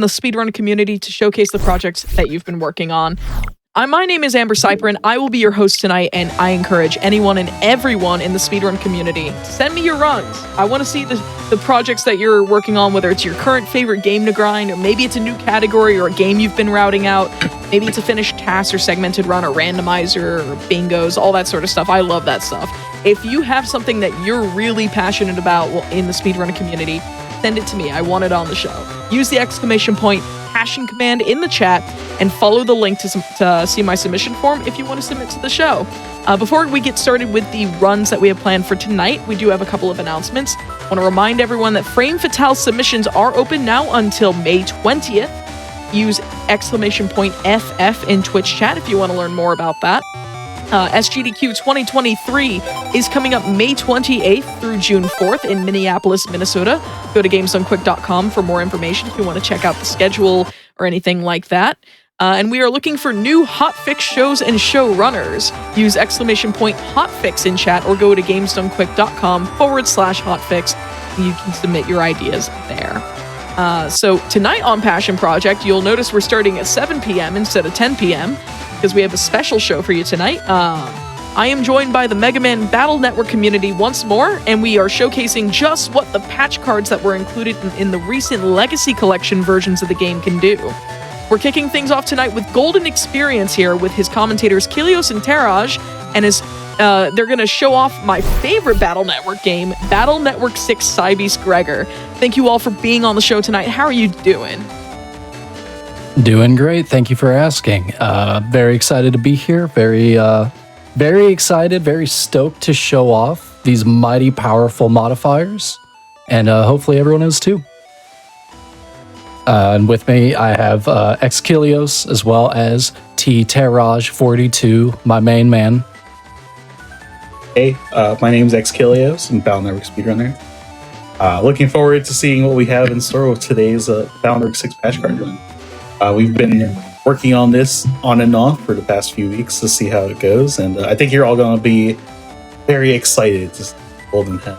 the speedrun community to showcase the projects that you've been working on. My name is Amber Cyprin. I will be your host tonight, and I encourage anyone and everyone in the speedrun community to send me your runs. I want to see the projects that you're working on, whether it's your current favorite game to grind, or maybe it's a new category or a game you've been routing out. Maybe it's a finished task or segmented run or randomizer or bingos, all that sort of stuff. I love that stuff. If you have something that you're really passionate about in the speedrun community, send it to me. I want it on the show. Use the !passion command in the chat and follow the link to see my submission form if you want to submit to the show. Before we get started with the runs that we have planned for tonight, we do have a couple of announcements. I want to remind everyone that Frame Fatale submissions are open now until May 20th. Use !FF in Twitch chat if you want to learn more about that. SGDQ 2023 is coming up May 28th through June 4th in Minneapolis, Minnesota. Go to GamesDoneQuick.com for more information if you want to check out the schedule or anything like that. And we are looking for new hotfix shows and showrunners. Use !hotfix in chat or go to GamesDoneQuick.com/hotfix. You can submit your ideas there. So tonight on Passion Project, you'll notice we're starting at 7 p.m. instead of 10 p.m. because we have a special show for you tonight. I am joined by the Mega Man Battle Network community once more, and we are showcasing just what the patch cards that were included in the recent Legacy Collection versions of the game can do. We're kicking things off tonight with Golden Experience here with his commentators Kilios and Teraj, and they're going to show off my favorite Battle Network game, Battle Network 6 Cybeast Gregar. Thank you all for being on the show tonight. How are you doing? Doing great. Thank you for asking. Very excited to be here. Very excited, very stoked to show off these mighty powerful modifiers. And hopefully everyone is too. And with me, I have Xkilios as well as Teraj42, my main man. Hey, my name's Xkilios. I'm Battle Network Speedrunner. Looking forward to seeing what we have in store with today's Battle Network 6 patch card run. We've been working on this on and off for the past few weeks to see how it goes, and I think you're all going to be very excited to see Golden Head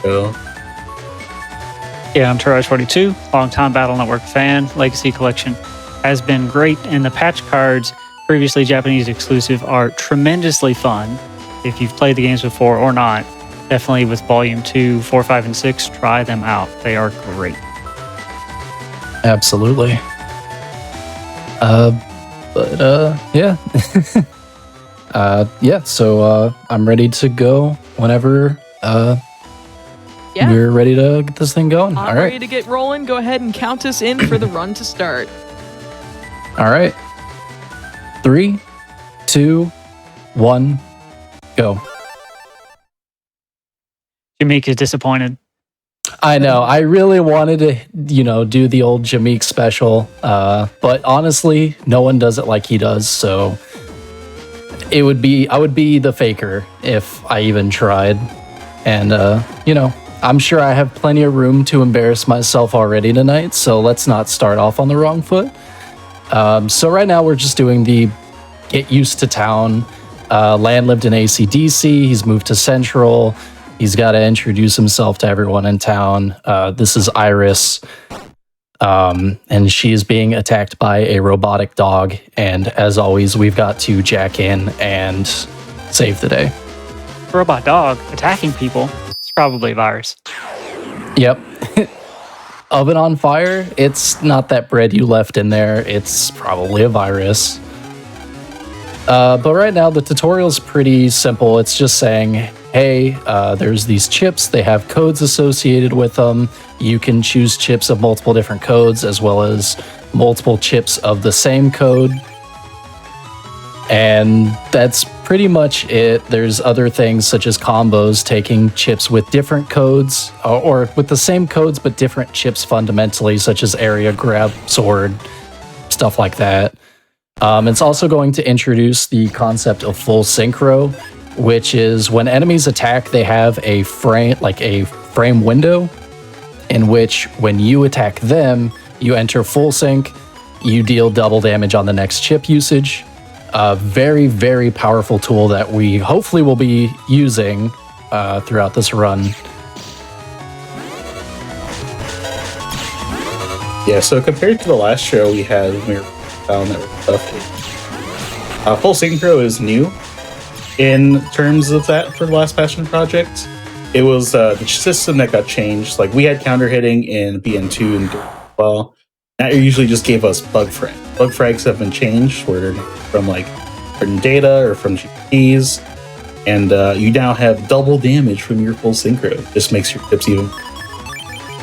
go. Yeah, I'm Teraj42, longtime Battle Network fan. Legacy Collection has been great, and the patch cards, previously Japanese exclusive, are tremendously fun. If you've played the games before or not, definitely with Volume 2, 4, 5, and 6, try them out. They are great. Absolutely. Yeah. So I'm ready to go whenever we're ready to get this thing going. I'm ready to get rolling. Go ahead and count us in for the run to start. All right. 3, 2, 1, go. Jameek is disappointed. I know. I really wanted to, do the old Jameek special, but honestly, no one does it like he does. So I would be the faker if I even tried. And I'm sure I have plenty of room to embarrass myself already tonight. So let's not start off on the wrong foot. So right now we're just doing the get used to town. Land lived in ACDC. He's moved to Central. He's got to introduce himself to everyone in town. This is Iris, and she is being attacked by a robotic dog. And as always, we've got to jack in and save the day. Robot dog attacking people. It's probably a virus. Yep. Oven on fire. It's not that bread you left in there. It's probably a virus. But right now, the tutorial is pretty simple. It's just saying, hey, there's these chips. They have codes associated with them. You can choose chips of multiple different codes as well as multiple chips of the same code. And that's pretty much it. There's other things such as combos, taking chips with different codes or with the same codes but different chips fundamentally, such as area, grab, sword, stuff like that. It's also going to introduce the concept of full synchro, which is when enemies attack, they have a frame window in which when you attack them, you enter full sync, you deal double damage on the next chip usage. A very, very powerful tool that we hopefully will be using throughout this run. Yeah, so compared to the last show we had when we were Battle Network stuff, Full Synchro is new in terms of that for the last Passion Project. It was the system that got changed. Like, we had counter hitting in BN2 and well, that usually just gave us bug frags. Bug frags have been changed, where they're from like certain data or from GPs, and you now have double damage from your Full Synchro. This makes your tips even.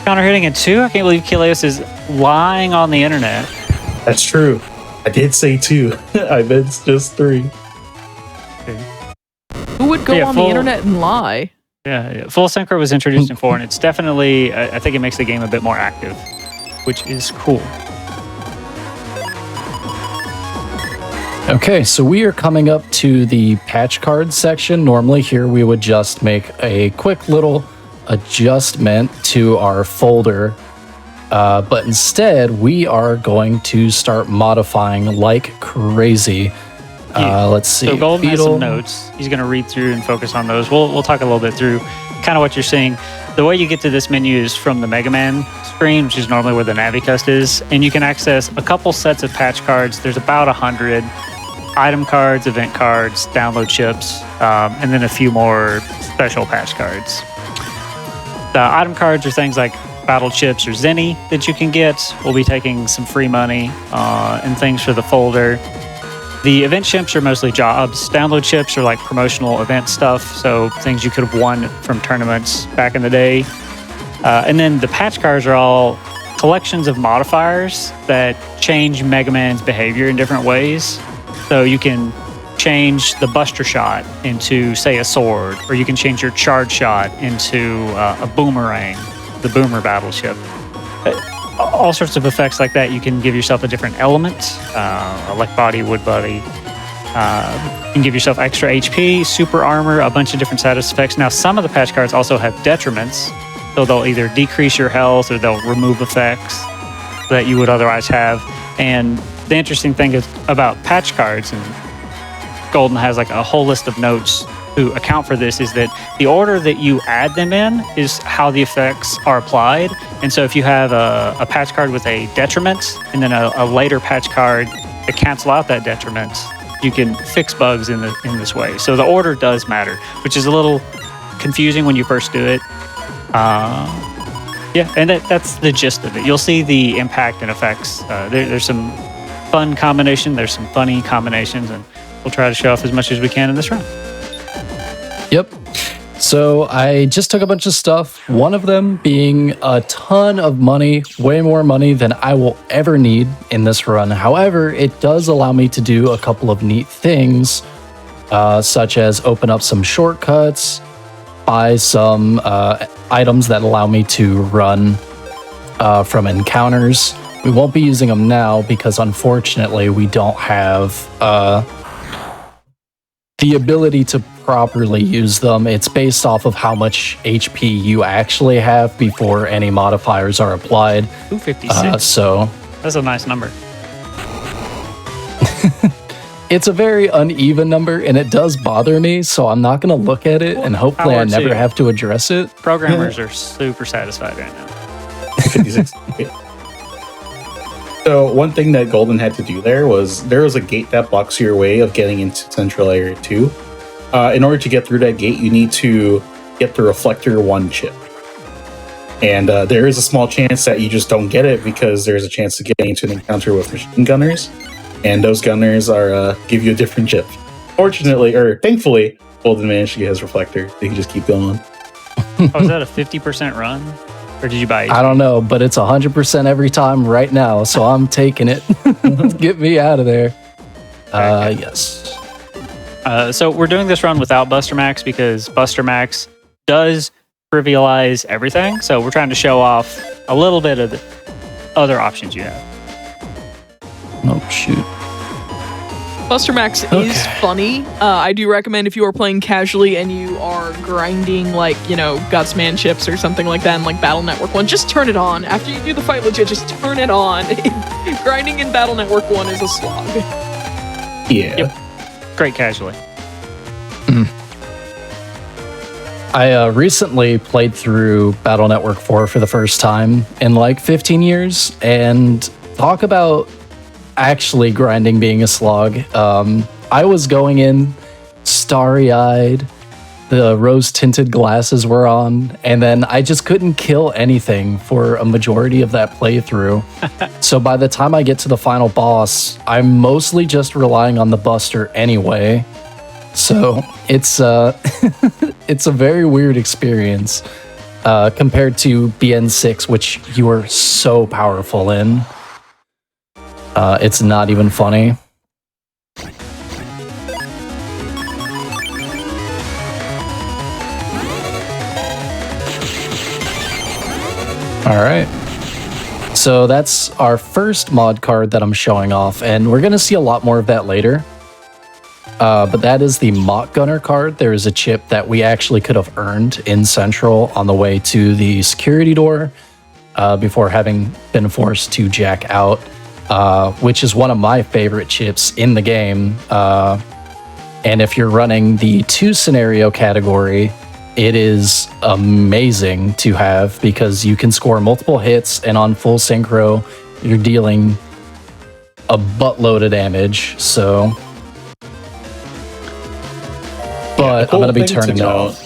Counter hitting in 2? I can't believe Kilios is lying on the internet. That's true. I did say 2. I bet it's just 3. Who would go on the internet and lie? Yeah, Full Synchro was introduced in 4, and it's definitely, I think it makes the game a bit more active, which is cool. Okay, so we are coming up to the patch card section. Normally here we would just make a quick little adjustment to our folder, but instead we are going to start modifying like crazy. Let's see. So Golden has some notes. He's going to read through and focus on those. We'll talk a little bit through kind of what you're seeing. The way you get to this menu is from the Mega Man screen, which is normally where the Navicust is, and you can access a couple sets of patch cards. There's about 100 item cards, event cards, download chips, and then a few more special patch cards. The item cards are things like battle chips or Zenny that you can get. We'll be taking some free money and things for the folder. The event chips are mostly jobs. Download chips are like promotional event stuff, so things you could have won from tournaments back in the day. And then the patch cards are all collections of modifiers that change Mega Man's behavior in different ways. So you can change the Buster Shot into, say, a sword, or you can change your Charge Shot into a boomerang, the Boomer Battleship. All sorts of effects like that. You can give yourself a different element, like body, wood body. You can give yourself extra HP, super armor, a bunch of different status effects. Now, some of the patch cards also have detriments, so they'll either decrease your health or they'll remove effects that you would otherwise have. And the interesting thing is about patch cards, and Golden has like a whole list of notes to account for this, is that the order that you add them in is how the effects are applied. And so if you have a patch card with a detriment and then a later patch card to cancel out that detriment, you can fix bugs in this way. So the order does matter, which is a little confusing when you first do it. Yeah, and that's the gist of it. You'll see the impact and effects. There's some fun combination, there's some funny combinations, and we'll try to show off as much as we can in this round. Yep. So I just took a bunch of stuff, one of them being a ton of money, way more money than I will ever need in this run. However, it does allow me to do a couple of neat things, such as open up some shortcuts, buy some items that allow me to run from encounters. We won't be using them now because unfortunately we don't have the ability to properly use them. It's based off of how much HP you actually have before any modifiers are applied. 256. So that's a nice number. it's a very uneven number, and it does bother me, so I'm not going to look at it, and hopefully I never have to address it. Programmers are super satisfied right now. 56. So one thing that Golden had to do there was a gate that blocks your way of getting into Central Area 2. In order to get through that gate, you need to get the Reflector 1 chip. And there is a small chance that you just don't get it because there's a chance of getting into an encounter with machine gunners. And those gunners give you a different chip. Fortunately, or thankfully, Golden managed to get his Reflector. They can just keep going. Oh, is that a 50% run? Or did you buy it? I don't know, but it's 100% every time right now, so I'm taking it. Get me out of there. Yes. So we're doing this run without Buster Max because Buster Max does trivialize everything. So we're trying to show off a little bit of the other options you have. Oh, shoot. Buster Max is funny. I do recommend if you are playing casually and you are grinding like, Gutsman chips or something like that in like Battle Network 1, just turn it on. After you do the fight legit, just turn it on. Grinding in Battle Network 1 is a slog. Yeah. Yep. Great casually. I recently played through Battle Network 4 for the first time in like 15 years, and talk about actually grinding being a slog. I was going in starry-eyed, the rose-tinted glasses were on, and then I just couldn't kill anything for a majority of that playthrough. So by the time I get to the final boss, I'm mostly just relying on the Buster anyway. So it's it's a very weird experience compared to BN6, which you are so powerful in. It's not even funny. All right. So that's our first mod card that I'm showing off, and we're going to see a lot more of that later. But that is the Mock Gunner card. There is a chip that we actually could have earned in Central on the way to the security door before having been forced to jack out, which is one of my favorite chips in the game. And if you're running the 2 scenario category, it is amazing to have because you can score multiple hits, and on full synchro, you're dealing a buttload of damage. So, but I'm going to be turning it off.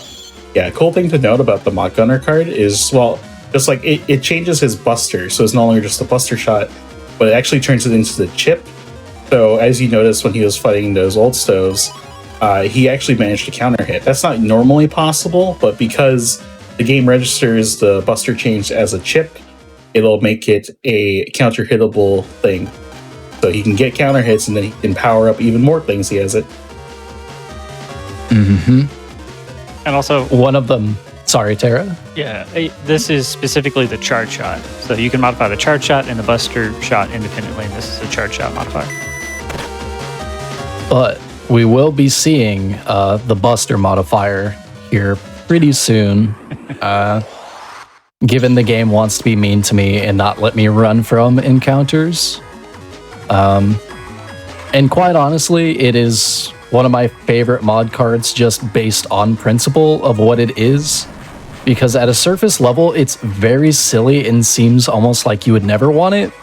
Yeah, cool thing to note about the Mock Gunner card is, well, just like it changes his Buster, so it's no longer just a Buster shot, but it actually turns it into the chip. So as you noticed when he was fighting those old stoves, he actually managed to counter hit. That's not normally possible, but because the game registers the Buster change as a chip, it'll make it a counter hittable thing. So he can get counter hits, and then he can power up even more things. He has it. Mm-hmm. And also, one of them. Sorry, Tara. Yeah, this is specifically the charge shot. So you can modify the charge shot and the Buster shot independently, and this is a charge shot modifier. But we will be seeing the Buster modifier here pretty soon, given the game wants to be mean to me and not let me run from encounters. And quite honestly, it is one of my favorite mod cards just based on principle of what it is. Because at a surface level, it's very silly and seems almost like you would never want it.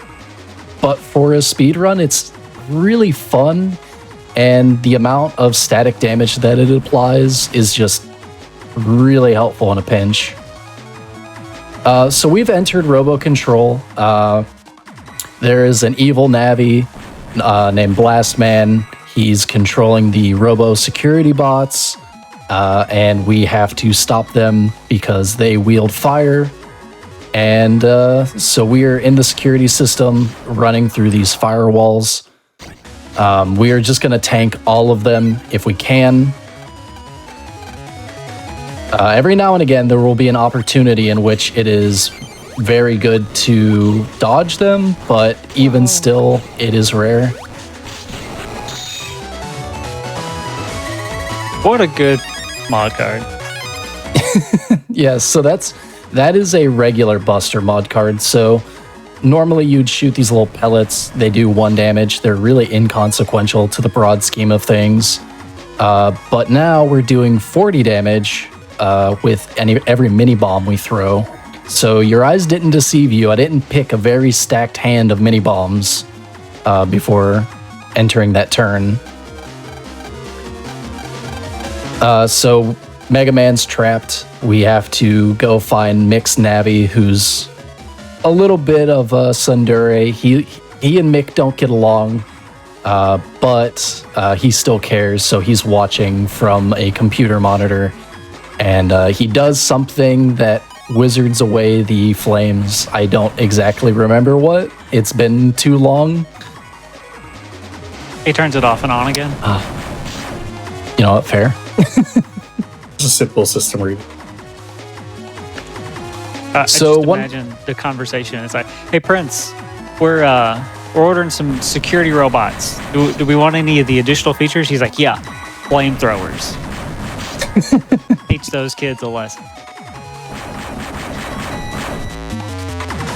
But for a speedrun, it's really fun. And the amount of static damage that it applies is just really helpful in a pinch. So we've entered Robo Control. There is an evil Navi named Blastman. He's controlling the Robo security bots. And we have to stop them because they wield fire. And so we are in the security system running through these firewalls. We are just going to tank all of them if we can. Every now and again, there will be an opportunity in which it is very good to dodge them, but even still, it is rare. What a good mod card. Yes, so that is a regular Buster mod card. So normally you'd shoot these little pellets. They do 1 damage. They're really inconsequential to the broad scheme of things. But now we're doing 40 damage with every mini bomb we throw. So your eyes didn't deceive you. I didn't pick a very stacked hand of mini bombs before entering that turn. So Mega Man's trapped. We have to go find Mick's Navi, who's a little bit of a tsundere. He and Mick don't get along, but he still cares, so he's watching from a computer monitor. And he does something that wizards away the flames. I don't exactly remember what. It's been too long. He turns it off and on again. You know what? Fair. It's a simple system read. So imagine the conversation. It's like, "Hey Prince, we're ordering some security robots. Do we want any of the additional features?" He's like, "Yeah, flamethrowers." Teach those kids a lesson.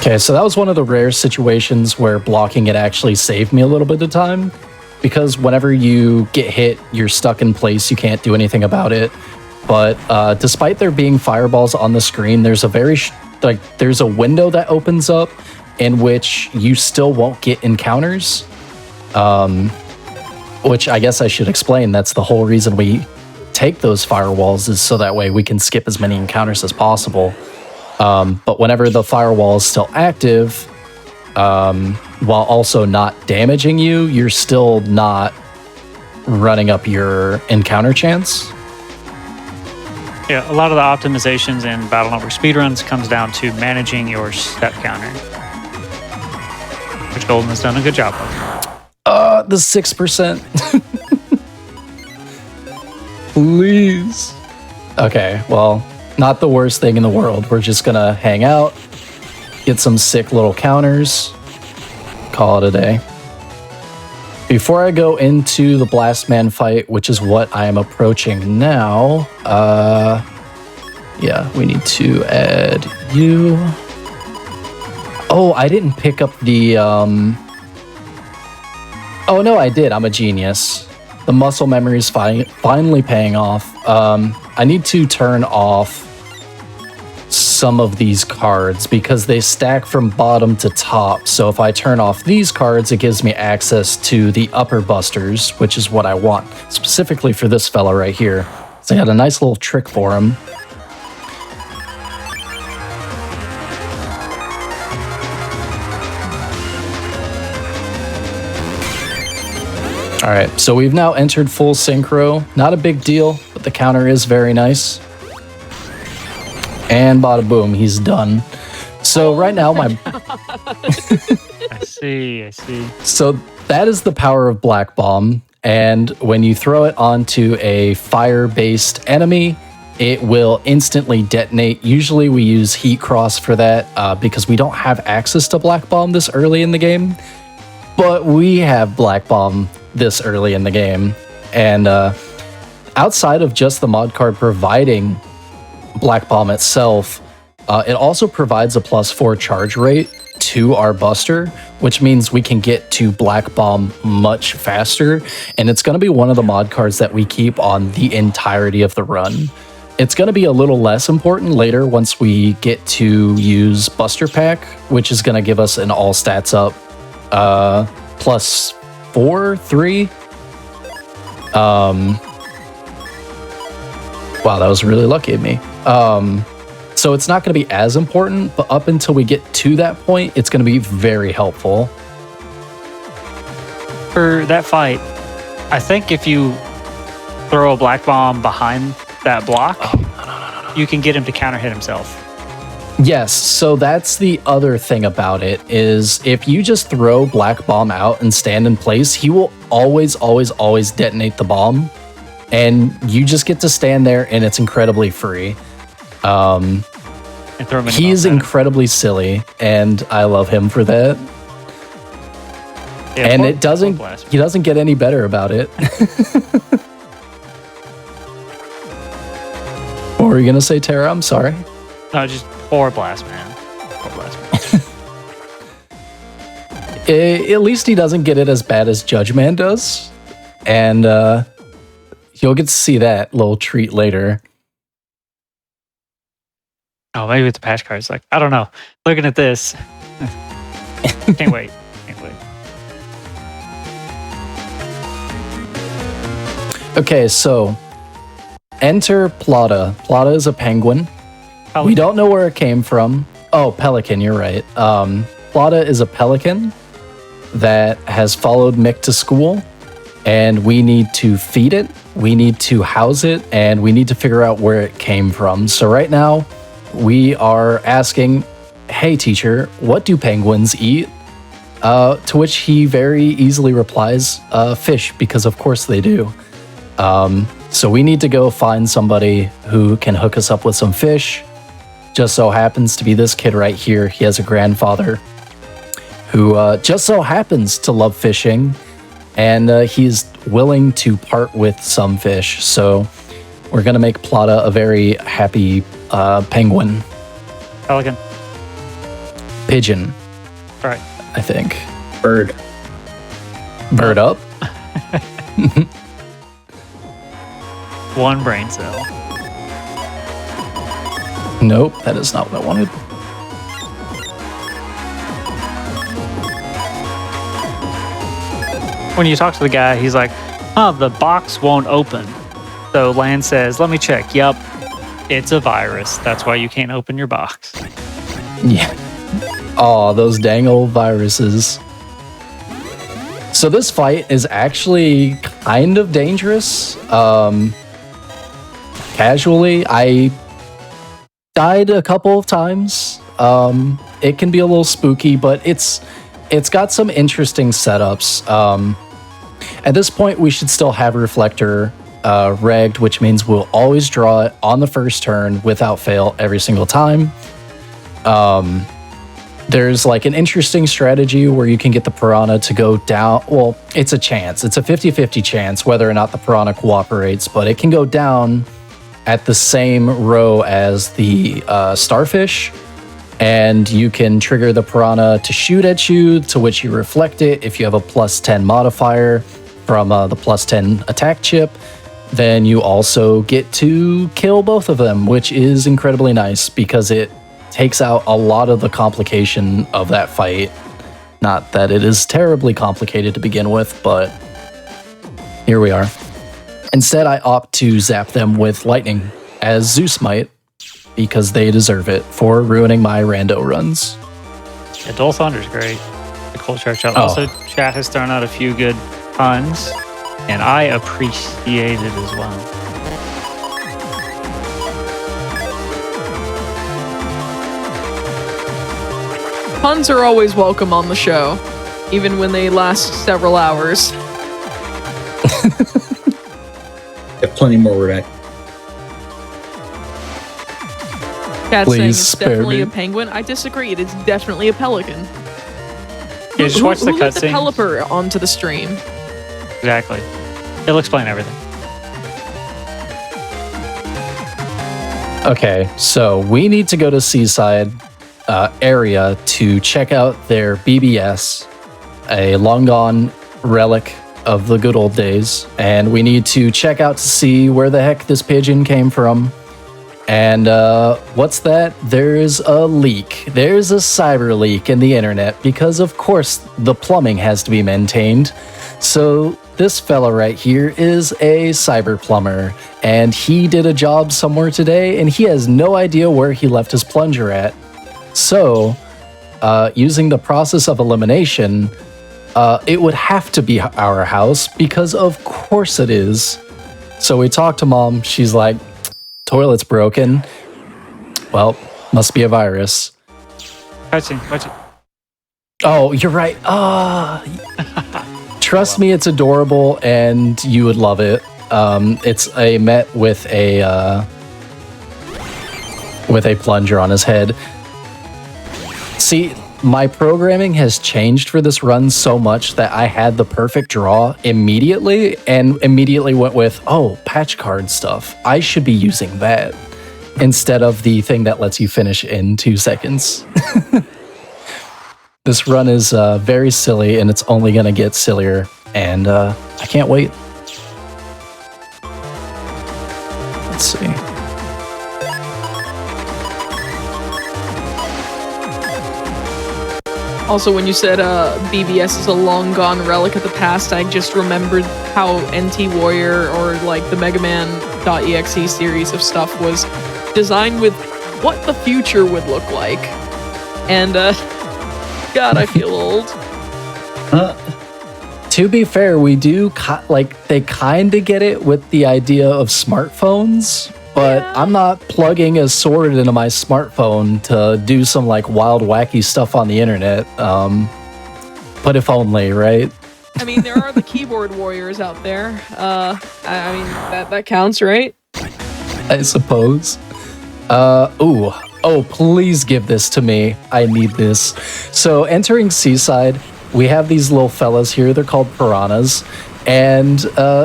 Okay, so that was one of the rare situations where blocking it actually saved me a little bit of time, because whenever you get hit, you're stuck in place. You can't do anything about it. But despite there being fireballs on the screen, there's a there's a window that opens up in which you still won't get encounters. Which I guess I should explain. That's the whole reason we take those firewalls, is so that way we can skip as many encounters as possible. But whenever the firewall is still active, while also not damaging you, you're still not running up your encounter chance. Yeah, a lot of the optimizations in Battle Network speedruns comes down to managing your step counter, which Golden has done a good job of. The 6%. Please. Okay, well, not the worst thing in the world. We're just gonna hang out, get some sick little counters, call it a day. Before I go into the Blast Man fight, which is what I am approaching now, yeah, we need to add you. Oh, I didn't pick up the, oh no, I did. I'm a genius. The muscle memory is finally paying off. I need to turn off some of these cards because they stack from bottom to top. So if I turn off these cards, it gives me access to the upper busters, which is what I want, specifically for this fella right here. So I got a nice little trick for him. All right, so we've now entered full synchro. Not a big deal, but the counter is very nice. And bada boom, he's done. So right now my... I see. So that is the power of Black Bomb. And when you throw it onto a fire-based enemy, it will instantly detonate. Usually we use Heat Cross for that because we don't have access to Black Bomb this early in the game. But we have Black Bomb this early in the game. And outside of just the mod card providing Black Bomb itself, it also provides a +4 charge rate to our buster, which means we can get to Black Bomb much faster, and it's going to be one of the mod cards that we keep on the entirety of the run. It's going to be a little less important later once we get to use Buster Pack, which is going to give us an all stats up +4, 3. Wow, that was really lucky of me. So it's not going to be as important, but up until we get to that point, it's going to be very helpful. For that fight, I think if you throw a Black Bomb behind that block, you can get him to counter hit himself. Yes, so that's the other thing about it, is if you just throw Black Bomb out and stand in place, he will always detonate the bomb. And you just get to stand there, and it's incredibly free. He is incredibly silly, and I love him for that. Yeah, and he doesn't get any better about it. What were you gonna say, Tara? I'm sorry. No, just poor Blast Man. Poor Blast Man. At least he doesn't get it as bad as Judge Man does, and you'll get to see that little treat later. Oh, maybe with the patch cards. Like, I don't know. Looking at this. Can't wait. Okay, so enter Plata. Plata is a penguin. Pelican. We don't know where it came from. Oh, pelican, you're right. Plata is a pelican that has followed Mick to school, and we need to feed it, we need to house it, and we need to figure out where it came from. So right now, we are asking, hey teacher, what do penguins eat? To which he very easily replies, fish, because of course they do. So we need to go find somebody who can hook us up with some fish. Just so happens to be this kid right here. He has a grandfather who just so happens to love fishing, and he's willing to part with some fish. So we're going to make Plata a very happy penguin. Pelican. Pigeon. All right. I think. Bird. Bird up. One brain cell. Nope, that is not what I wanted. When you talk to the guy, he's like, the box won't open. So Lan says, let me check. Yep, it's a virus. That's why you can't open your box. Yeah. Oh, those dang old viruses. So this fight is actually kind of dangerous. Casually, I died a couple of times. It can be a little spooky, but it's got some interesting setups. At this point, we should still have Reflector regged, which means we'll always draw it on the first turn without fail every single time. There's like an interesting strategy where you can get the Piranha to go down. Well, it's a chance. It's a 50-50 chance whether or not the Piranha cooperates, but it can go down at the same row as the Starfish, and you can trigger the Piranha to shoot at you, to which you reflect it. If you have a +10 modifier from the +10 attack chip, then you also get to kill both of them, which is incredibly nice because it takes out a lot of the complication of that fight. Not that it is terribly complicated to begin with, but here we are. Instead, I opt to zap them with lightning, as Zeus might, because they deserve it for ruining my rando runs. Yeah, Dull Thunder's great. The Cold Chart Shot. Also, chat has thrown out a few good puns, and I appreciate it as well. Puns are always welcome on the show, even when they last several hours. Have plenty more where we're at. Cat's saying Please it's spare definitely me. a penguin. I disagree. It is definitely a pelican. Yeah, just watch the Who let the cutscenes. Pelipper onto the stream? Exactly. It'll explain everything. Okay, so we need to go to Seaside area to check out their BBS, a long gone relic of the good old days, and we need to check out to see where the heck this pigeon came from. And what's that? There's a leak. There's a cyber leak in the internet because, of course, the plumbing has to be maintained. So this fella right here is a cyber plumber, and he did a job somewhere today, and he has no idea where he left his plunger at. So, using the process of elimination, it would have to be our house because of course it is. So we talked to Mom. She's like, toilet's broken. Well, must be a virus. Cutscene. Watch it. Oh, you're right. Trust me, it's adorable and you would love it. It's a Met with a plunger on his head. See, my programming has changed for this run so much that I had the perfect draw immediately and immediately went with, oh, patch card stuff. I should be using that instead of the thing that lets you finish in 2 seconds. This run is very silly and it's only going to get sillier, and I can't wait. Let's see. Also, when you said BBS is a long gone relic of the past, I just remembered how NT Warrior or like the Mega Man.exe series of stuff was designed with what the future would look like. And God, I feel old. To be fair, we do they kind of get it with the idea of smartphones, but Yeah. I'm not plugging a sword into my smartphone to do some like wild, wacky stuff on the internet. But if only, right? I mean, there are the keyboard warriors out there. I mean, that counts, right? I suppose. Oh, please give this to me. I need this. So entering Seaside, we have these little fellas here. They're called piranhas. And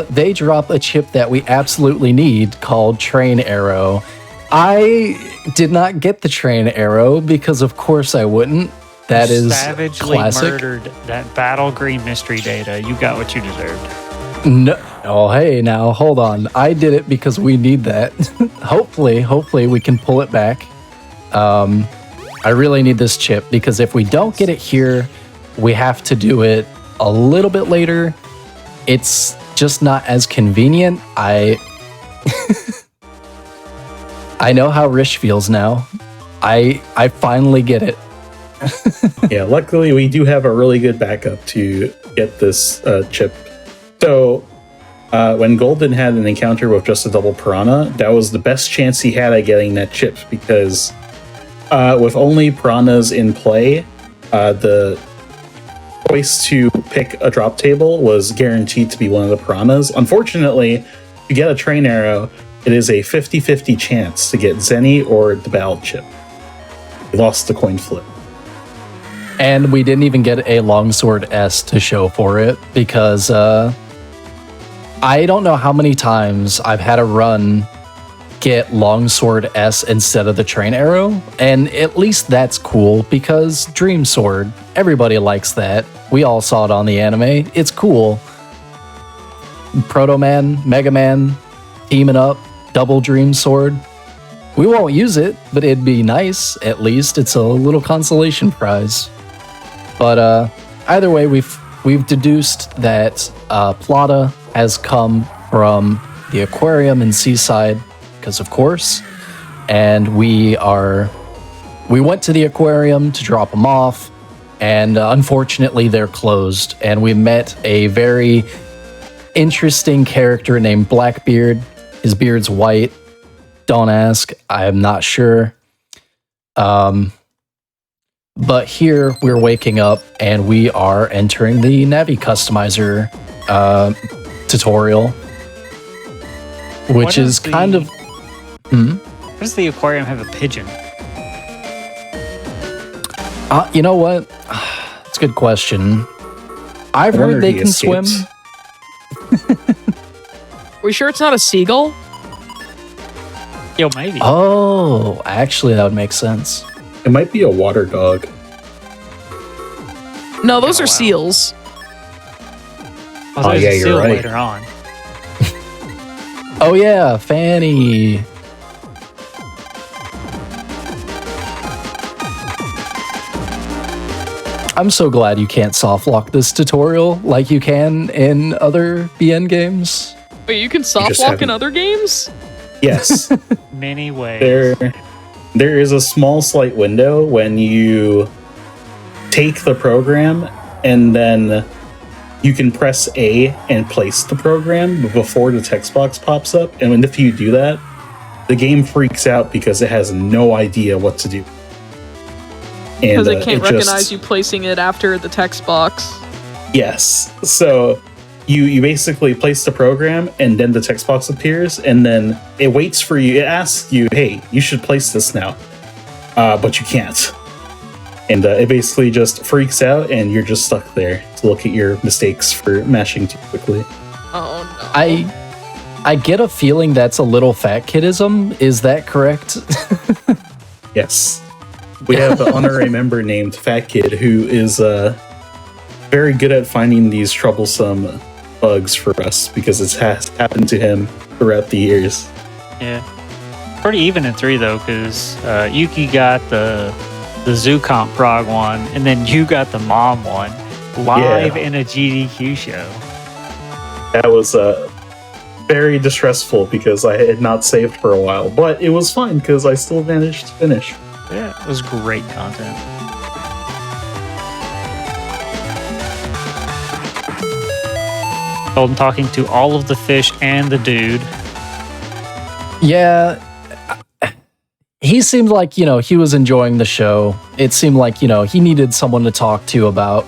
they drop a chip that we absolutely need called Train Arrow. I did not get the Train Arrow because of course I wouldn't. That is savagely classic. murdered that Battle Green mystery data. You got what you deserved. No. Oh, hey, now hold on. I did it because we need that. Hopefully we can pull it back. I really need this chip because if we don't get it here, we have to do it a little bit later. It's just not as convenient. I know how Rish feels now. I finally get it. Yeah, luckily we do have a really good backup to get this chip. So when Golden had an encounter with just a double piranha, that was the best chance he had at getting that chip because with only piranhas in play, the choice to pick a drop table was guaranteed to be one of the piranhas. Unfortunately, to get a train arrow, it is a 50-50 chance to get Zenny or the battle chip. We lost the coin flip. And we didn't even get a longsword S to show for it because I don't know how many times I've had a run get longsword S instead of the train arrow, and at least that's cool because Dream Sword, everybody likes that. We all saw it on the anime. It's cool. Proto Man, Mega Man, teaming up, double Dream Sword. We won't use it, but it'd be nice. At least it's a little consolation prize. But either way, we've deduced that Plata has come from the aquarium in Seaside, because of course, and we went to the aquarium to drop them off, and unfortunately they're closed. And we met a very interesting character named Blackbeard. His beard's white. Don't ask. I'm not sure. But here we're waking up and we are entering the Navi Customizer tutorial, which is kind of... Why does the aquarium have a pigeon? You know what? It's a good question. I've heard they can swim. We sure it's not a seagull? Yo, maybe. Oh, actually, that would make sense. It might be a water dog. No, those are seals. Oh, yeah, a you're seal right. later on. Oh yeah, Fanny. I'm so glad you can't soft lock this tutorial like you can in other BN games. Wait, you can soft lock in other games? Yes. Many ways. There is a small slight window when you take the program and then you can press A and place the program before the text box pops up. And if you do that, the game freaks out because it has no idea what to do. Because it can't recognize you placing it after the text box. Yes. So you basically place the program and then the text box appears and then it waits for you. It asks you, hey, you should place this now. But you can't. And it basically just freaks out and you're just stuck there to look at your mistakes for mashing too quickly. Oh no. I get a feeling that's a little fat kidism. Is that correct? Yes. We have an honorary member named Fat Kid who is very good at finding these troublesome bugs for us because it's happened to him throughout the years. Yeah. Pretty even in 3 though, because Yuki got the Zoo Comp Prog one, and then you got the Mom one live in a GDQ show. That was very distressful because I had not saved for a while, but it was fine because I still managed to finish. Yeah, it was great content. Golden talking to all of the fish and the dude. Yeah. He seemed like, he was enjoying the show. It seemed like, he needed someone to talk to about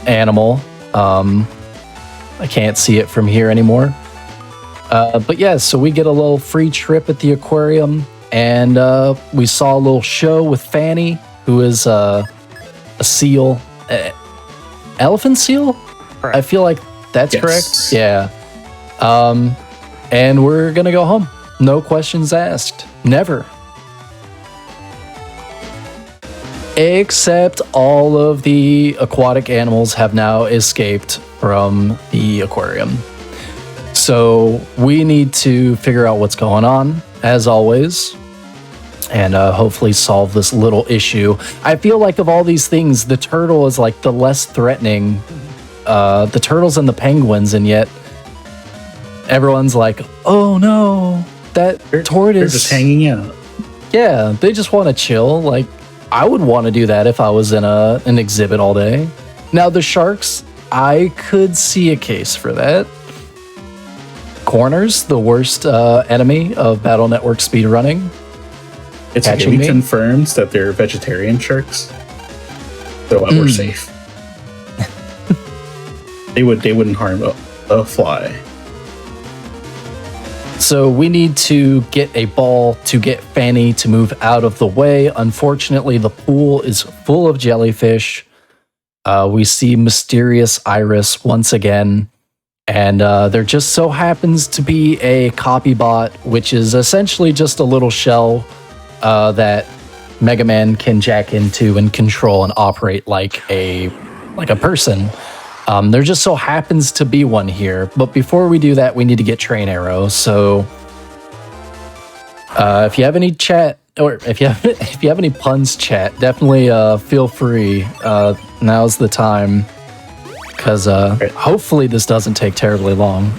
Animal. I can't see it from here anymore. But yeah, so we get a little free trip at the aquarium, and we saw a little show with Fanny, who is a seal. Elephant seal? Correct. I feel like that's Yes. correct. Yeah. And we're going to go home. No questions asked. Never. Except all of the aquatic animals have now escaped from the aquarium. So we need to figure out what's going on, as always. and hopefully solve this little issue. I feel like of all these things, the turtle is like the less threatening. The turtles and the penguins, and yet everyone's like, "Oh no, that tortoise!" They're just hanging out. Yeah, they just want to chill. Like, I would want to do that if I was in an exhibit all day. Now, the sharks, I could see a case for that. Corners, the worst enemy of Battle Network speedrunning. It's okay. Catching We me? confirmed that they're vegetarian sharks, so we're safe. They wouldn't harm a fly. So we need to get a ball to get Fanny to move out of the way. Unfortunately, the pool is full of jellyfish. We see mysterious Iris once again. And there just so happens to be a copy bot, which is essentially just a little shell that Mega Man can jack into and control and operate like a person. There just so happens to be one here, but before we do that, we need to get Train Arrow. So, if you have any chat, or if you have any puns, chat, definitely feel free. Now's the time, because hopefully this doesn't take terribly long.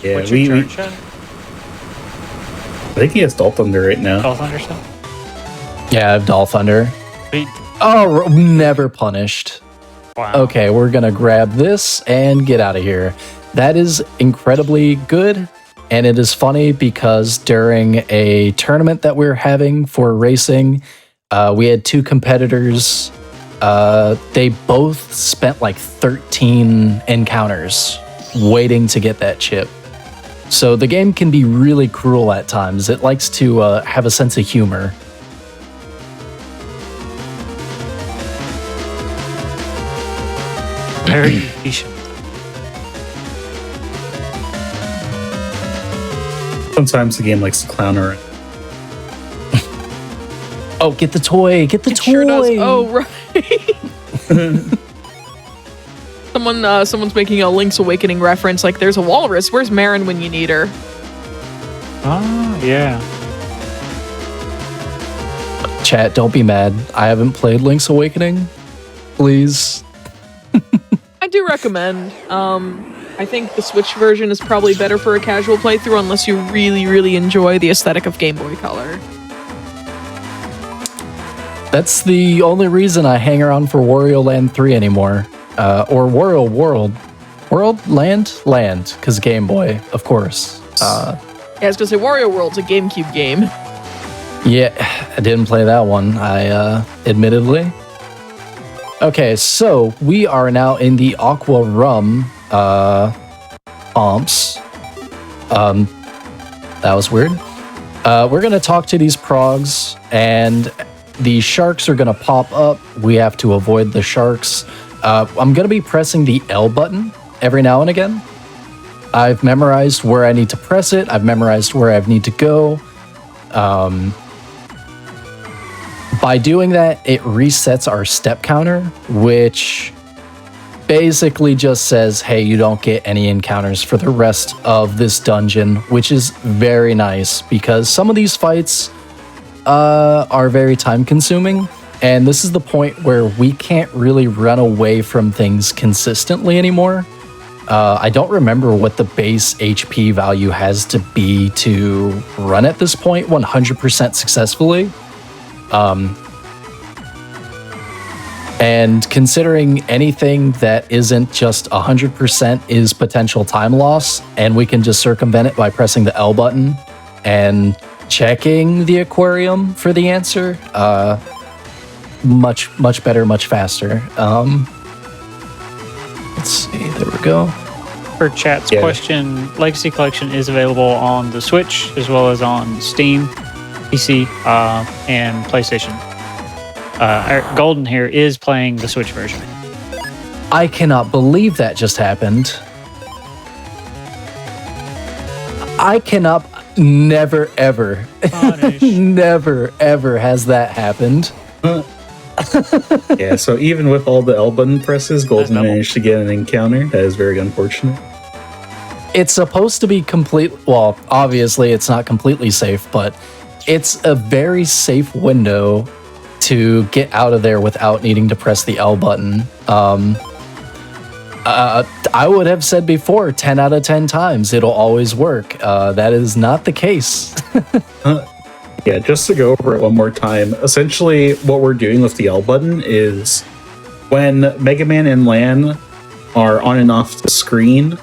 Yeah, What's your turn, Chad? I think he has Doll Thunder right now. Call Thunder stuff? Yeah, I have Doll Thunder. Wait. Oh, never punished. Wow. Okay, we're gonna grab this and get out of here. That is incredibly good, and it is funny because during a tournament that we were having for racing, we had two competitors. They both spent like 13 encounters waiting to get that chip. So the game can be really cruel at times. It likes to have a sense of humor. Very patient. Sometimes the game likes to clown around. Oh, get the toy! Get the It toy! sure does. Oh, right. Someone's making a Link's Awakening reference. Like, there's a walrus. Where's Marin when you need her? Oh, yeah. Chat, don't be mad. I haven't played Link's Awakening. Please. I do recommend. I think the Switch version is probably better for a casual playthrough unless you really, really enjoy the aesthetic of Game Boy Color. That's the only reason I hang around for Wario Land 3 anymore. Or Wario World. World? Land? Land. Because Game Boy, of course. Yeah, I was gonna say Wario World's a GameCube game. Yeah, I didn't play that one, admittedly. Okay, so we are now in the Aqua Rum pumps. That was weird. We're gonna talk to these progs, and the sharks are gonna pop up. We have to avoid the sharks. I'm gonna be pressing the L button every now and again. I've memorized where I need to press it. I've memorized where I need to go. By doing that, it resets our step counter, which basically just says, hey, you don't get any encounters for the rest of this dungeon, which is very nice because some of these fights are very time consuming. And this is the point where we can't really run away from things consistently anymore. I don't remember what the base HP value has to be to run at this point 100% successfully. And considering anything that isn't just 100% is potential time loss, and we can just circumvent it by pressing the L button and checking the aquarium for the answer, much better, much faster. Let's see, there we go. For chat's question, Legacy Collection is available on the Switch as well as on Steam, PC, and PlayStation. Golden here is playing the Switch version. I cannot believe that just happened. I cannot. Never, ever. Never, ever has that happened. Yeah, so even with all the L button presses, Golden managed to get an encounter. That is very unfortunate. It's supposed to be complete. Well, obviously, it's not completely safe, but it's a very safe window to get out of there without needing to press the L button. I would have said before, 10 out of 10 times, it'll always work. That is not the case. Yeah, just to go over it one more time, essentially what we're doing with the L button is when Mega Man and Lan are on and off the screen,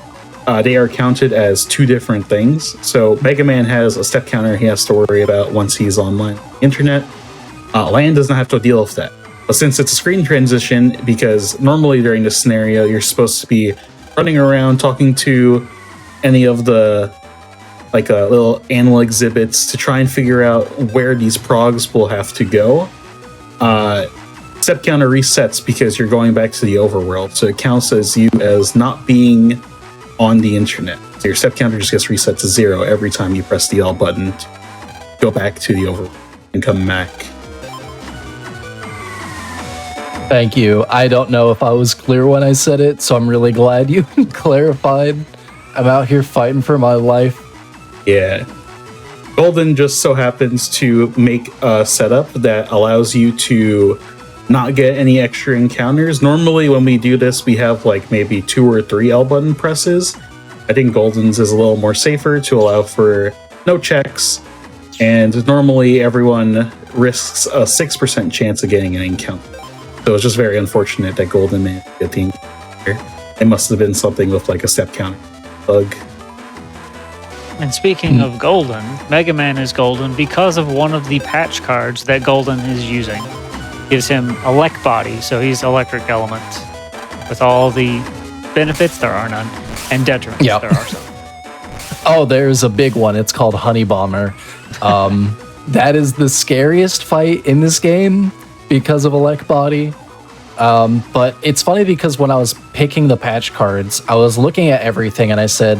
they are counted as two different things. So Mega Man has a step counter he has to worry about once he's online on the internet. Lan doesn't have to deal with that. But since it's a screen transition, because normally during this scenario, you're supposed to be running around talking to any of the little animal exhibits to try and figure out where these progs will have to go. Step counter resets because you're going back to the overworld, so it counts as you as not being on the internet. So your step counter just gets reset to 0 every time you press the L button to go back to the overworld and come back. Thank you. I don't know if I was clear when I said it, so I'm really glad you clarified. I'm out here fighting for my life. Yeah. Golden just so happens to make a setup that allows you to not get any extra encounters. Normally when we do this, we have like maybe 2 or 3 L button presses. I think Golden's is a little more safer to allow for no checks, and normally everyone risks a 6% chance of getting an encounter. So it's just very unfortunate that Golden didn't get the encounter. It must have been something with like a step counter bug. And speaking of Golden, Mega Man is Golden because of one of the patch cards that Golden is using. Gives him elect body, so he's electric element. With all the benefits, there are none, and detriments, Yep. there are some. Oh, there's a big one. It's called Honey Bomber. That is the scariest fight in this game because of elect body. But it's funny because when I was picking the patch cards, I was looking at everything and I said,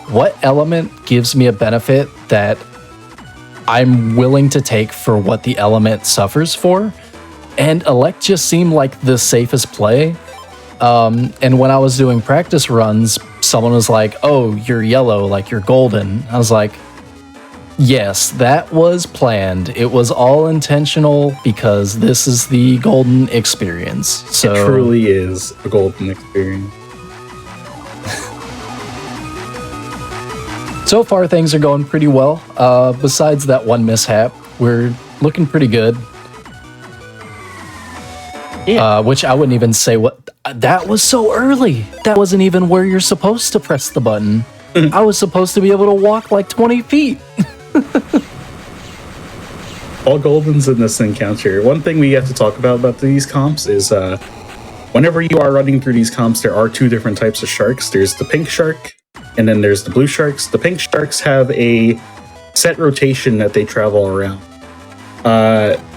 what element gives me a benefit that I'm willing to take for what the element suffers for? And elect just seemed like the safest play. And when I was doing practice runs, someone was like, oh, you're yellow, like you're golden. I was like, yes, that was planned. It was all intentional because this is the golden experience. So It truly is a golden experience. so far things are going pretty well. Besides that one mishap, we're looking pretty good. Yeah. Which I wouldn't even say that was so early. That wasn't even where you're supposed to press the button. I was supposed to be able to walk like 20 feet. All Goldens in this encounter. One thing we have to talk about these comps is whenever you are running through these comps, there are 2 different types of sharks. There's the pink shark, and then there's the blue sharks. The pink sharks have a set rotation that they travel around.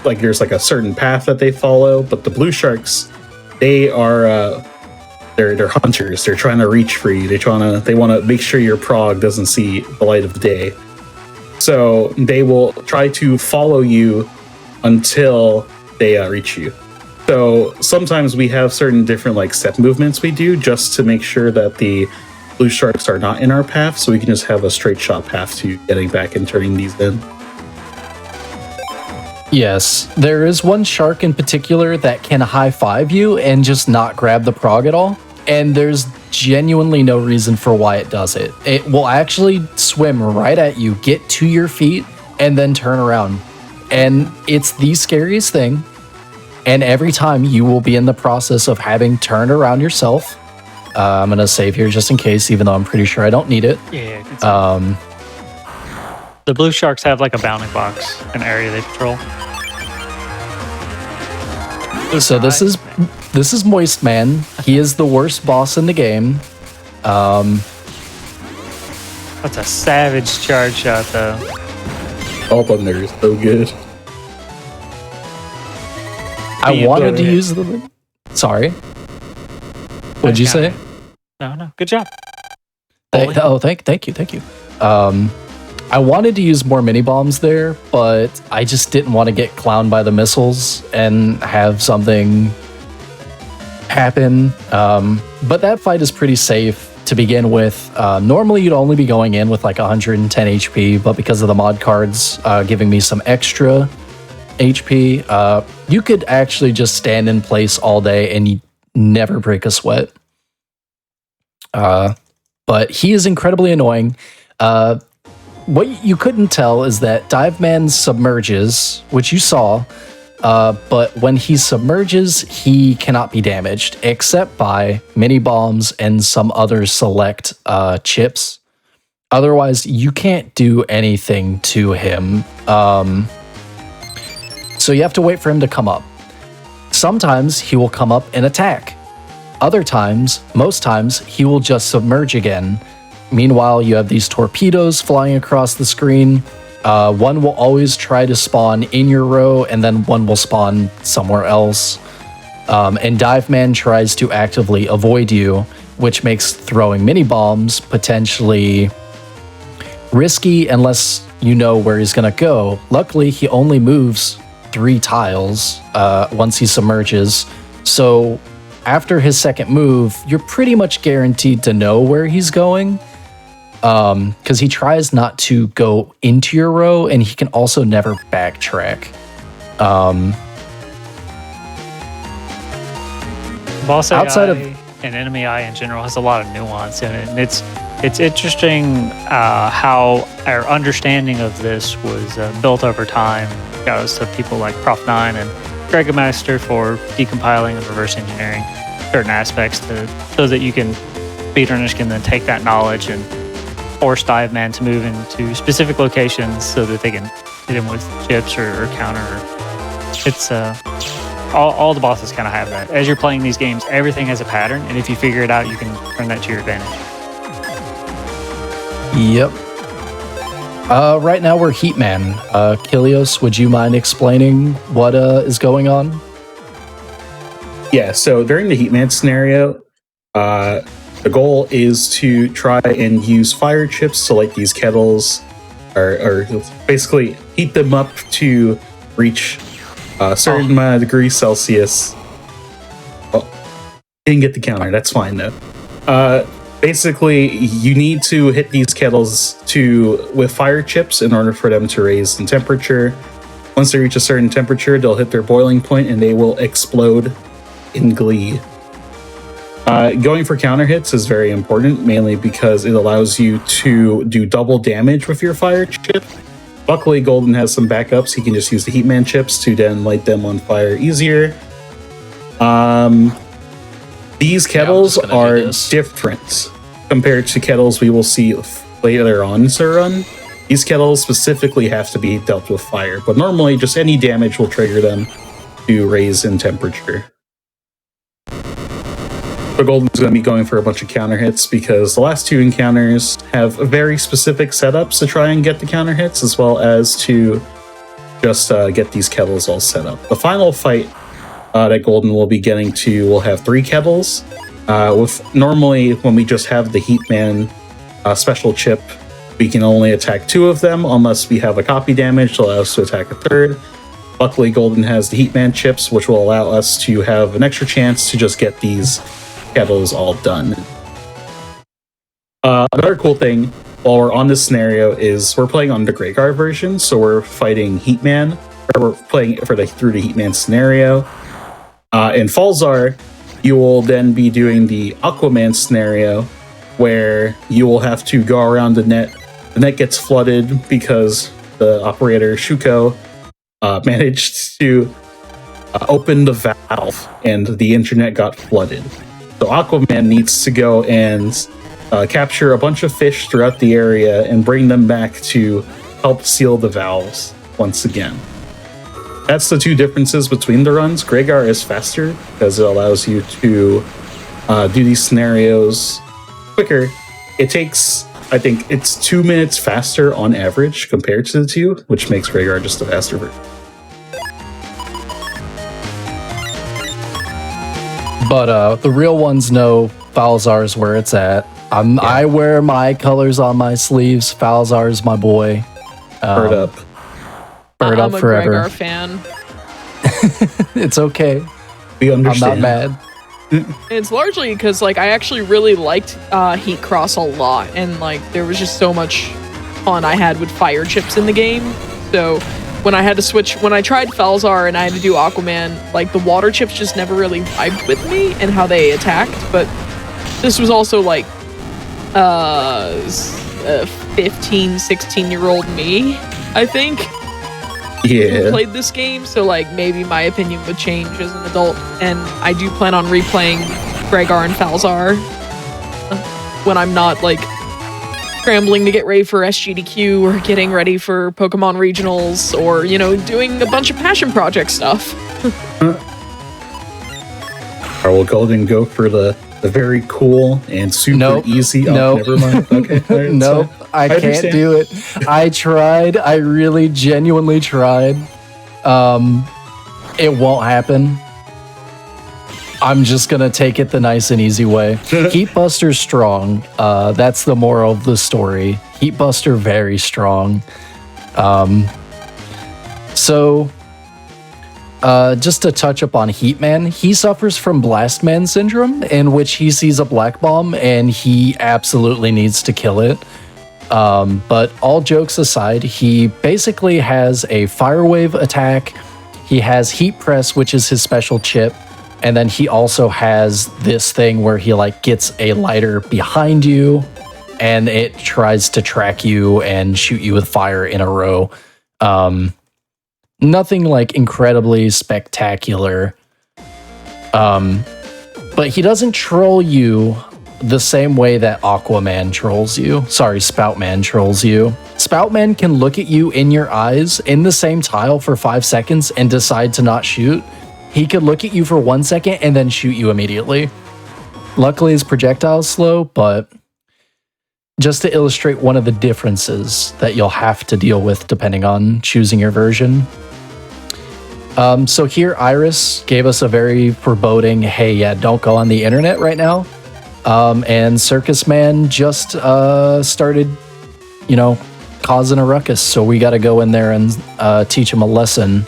Like there's like a certain path that they follow, but the blue sharks, they are they're hunters. They're trying to reach for you. They want to make sure your prog doesn't see the light of day. So they will try to follow you until they reach you. So sometimes we have certain different like step movements we do just to make sure that the blue sharks are not in our path, so we can just have a straight shot path to getting back and turning these in. Yes, there is one shark in particular that can high-five you and just not grab the prog at all. And there's genuinely no reason for why it does it. It will actually swim right at you, get to your feet, and then turn around. And it's the scariest thing. And every time you will be in the process of having turned around yourself. I'm going to save here just in case, even though I'm pretty sure I don't need it. Yeah. The blue sharks have like a bounding box, an area they patrol. So this is Moist Man. He is the worst boss in the game. That's a savage charge shot, though. All Thunder is so good. I wanted to use the. Sorry. What'd you say? No. Good job. Thank you. I wanted to use more mini bombs there, but I just didn't want to get clowned by the missiles and have something happen. But that fight is pretty safe, to begin with, normally you'd only be going in with like 110 HP, but because of the mod cards giving me some extra HP, you could actually just stand in place all day and you never break a sweat. But he is incredibly annoying. What you couldn't tell is that Dive Man submerges, which you saw, but when he submerges, he cannot be damaged, except by mini bombs and some other select chips. Otherwise, you can't do anything to him. So you have to wait for him to come up. Sometimes he will come up and attack. Other times, most times, he will just submerge again. Meanwhile, you have these torpedoes flying across the screen. One will always try to spawn in your row, and then one will spawn somewhere else. And Dive Man tries to actively avoid you, which makes throwing mini bombs potentially risky unless you know where he's going to go. Luckily, he only moves 3 tiles once he submerges. So after his second move, you're pretty much guaranteed to know where he's going. Because he tries not to go into your row, and he can also never backtrack. Boss outside AI and enemy AI in general has a lot of nuance in it, and it's interesting how our understanding of this was built over time. Got us to people like Prof 9 and Gregar Master for decompiling and reverse engineering certain aspects so that you can speedrunners can then take that knowledge and force Dive Man to move into specific locations so that they can hit him with chips or counter. It's all the bosses kind of have that. As you're playing these games, everything has a pattern, and if you figure it out, you can turn that to your advantage. Yep. Right now we're Heatman. Kilios, would you mind explaining what is going on? Yeah, so during the Heatman scenario, the goal is to try and use fire chips to light these kettles, or basically heat them up to reach a certain amount of degrees Celsius. Oh, didn't get the counter. That's fine though. Basically, you need to hit these kettles with fire chips in order for them to raise in temperature. Once they reach a certain temperature, they'll hit their boiling point and they will explode in glee. Going for counter hits is very important, mainly because it allows you to do double damage with your fire chip. Luckily, Golden has some backups. He can just use the Heatman chips to then light them on fire easier. These kettles are different compared to kettles we will see later on in the run. These kettles specifically have to be dealt with fire, but normally just any damage will trigger them to raise in temperature. But Golden's going to be going for a bunch of counter hits because the last 2 encounters have very specific setups to try and get the counter hits, as well as to just get these kettles all set up. The final fight that Golden will be getting to will have 3 kettles. Normally, when we just have the Heatman special chip, we can only attack 2 of them unless we have a copy damage to allow us to attack a 3rd. Luckily, Golden has the Heatman chips, which will allow us to have an extra chance to just get these kettles all done. Another cool thing while we're on this scenario is we're playing on the Gregar version, so we're fighting Heatman, or we're playing through the Heatman scenario. In Falzar, you will then be doing the Aquaman scenario, where you will have to go around the net. The net gets flooded because the operator Shuko managed to open the valve, and the internet got flooded. So Aquaman needs to go and capture a bunch of fish throughout the area and bring them back to help seal the valves once again. That's the 2 differences between the runs. Gregar is faster because it allows you to do these scenarios quicker. It takes, I think, it's 2 minutes faster on average compared to the 2, which makes Gregar just a faster version. But the real ones know Falzar is where it's at. I wear my colors on my sleeves. Falzar is my boy. Bird up. Bird up forever. I'm a Gregar fan. It's okay. We understand. I'm not mad. And it's largely because like I actually really liked Heat Cross a lot, and like there was just so much fun I had with fire chips in the game. So when I tried Falzar and I had to do Aquaman, like the water chips just never really vibed with me and how they attacked. But this was also like 15, 16-year-old me, I think, who played this game. So like maybe my opinion would change as an adult, and I do plan on replaying Gregar and Falzar when I'm not like scrambling to get ready for SGDQ or getting ready for Pokemon Regionals or, you know, doing a bunch of passion project stuff. Or will Golden go for the very cool and super easy? Oh, never mind. Okay. Right, nope, I can't do it. I tried. I really genuinely tried. It won't happen. I'm just gonna take it the nice and easy way. Heat Buster's strong. That's the moral of the story. Heat Buster very strong. Just to touch up on Heatman, he suffers from Blastman syndrome, in which he sees a black bomb and he absolutely needs to kill it. But all jokes aside, he basically has a Fire Wave attack. He has Heat Press, which is his special chip. And then he also has this thing where he like gets a lighter behind you and it tries to track you and shoot you with fire in a row. Nothing like incredibly spectacular. But he doesn't troll you the same way that Aquaman trolls you. Sorry, Spoutman trolls you. Spoutman can look at you in your eyes in the same tile for 5 seconds and decide to not shoot. He could look at you for 1 second and then shoot you immediately. Luckily, his projectile's slow, but just to illustrate one of the differences that you'll have to deal with depending on choosing your version. So here, Iris gave us a very foreboding, hey, yeah, don't go on the internet right now. And Circus Man just started, you know, causing a ruckus, so we got to go in there and teach him a lesson.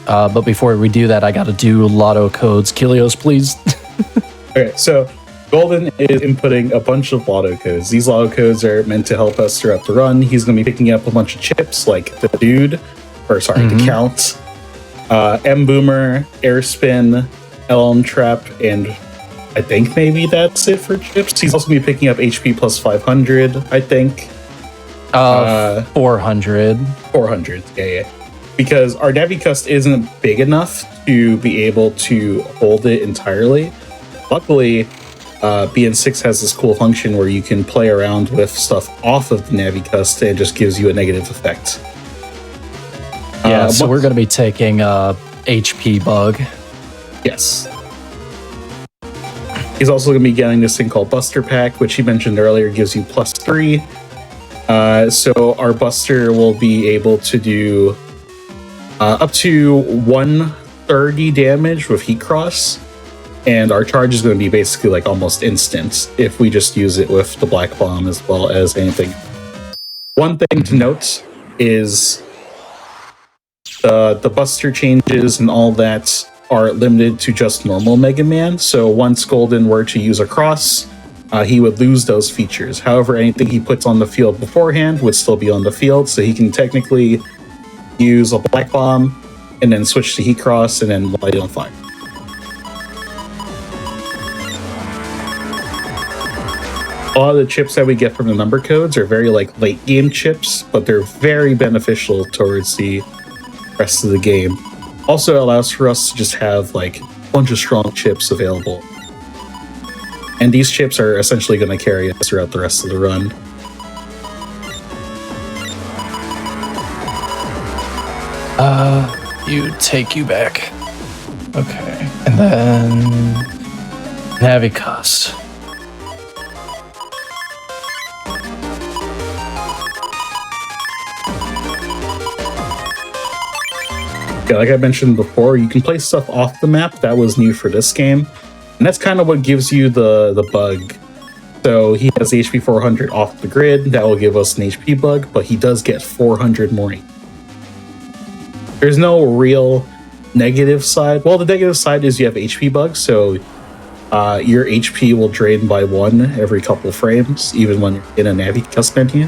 But before we do that, I got to do lotto codes. Kilios, please. Okay, so Golden is inputting a bunch of lotto codes. These lotto codes are meant to help us throughout the run. He's going to be picking up a bunch of chips like the Dude, the Count, M Boomer, Air Spin, Elm Trap, and I think maybe that's it for chips. He's also going to be picking up HP plus 500, I think. 400. 400, yeah. Because our Navicust isn't big enough to be able to hold it entirely. Luckily, BN6 has this cool function where you can play around with stuff off of the Navicust and it just gives you a negative effect. Yeah, so we're going to be taking HP bug. Yes. He's also going to be getting this thing called Buster Pack, which he mentioned earlier gives you +3. So our Buster will be able to do up to 130 damage with Heat Cross, and our charge is going to be basically like almost instant if we just use it with the Black Bomb as well as anything. One thing to note is the Buster changes and all that are limited to just normal Mega Man, so once Golden were to use a cross, he would lose those features. However, anything he puts on the field beforehand would still be on the field, so he can technically use a Black Bomb and then switch to Heat Cross and then light it on fire. A lot of the chips that we get from the number codes are very like late game chips, but they're very beneficial towards the rest of the game. Also allows for us to just have like a bunch of strong chips available. And these chips are essentially going to carry us throughout the rest of the run. Take you back. Okay. And then Navicust. Yeah, like I mentioned before, you can play stuff off the map. That was new for this game. And that's kind of what gives you the bug. So he has HP 400 off the grid. That will give us an HP bug, but he does get 400 more. There's no real negative side. Well, the negative side is you have HP bugs, so your HP will drain by 1 every couple frames, even when you're in a Navi menu.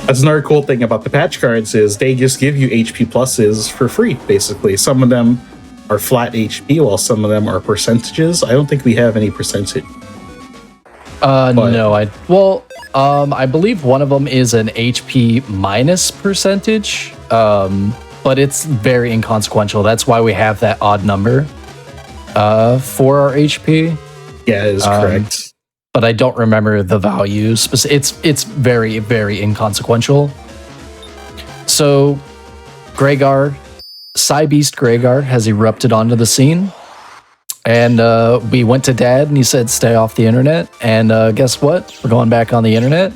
That's another cool thing about the patch cards is they just give you HP pluses for free, basically. Some of them are flat HP, while some of them are percentages. I don't think we have any percentage. No, I believe one of them is an HP minus percentage, but it's very inconsequential. That's why we have that odd number for our HP. Yeah, it is correct. But I don't remember the values. It's very, very inconsequential. So, Gregar, Cybeast Gregar has erupted onto the scene. And we went to Dad and he said, stay off the internet. And guess what? We're going back on the internet.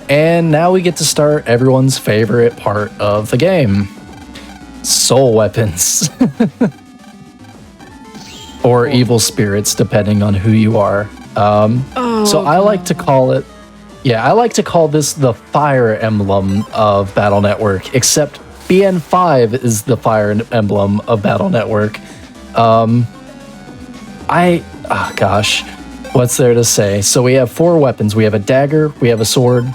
And now we get to start everyone's favorite part of the game. Soul weapons. Or evil spirits, depending on who you are. So I like to call it, I like to call this the Fire Emblem of Battle Network, except BN5 is the Fire Emblem of Battle Network. What's there to say? So we have 4 weapons. We have a dagger, we have a sword,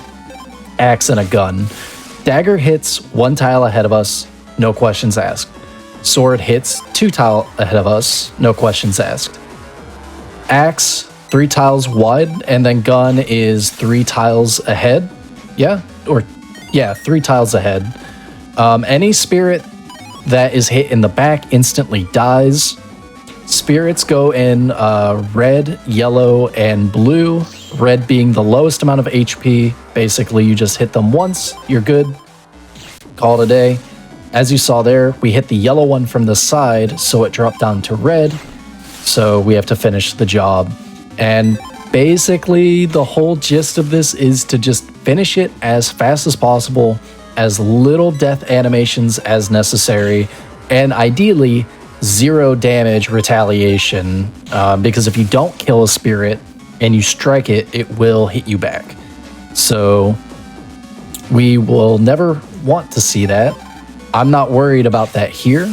axe, and a gun. Dagger hits 1 tile ahead of us, no questions asked. Sword hits 2 tile ahead of us, no questions asked. Axe, 3 tiles wide, and then gun is 3 tiles ahead. 3 tiles ahead. Any spirit that is hit in the back instantly dies. Spirits go in red, yellow, and blue. Red being the lowest amount of HP. Basically, you just hit them once, you're good. Call it a day. As you saw there, we hit the yellow one from the side, so it dropped down to red. So we have to finish the job. And basically, the whole gist of this is to just finish it as fast as possible, as little death animations as necessary, and ideally, 0 damage retaliation. Because if you don't kill a spirit and you strike it, it will hit you back. So we will never want to see that. I'm not worried about that here.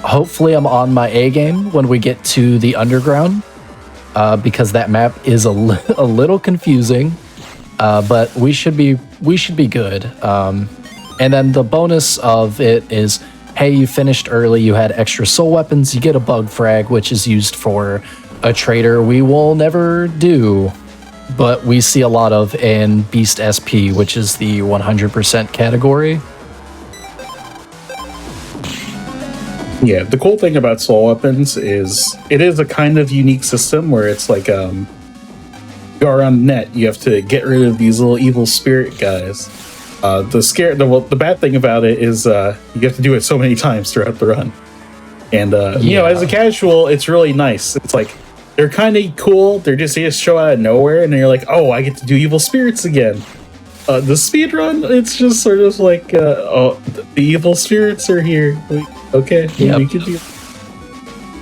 Hopefully I'm on my A game when we get to the underground, because that map is a little confusing, but we should be good. And then the bonus of it is, hey, you finished early, you had extra soul weapons, you get a bug frag, which is used for a trader we will never do, but we see a lot of in Beast SP, which is the 100% category. Yeah, the cool thing about soul weapons is it is a kind of unique system where it's like you go around the net, you have to get rid of these little evil spirit guys. The bad thing about it is you have to do it so many times throughout the run. And you know, as a casual, it's really nice. It's like they're kind of cool. They just show out of nowhere, and then you're like, oh, I get to do evil spirits again. The speed run, it's just sort of like, oh, the evil spirits are here. Okay, we can do.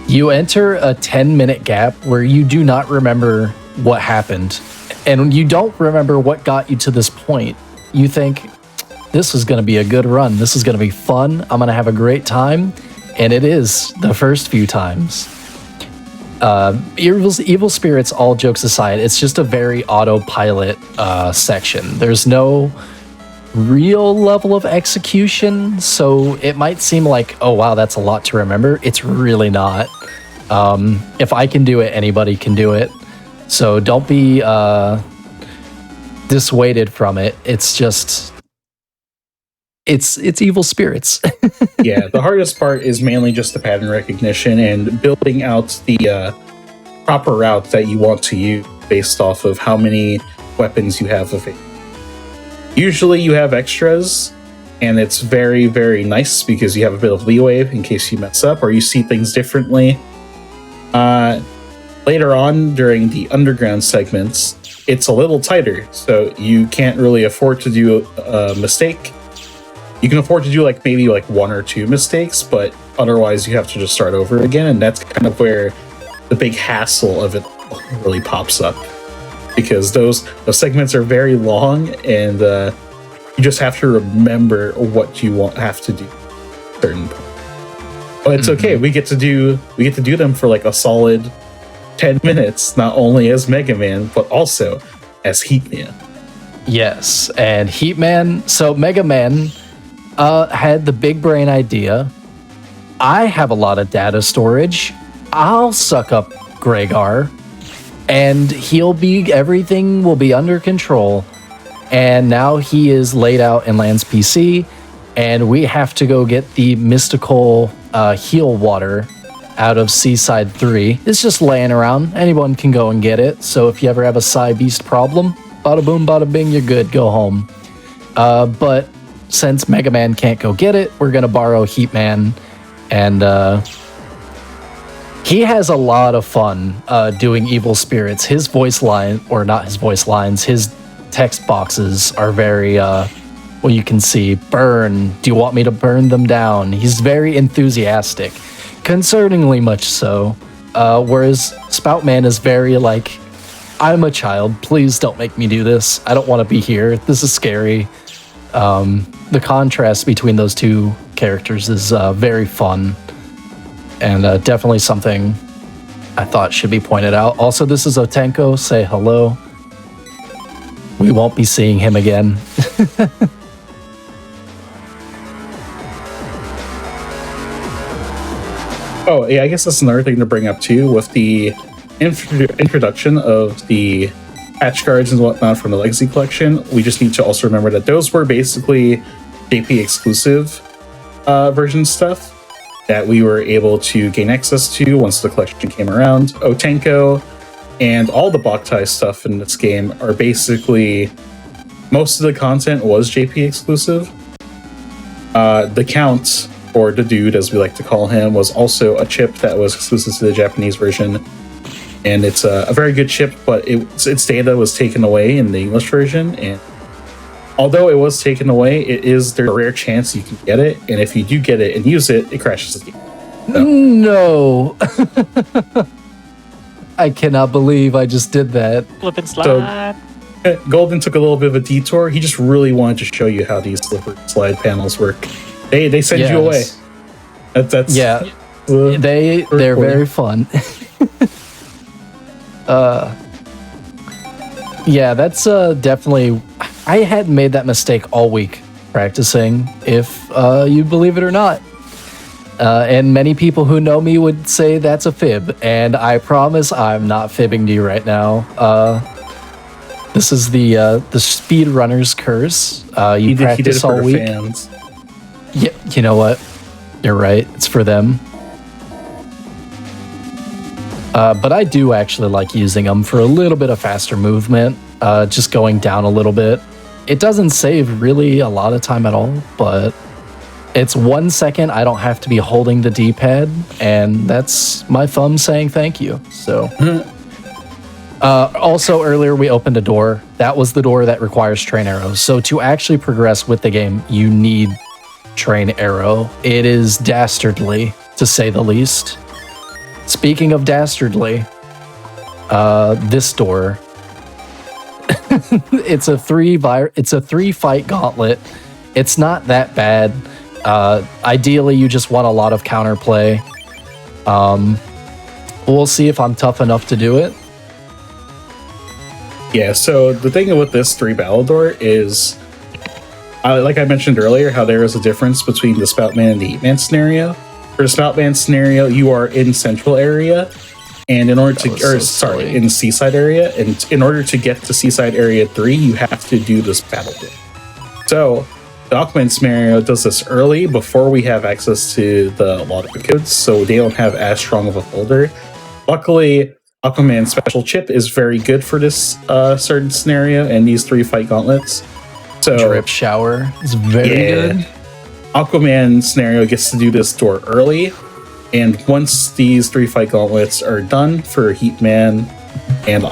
You enter a 10-minute gap where you do not remember what happened, and you don't remember what got you to this point. You think, this is going to be a good run. This is going to be fun. I'm going to have a great time. And it is the first few times. Evil spirits, all jokes aside, it's just a very autopilot section. There's no real level of execution, so it might seem like, oh wow, that's a lot to remember. It's really not. If I can do it, anybody can do it. So don't be dissuaded from it. It's just, it's evil spirits. Yeah, the hardest part is mainly just the pattern recognition and building out the proper route that you want to use based off of how many weapons you have available. Usually you have extras, and it's very, very nice because you have a bit of leeway in case you mess up or you see things differently. Later on, during the underground segments, it's a little tighter, so you can't really afford to do a mistake. You can afford to do maybe 1 or 2 mistakes, but otherwise you have to just start over again, and that's kind of where the big hassle of it really pops up. Because those segments are very long, and you just have to remember what you have to do at a certain point. Oh, it's okay. We get to do them for like a solid 10 minutes, not only as Mega Man, but also as Heat Man. Yes, and Heat Man. So Mega Man had the big brain idea. I have a lot of data storage. I'll suck up Gregar, and everything will be under control. And now he is laid out in Land's PC, and we have to go get the mystical heal water out of Seaside 3. It's just laying around. Anyone can go and get it. So if you ever have a Cybeast problem, bada boom, bada bing, you're good. Go home. But since Mega Man can't go get it, we're going to borrow Heat Man. And he has a lot of fun doing evil spirits. His voice line, or not his voice lines, his text boxes are very, well, you can see, burn. Do you want me to burn them down? He's very enthusiastic, concerningly much so. Whereas Spoutman is very like, I'm a child. Please don't make me do this. I don't want to be here. This is scary. The contrast between those two characters is very fun, and definitely something I thought should be pointed out. Also, this is Otenko. Say hello. We won't be seeing him again. Oh, yeah, I guess that's another thing to bring up too, with the introduction of the patch cards and whatnot from the Legacy Collection. We just need to also remember that those were basically JP exclusive version stuff that we were able to gain access to once the collection came around. Otenko and all the Boktai stuff in this game are basically, most of the content was JP exclusive. The Count, or the Dude as we like to call him, was also a chip that was exclusive to the Japanese version. And it's a very good chip, but its data was taken away in the English version. And although it was taken away, there's a rare chance you can get it. And if you do get it and use it, it crashes the game. So. No. I cannot believe I just did that. Flip and slide. So, Golden took a little bit of a detour. He just really wanted to show you how these slip and slide panels work. They send you away. That's yeah. They're very fun. Yeah, that's definitely. I hadn't made that mistake all week practicing, if you believe it or not. And many people who know me would say that's a fib, and I promise I'm not fibbing to you right now. This is the speedrunner's curse. You practice all week. Fans. Yeah, you know what? You're right. It's for them. But I do actually like using them for a little bit of faster movement, just going down a little bit. It doesn't save really a lot of time at all, but it's 1 second I don't have to be holding the D-pad, and that's my thumb saying thank you. So, also earlier we opened a door. That was the door that requires train arrows. So to actually progress with the game, you need train arrow. It is dastardly, to say the least. Speaking of dastardly, this door. It's a three fight gauntlet. It's not that bad. Ideally, you just want a lot of counterplay. We'll see if I'm tough enough to do it. Yeah, so the thing with this 3 battle door is, like I mentioned earlier, how there is a difference between the Spoutman and the Heatman scenario. For the Spoutman scenario, you are in Central area, and in order in Seaside area, and in order to get to Seaside Area 3, you have to do this battle door. So the Aquaman scenario does this early, before we have access to the lottery codes, so they don't have as strong of a folder. Luckily, Aquaman's special chip is very good for this certain scenario and these 3 fight gauntlets. So Drip shower is very good. Aquaman scenario gets to do this door early, and once these 3 fight gauntlets are done for Heatman and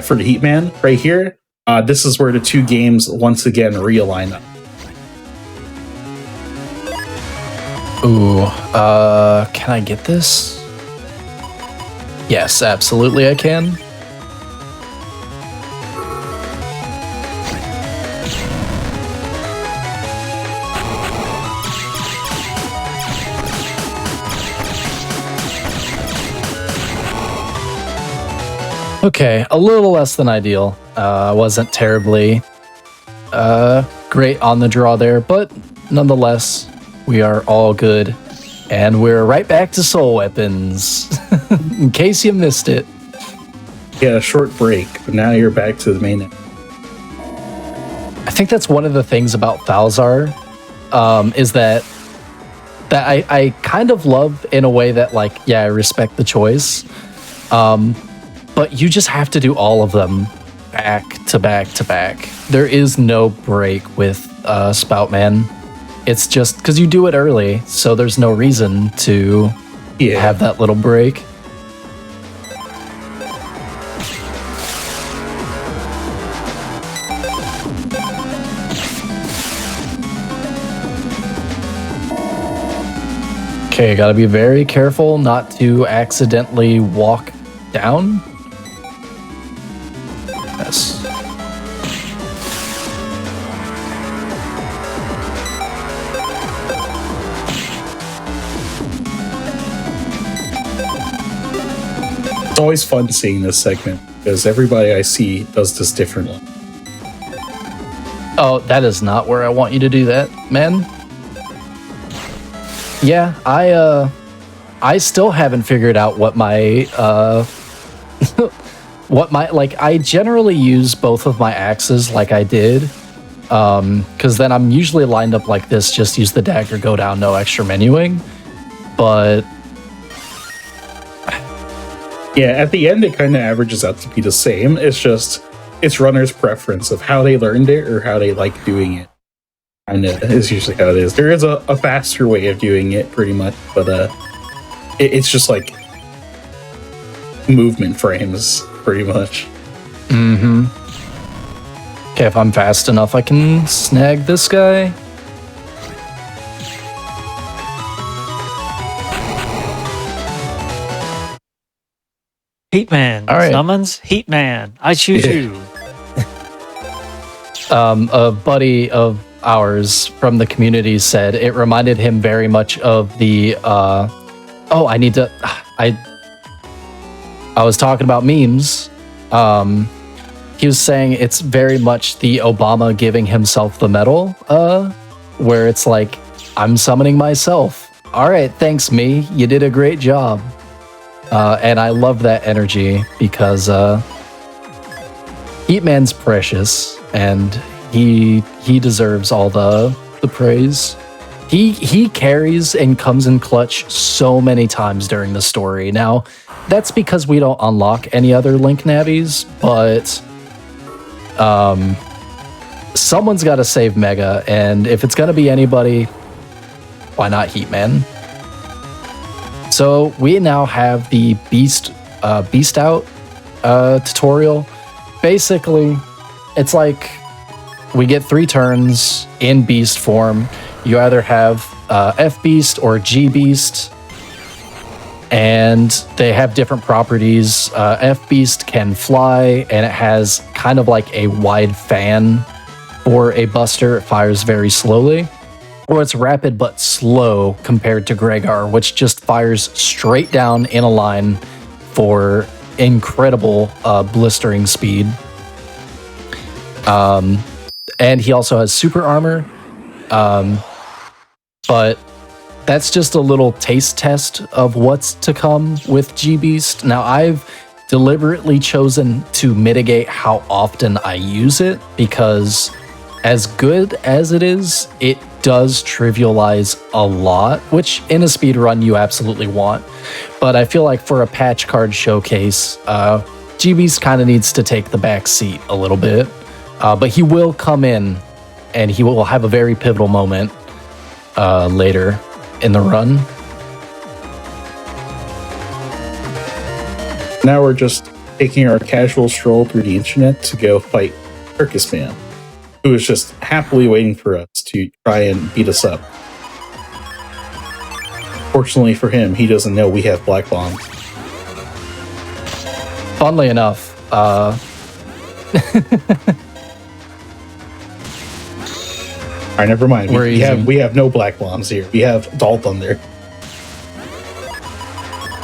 for the Heatman right here, this is where the 2 games once again realign up. Ooh, can I get this? Yes, absolutely I can. Okay, a little less than ideal. Wasn't terribly great on the draw there, but nonetheless, we are all good. And we're right back to soul weapons, in case you missed it. You had a short break, but now you're back to the main. I think that's one of the things about Falzar, is that I kind of love in a way that, like, yeah, I respect the choice, but you just have to do all of them back to back to back. There is no break with Spoutman. It's just because you do it early, so there's no reason to have that little break. Okay, gotta be very careful not to accidentally walk down. Yes. It's always fun seeing this segment because everybody I see does this differently. Oh, that is not where I want you to do that, man. Yeah, I still haven't figured out what my I generally use both of my axes like I did, because then I'm usually lined up like this, just use the dagger, go down, no extra menuing. But yeah, at the end it kind of averages out to be the same. It's runner's preference of how they learned it or how they like doing it. Kind of is usually how it is. There is a faster way of doing it, pretty much, but it's just like movement frames, pretty much. Mm-hmm. Okay, if I'm fast enough, I can snag this guy. Heatman. All right. Summons Heatman. I choose you. A buddy of ours from the community said it reminded him very much of the I was talking about memes. He was saying it's very much the Obama giving himself the medal, where it's like, I'm summoning myself. All right, thanks, me. You did a great job. And I love that energy because Heatman's precious, and he deserves all the praise. He carries and comes in clutch so many times during the story. Now, that's because we don't unlock any other Link Navis, but someone's got to save Mega, and if it's gonna be anybody, why not Heatman? So we now have the Beast Out tutorial. Basically, it's like we get 3 turns in Beast form. You either have F Beast or G Beast, and they have different properties. F Beast can fly, and it has kind of like a wide fan for a buster. It fires very slowly. Or it's rapid but slow compared to Gregar, which just fires straight down in a line for incredible blistering speed. And he also has super armor. But that's just a little taste test of what's to come with G-Beast. Now, I've deliberately chosen to mitigate how often I use it, because as good as it is, it does trivialize a lot, which in a speedrun you absolutely want. But I feel like for a patch card showcase, G-Beast kind of needs to take the back seat a little bit. But he will come in, and he will have a very pivotal moment later in the run. Now we're just taking our casual stroll through the internet to go fight Circus Man, who is just happily waiting for us to try and beat us up. Fortunately for him, he doesn't know we have black bombs. Funnily enough, All right, never mind. We have no black bombs here. We have Doll Thunder.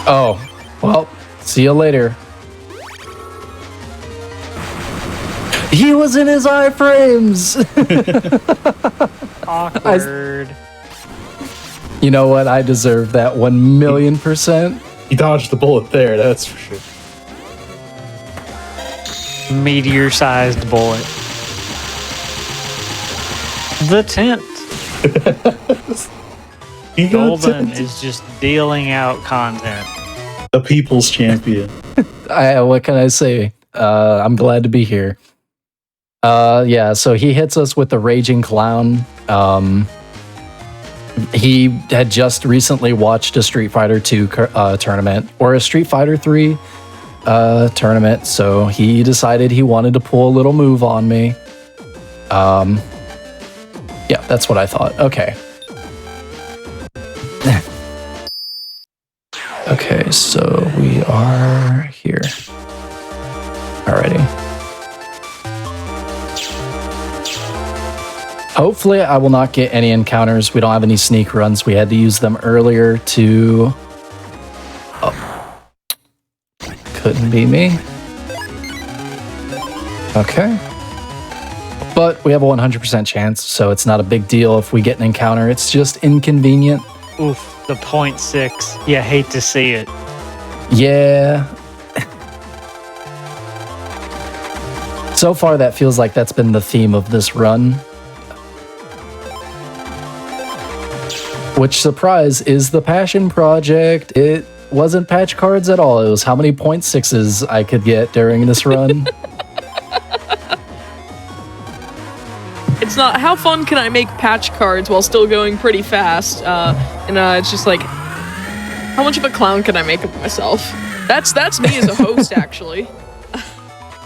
oh, well, see you later. He was in his iframes. Awkward. You know what? I deserve that 1,000,000%. He dodged the bullet there, that's for sure. Meteor-sized bullet. The tent. He got Golden it. is just dealing out content. The people's champion. What can I say? I'm glad to be here. Yeah, so he hits us with the Raging Clown. He had just recently watched a Street Fighter 2 tournament, or a Street Fighter 3 tournament, so he decided he wanted to pull a little move on me. Yeah, that's what I thought. Okay. Okay, so we are here. Alrighty. Hopefully I will not get any encounters. We don't have any sneak runs. We had to use them earlier to... Oh. Couldn't be me. Okay. But we have a 100% chance, so it's not a big deal if we get an encounter. It's just inconvenient. Oof, the 0.6. You hate to see it. Yeah. So far, that feels like that's been the theme of this run. Which, surprise, is the Passion Project. It wasn't patch cards at all. It was how many 0.6s I could get during this run. It's not how fun can I make patch cards while still going pretty fast, it's just like, how much of a clown can I make of myself? That's me as a host, actually.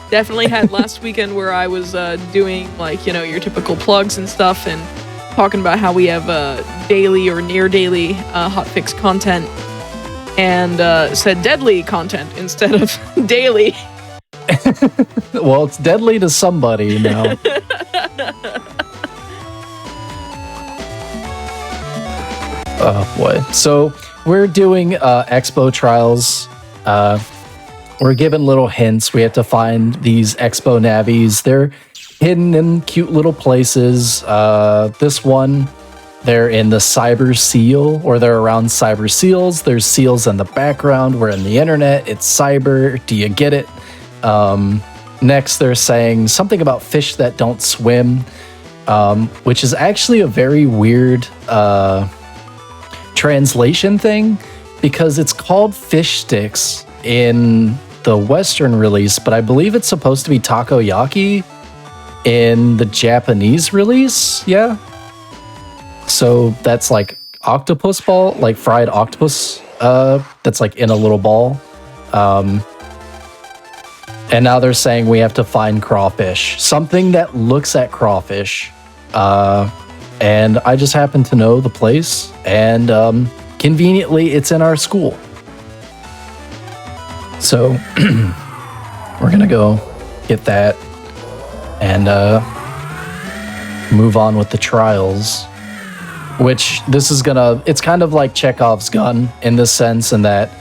Definitely had last weekend where I was doing, like, you know, your typical plugs and stuff, and talking about how we have daily or near daily hotfix content, and said deadly content instead of daily. Well, it's deadly to somebody now. Oh boy. So we're doing expo trials. We're given little hints. We have to find these expo navies. They're hidden in cute little places. This one, they're in the Cyber Seal, or they're around Cyber Seals. There's seals in the background. We're in the internet. It's cyber. Do you get it? Next, they're saying something about fish that don't swim, which is actually a very weird translation thing, because it's called fish sticks in the Western release, but I believe it's supposed to be takoyaki in the Japanese release. Yeah. So that's like octopus ball, like fried octopus. That's like in a little ball. And now they're saying we have to find crawfish, something that looks at crawfish. And I just happen to know the place, and conveniently, it's in our school. So we're gonna go get that and move on with the trials. Which it's kind of like Chekhov's gun in this sense, in that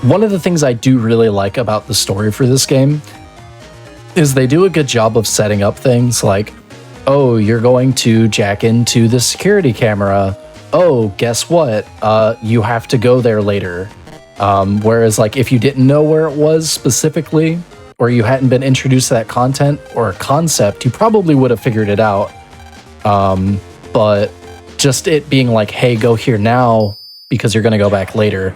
one of the things I do really like about the story for this game is they do a good job of setting up things like, oh, you're going to jack into the security camera. Oh, guess what? You have to go there later. Whereas, like, if you didn't know where it was specifically, or you hadn't been introduced to that content or concept, you probably would have figured it out. But just it being like, hey, go here now because you're going to go back later.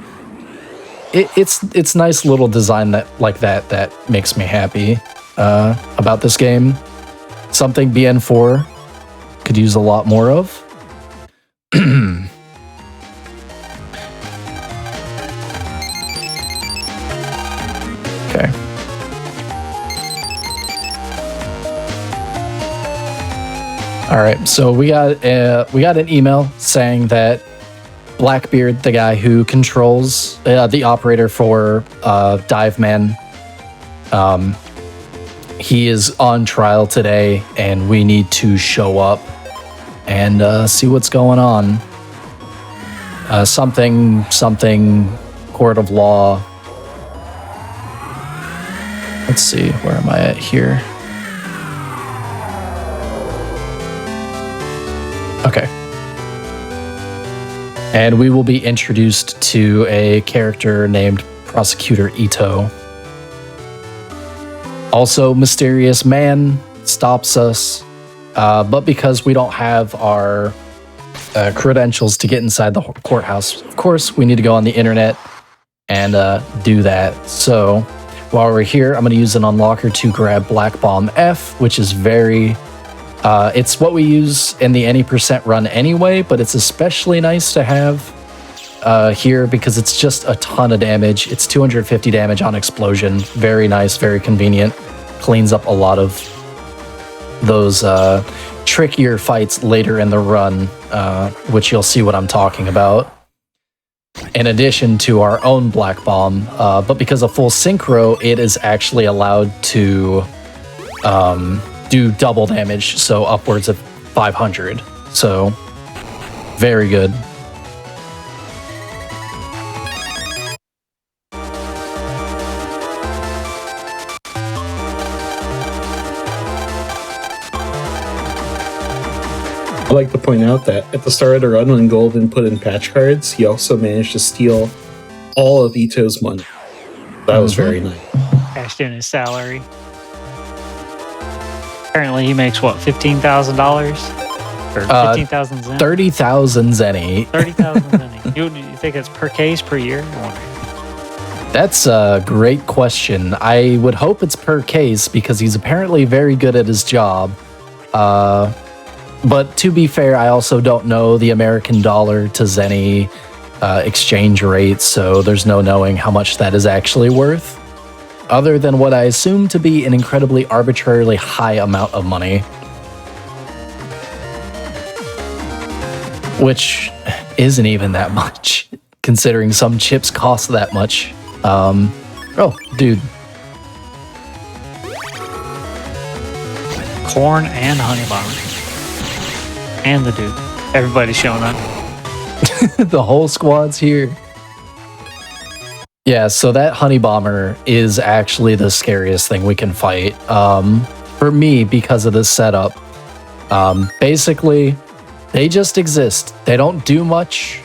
It's nice little design that makes me happy about this game. Something BN4 could use a lot more of. Okay. All right, so we got an email saying that Blackbeard, the guy who controls the operator for Dive Man, he is on trial today, and we need to show up and see what's going on. Something court of law. Let's see, where am I at here? Okay. And we will be introduced to a character named Prosecutor Ito. Also, mysterious man stops us, but because we don't have our credentials to get inside the courthouse, of course, we need to go on the internet and do that. So while we're here, I'm going to use an unlocker to grab Black Bomb F, which is very... it's what we use in the any percent run anyway, but it's especially nice to have here because it's just a ton of damage. It's 250 damage on explosion. Very nice, very convenient. Cleans up a lot of those trickier fights later in the run, which you'll see what I'm talking about. In addition to our own Black Bomb, but because of full synchro, it is actually allowed to do double damage, so upwards of 500. So, very good. I'd like to point out that at the start of the run, when Golden put in patch cards, he also managed to steal all of Ito's money. That was very nice. Cashed in his salary. Apparently, he makes what, $15,000 or 15,000 zen? 30,000 zenny. 30,000 zen. You think it's per case per year? I wonder. That's a great question. I would hope it's per case because he's apparently very good at his job. But to be fair, I also don't know the American dollar to zenny exchange rate, so there's no knowing how much that is actually worth, other than what I assume to be an incredibly arbitrarily high amount of money. Which isn't even that much, considering some chips cost that much. Oh, dude. Corn and honey bomber. And the dude. Everybody's showing up. The whole squad's here. Yeah, so that honey bomber is actually the scariest thing we can fight. For me, because of this setup. Basically, they just exist. They don't do much.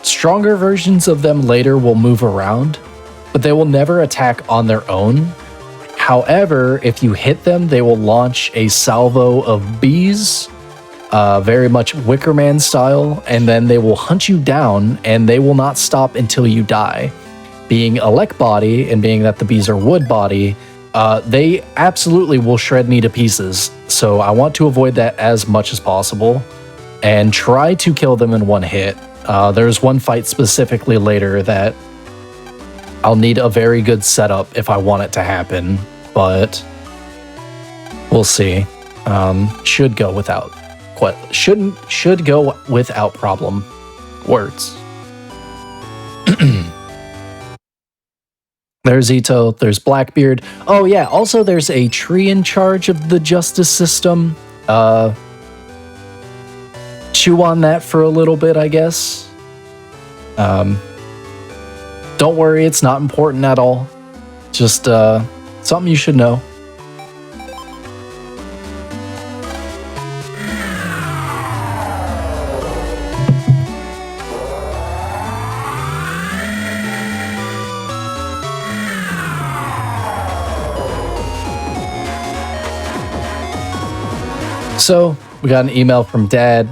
Stronger versions of them later will move around, but they will never attack on their own. However, if you hit them, they will launch a salvo of bees, very much Wicker Man style, and then they will hunt you down, and they will not stop until you die. Being a Lek body, and being that the bees are wood body, they absolutely will shred me to pieces, so I want to avoid that as much as possible, and try to kill them in one hit. There's one fight specifically later that I'll need a very good setup if I want it to happen, but we'll see. Should go without problem. Words. There's Ito, there's Blackbeard. Oh yeah, also there's a tree in charge of the justice system. Chew on that for a little bit, I guess. Don't worry, it's not important at all. Just something you should know. So, we got an email from Dad.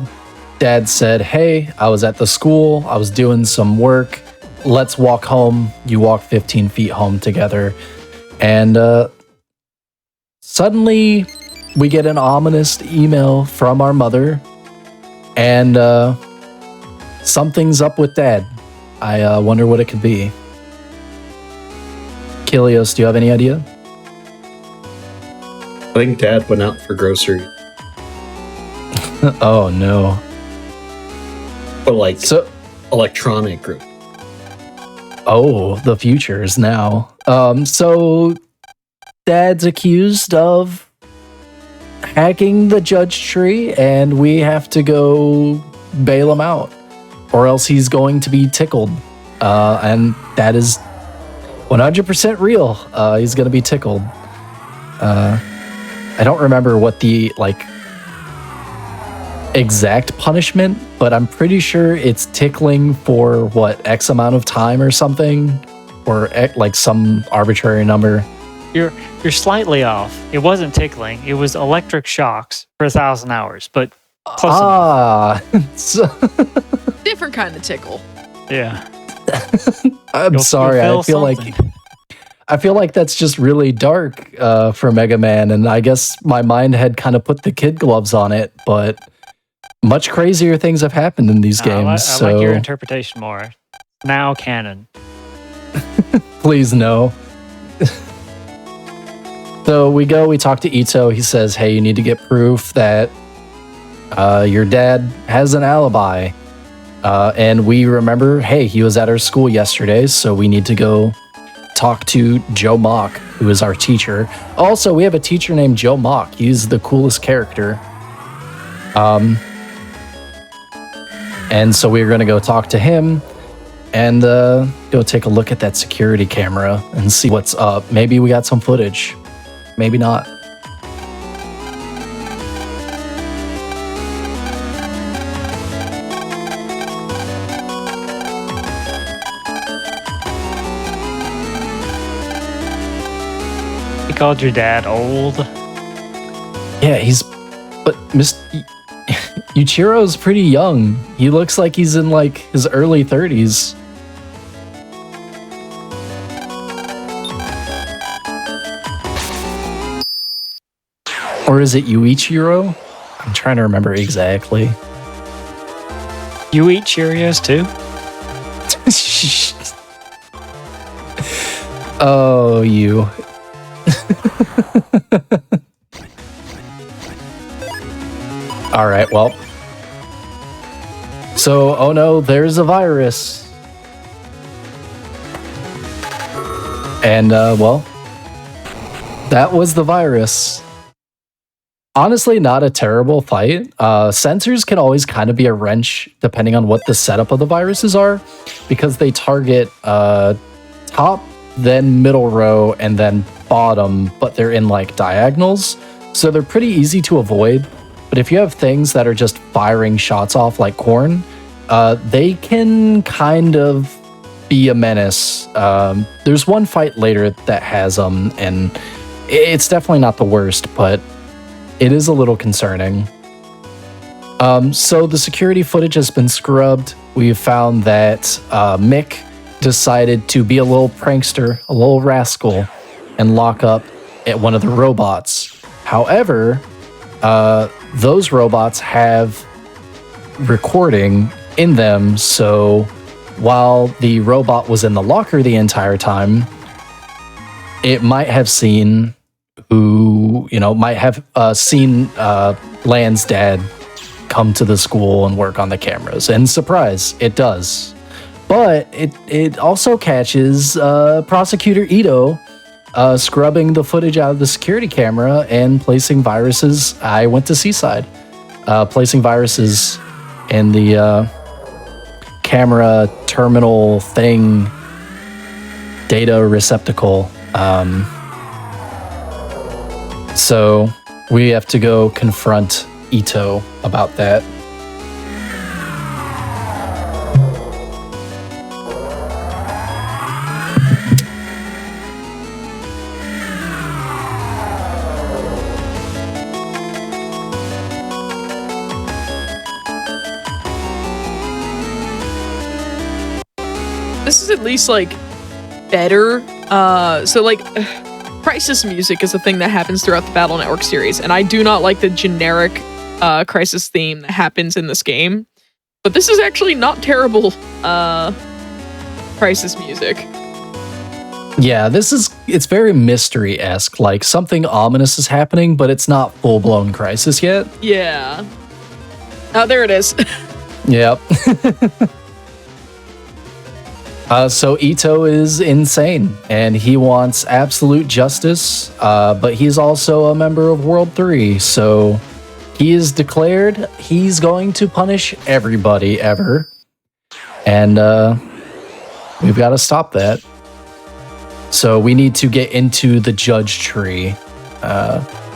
Dad said, hey, I was at the school, I was doing some work, let's walk home. You walk 15 feet home together. And suddenly, we get an ominous email from our mother, and something's up with Dad. I wonder what it could be. Kilios, do you have any idea? I think Dad went out for groceries. Oh no. But like, So, electronic group. oh, the future is now. So Dad's accused of hacking the judge tree, and we have to go bail him out, or else he's going to be tickled. And that is, 100% real. He's gonna be tickled. I don't remember what the exact punishment, but I'm pretty sure it's tickling for what X amount of time or something, or like some arbitrary number. You're slightly off. It wasn't tickling. It was electric shocks for 1,000 hours, but close enough. So Different kind of tickle. Yeah. I'm sorry. I feel like that's just really dark for Mega Man, and I guess my mind had kind of put the kid gloves on it, but much crazier things have happened in these games. I like your interpretation more. Now canon. Please no. So we talk to Ito. He says, hey, you need to get proof that your dad has an alibi. And we remember, hey, he was at our school yesterday, so we need to go talk to Joe Mock, who is our teacher. Also, we have a teacher named Joe Mock. He's the coolest character. And so we're going to go talk to him and go take a look at that security camera and see what's up. Maybe we got some footage. Maybe not. You called your dad old? Yeah, but Yuichiro's pretty young. He looks like he's in like his early 30s. Or is it Yuichiro? I'm trying to remember exactly. You eat Cheerios too? Oh, you. All right, well. So, oh no, there's a virus. And, well, that was the virus. Honestly, not a terrible fight. Sensors can always kind of be a wrench depending on what the setup of the viruses are, because they target top, then middle row, and then bottom, but they're in like diagonals. So they're pretty easy to avoid. But if you have things that are just firing shots off like corn, they can kind of be a menace. There's one fight later that has them, and it's definitely not the worst, but it is a little concerning. So the security footage has been scrubbed. We've found that Mick decided to be a little prankster, a little rascal, and lock up at one of the robots. However, those robots have recording in them, so while the robot was in the locker the entire time, it might have seen seen Lan's dad come to the school and work on the cameras. And surprise, it does. But it also catches Prosecutor Ito scrubbing the footage out of the security camera and placing viruses. I went to Seaside. Placing viruses in the camera terminal thing, data receptacle. So we have to go confront Ito about that. This is at least like better. So like Crisis music is a thing that happens throughout the Battle Network series, and I do not like the generic Crisis theme that happens in this game. But this is actually not terrible Crisis music. Yeah, it's very mystery-esque, like something ominous is happening, but it's not full-blown Crisis yet. Yeah. Oh, there it is. Yep. So Ito is insane, and he wants absolute justice, but he's also a member of World 3, so he is declared he's going to punish everybody ever, and we've got to stop that. So we need to get into the judge tree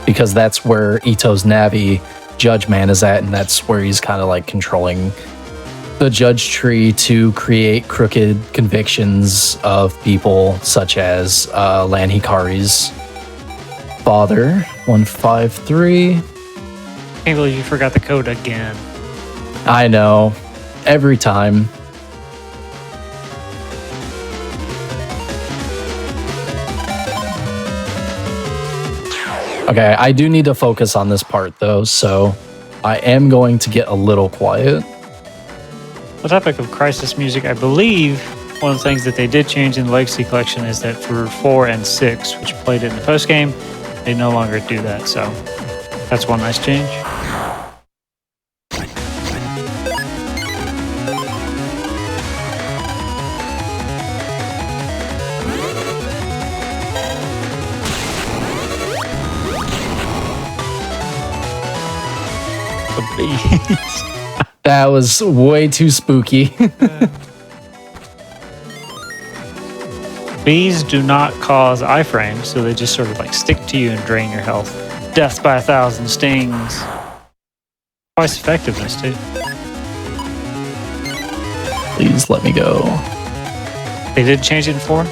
because that's where Ito's Navi judge man is at, and that's where he's kind of like controlling the judge tree to create crooked convictions of people such as Lan Hikari's father, 153. Can't believe you forgot the code again. I know. Every time. Okay, I do need to focus on this part though, so I am going to get a little quiet. The topic of crisis music, I believe one of the things that they did change in the Legacy Collection is that for 4 and 6, which played it in the post game, they no longer do that. So that's one nice change. The bees. That was way too spooky. Bees do not cause iframes, so they just sort of like stick to you and drain your health. Death by 1,000 stings. Twice effectiveness, too. Please let me go. They did change it in 4?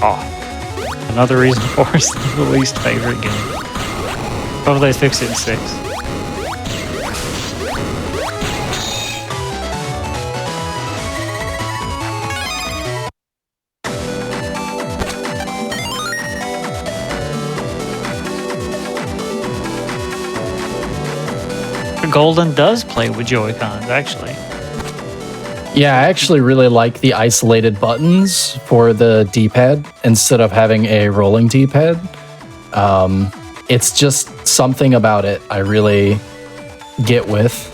Oh. Another reason 4 is the least favorite game. Hopefully they fix it in 6. Golden does play with Joy-Cons, actually. Yeah, I actually really like the isolated buttons for the D-pad instead of having a rolling D-pad. It's just something about it I really get with.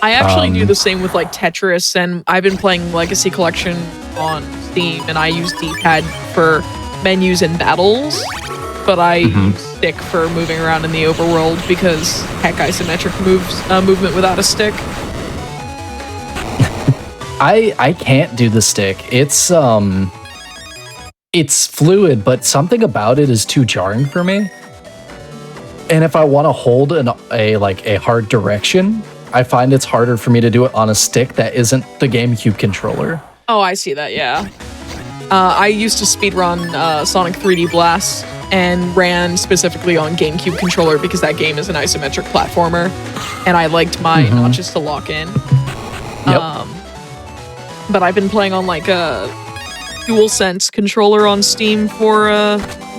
I actually do the same with like Tetris, and I've been playing Legacy Collection on Steam, and I use D-pad for menus and battles, but I use stick for moving around in the overworld because heck, isometric movement without a stick. I can't do the stick. It's fluid, but something about it is too jarring for me. And if I want to hold a hard direction, I find it's harder for me to do it on a stick that isn't the GameCube controller. Oh, I see that, yeah. I used to speedrun Sonic 3D Blast and ran specifically on GameCube controller because that game is an isometric platformer, and I liked my notches to lock in. Yep. But I've been playing on like a DualSense controller on Steam for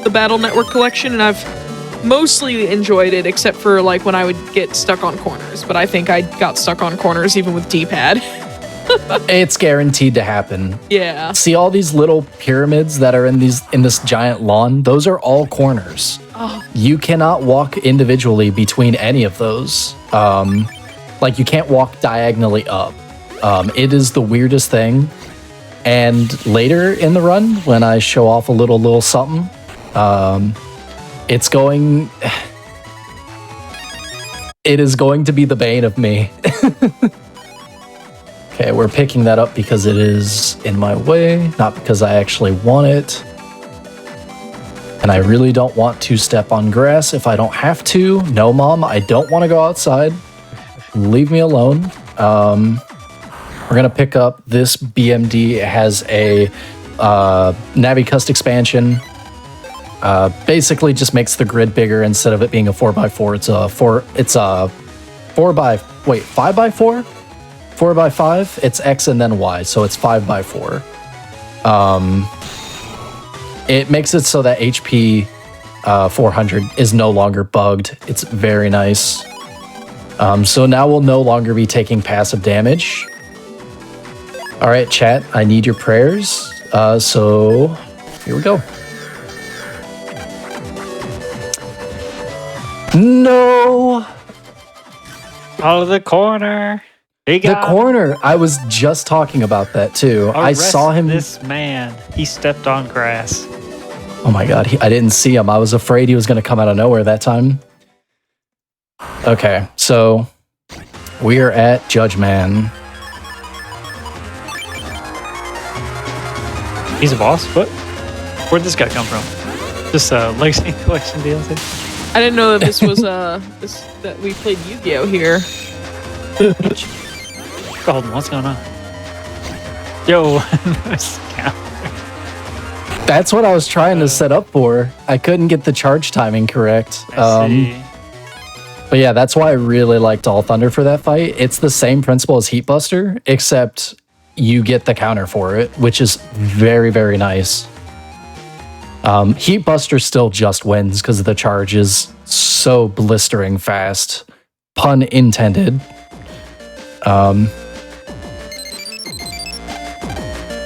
the Battle Network collection, and I've mostly enjoyed it except for like when I would get stuck on corners. But I think I got stuck on corners even with D-pad. It's guaranteed to happen. Yeah. See all these little pyramids that are in this giant lawn? Those are all corners. Oh. You cannot walk individually between any of those. Like you can't walk diagonally up. It is the weirdest thing. And later in the run, when I show off a little something, it is going to be the bane of me. Okay, we're picking that up because it is in my way, not because I actually want it. And I really don't want to step on grass if I don't have to. No, Mom, I don't want to go outside. Leave me alone. We're going to pick up this BMD. It has a Navi-Cust expansion. Basically just makes the grid bigger instead of it being a 4x4. It's a 5x4? 4x5, it's X and then Y, so it's 5x4. It makes it so that HP 400 is no longer bugged. It's very nice. So now we'll no longer be taking passive damage. All right, chat, I need your prayers. So here we go. No! Out of the corner. The corner. I was just talking about that too. I saw him. This man, he stepped on grass. Oh my god, I didn't see him. I was afraid he was going to come out of nowhere that time. Okay, so we are at Judge Man. He's a boss? What? Where'd this guy come from? This Legacy Collection DLC? I didn't know that this was that we played Yu-Gi-Oh here. Golden, what's going on? Yo, nice counter. That's what I was trying to set up for. I couldn't get the charge timing correct. I see. But yeah, that's why I really liked All Thunder for that fight. It's the same principle as Heat Buster, except you get the counter for it, which is very, very nice. Heat Buster still just wins because the charge is so blistering fast. Pun intended.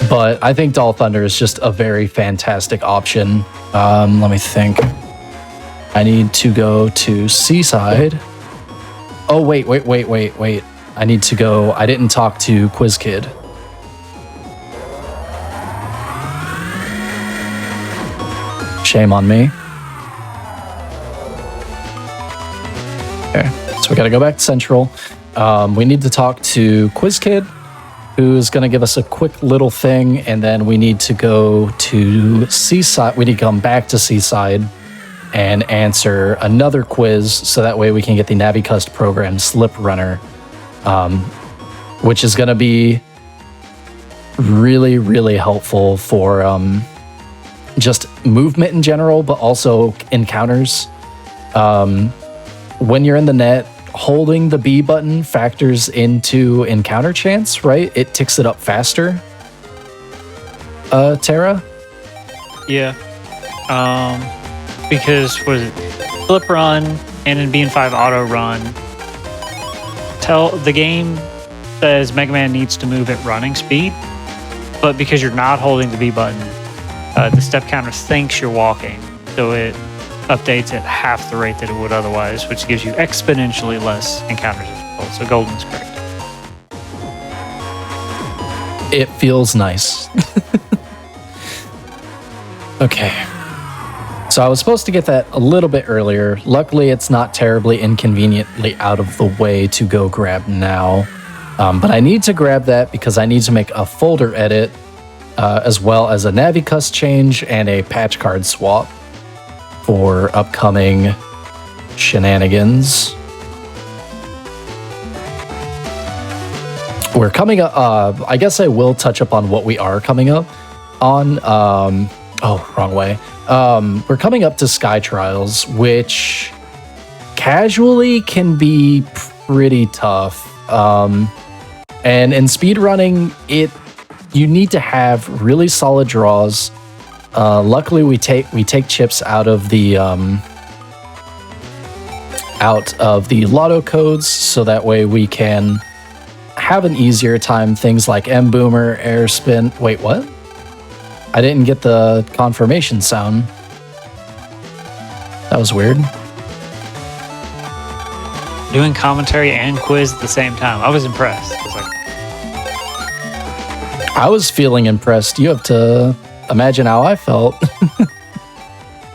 But I think All Thunder is just a very fantastic option. Let me think. I need to go to Seaside. Oh, wait. I need to go. I didn't talk to Quiz Kid. Shame on me. Okay, so we gotta go back to Central. We need to talk to Quiz Kid, who's gonna give us a quick little thing, and then we need to go to Seaside. We need to come back to Seaside and answer another quiz, so that way we can get the Navicust program Slip Runner, which is gonna be really, really helpful for just movement in general, but also encounters. When you're in the net, holding the B button factors into encounter chance, right? It ticks it up faster. Tara? Yeah. Because was it Flip Run and in BN5 Auto Run? The game says Mega Man needs to move at running speed, but because you're not holding the B button, the step counter thinks you're walking, so it updates at half the rate that it would otherwise, which gives you exponentially less encounters as well. So Golden's correct. It feels nice. Okay. So I was supposed to get that a little bit earlier. Luckily, it's not terribly inconveniently out of the way to go grab now. But I need to grab that because I need to make a folder edit, as well as a Navicust change and a patch card swap for upcoming shenanigans. We're coming up, I guess I will touch up on what we are coming up on. Oh, wrong way. We're coming up to Sky Trials, which casually can be pretty tough. And in speedrunning, you need to have really solid draws. Luckily, we take chips out of the lotto codes, so that way we can have an easier time. Things like M Boomer, Air Spin. Wait, what? I didn't get the confirmation sound. That was weird. Doing commentary and quiz at the same time. I was impressed. I was feeling impressed. You have to imagine how I felt.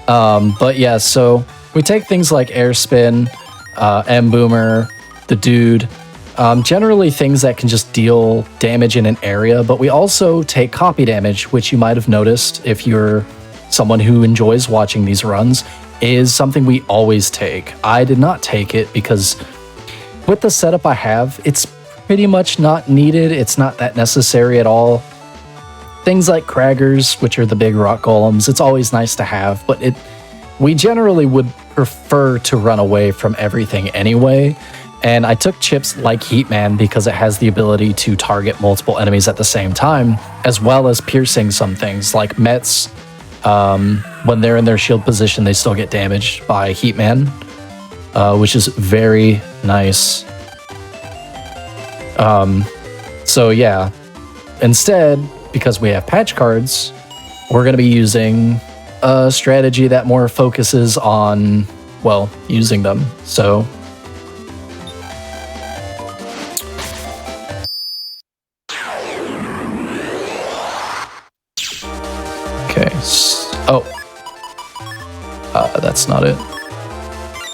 But yeah, so we take things like Air Spin, M Boomer, the Dude, generally things that can just deal damage in an area, but we also take copy damage, which you might have noticed if you're someone who enjoys watching these runs, is something we always take. I did not take it because with the setup I have, it's pretty much not needed. It's not that necessary at all. Things like Kragers, which are the big rock golems, it's always nice to have, but we generally would prefer to run away from everything anyway. And I took chips like Heatman because it has the ability to target multiple enemies at the same time, as well as piercing some things like Mets. When they're in their shield position, they still get damaged by Heatman, which is very nice. So yeah, instead, because we have patch cards, we're going to be using a strategy that more focuses on, well, using them. So okay. That's not it.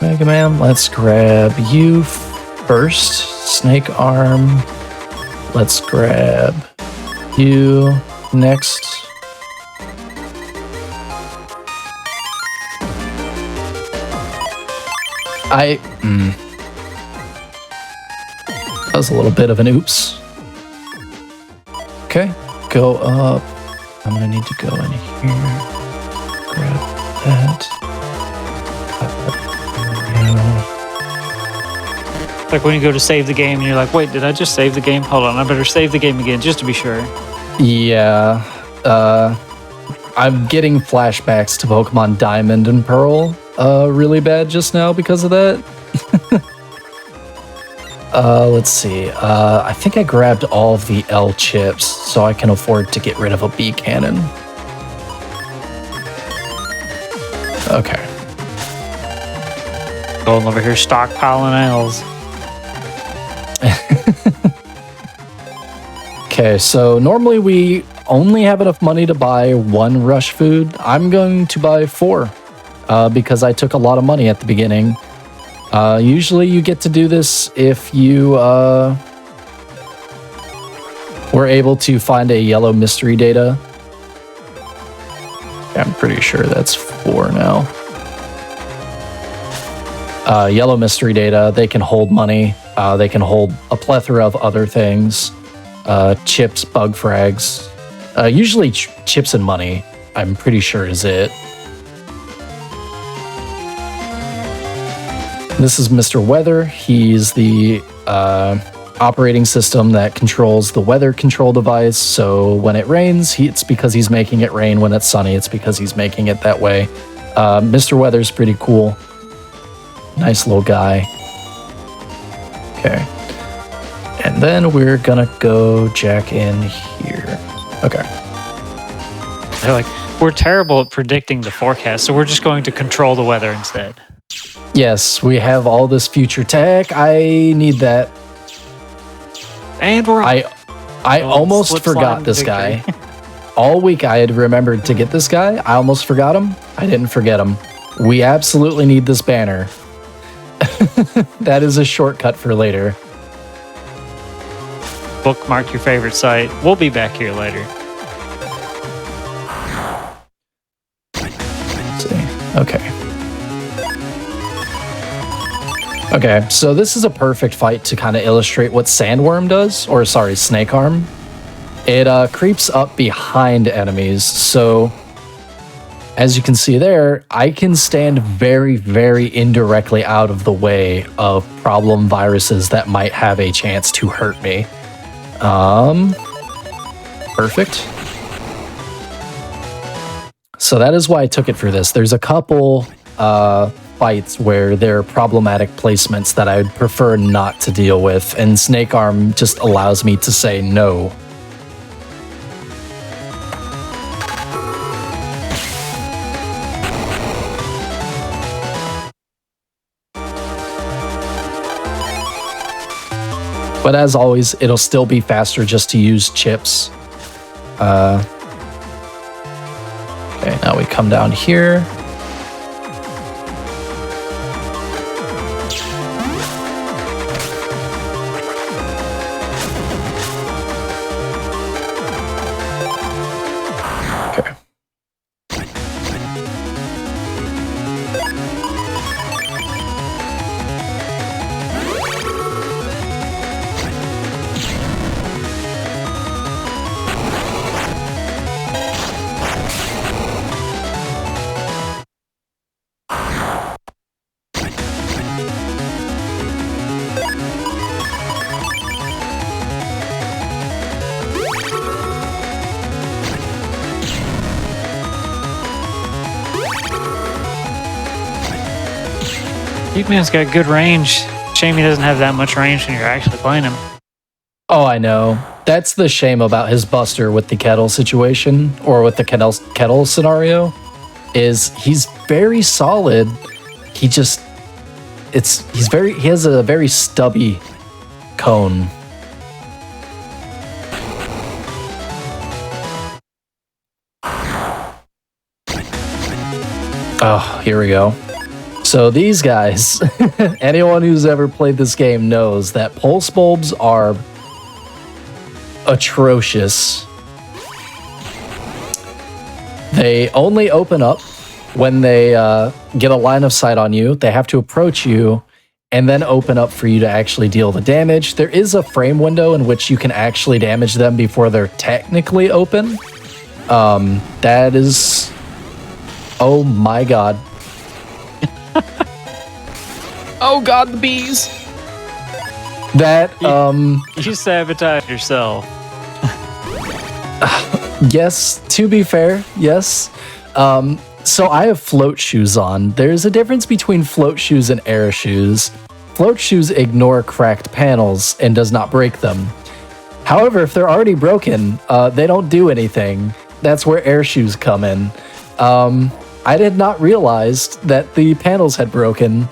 Mega Man, let's grab you first. Snake Arm. Let's grab you next. That was a little bit of an oops. Okay, go up. I'm gonna need to go in here. Grab that. Like when you go to save the game and you're like, wait, did I just save the game? Hold on, I better save the game again just to be sure. Yeah. I'm getting flashbacks to Pokemon Diamond and Pearl really bad just now because of that. Let's see. I think I grabbed all of the L chips so I can afford to get rid of a B cannon. Okay. Going over here stockpiling L's. Okay, so normally we only have enough money to buy 1 rush food. I'm going to buy 4 because I took a lot of money at the beginning. Usually you get to do this if you were able to find a yellow mystery data. I'm pretty sure that's 4 now. Yellow mystery data, they can hold money. They can hold a plethora of other things. Chips, bug frags. Usually chips and money, I'm pretty sure is it. This is Mr. Weather. He's the operating system that controls the weather control device. So when it rains, it's because he's making it rain. When it's sunny, it's because he's making it that way. Mr. Weather's pretty cool. Nice little guy. Okay. And then we're gonna go jack in here. Okay. They're like, we're terrible at predicting the forecast, so we're just going to control the weather instead. Yes, we have all this future tech. I need that. And we're I almost forgot this guy. All week I had remembered to get this guy. I almost forgot him. I didn't forget him. We absolutely need this banner. That is a shortcut for later. Bookmark your favorite site. We'll be back here later. Let's see. Okay. Okay, so this is a perfect fight to kind of illustrate what Sandworm does, or sorry, Snake Arm. It creeps up behind enemies, so as you can see there, I can stand very, very indirectly out of the way of problem viruses that might have a chance to hurt me. Perfect. So that is why I took it for this. There's a couple fights where there are problematic placements that I would prefer not to deal with, and Snake Arm just allows me to say no. But as always, it'll still be faster just to use chips. Okay, now we come down here. Okay. Eggman's got good range. Shame he doesn't have that much range when you're actually playing him. Oh, I know. That's the shame about his Buster with the kettle situation, or with the kettle scenario, is he's very solid. He just, he has a very stubby cone. Oh, here we go. So these guys, anyone who's ever played this game knows that pulse bulbs are atrocious. They only open up when they get a line of sight on you, they have to approach you and then open up for you to actually deal the damage. There is a frame window in which you can actually damage them before they're technically open. That is... Oh my god. Oh god, the bees. That, You sabotage yourself. yes, to be fair, yes. So I have float shoes on. There's a difference between float shoes and air shoes. Float shoes ignore cracked panels and does not break them. However, if they're already broken, they don't do anything. That's where air shoes come in. I did not realize that the panels had broken.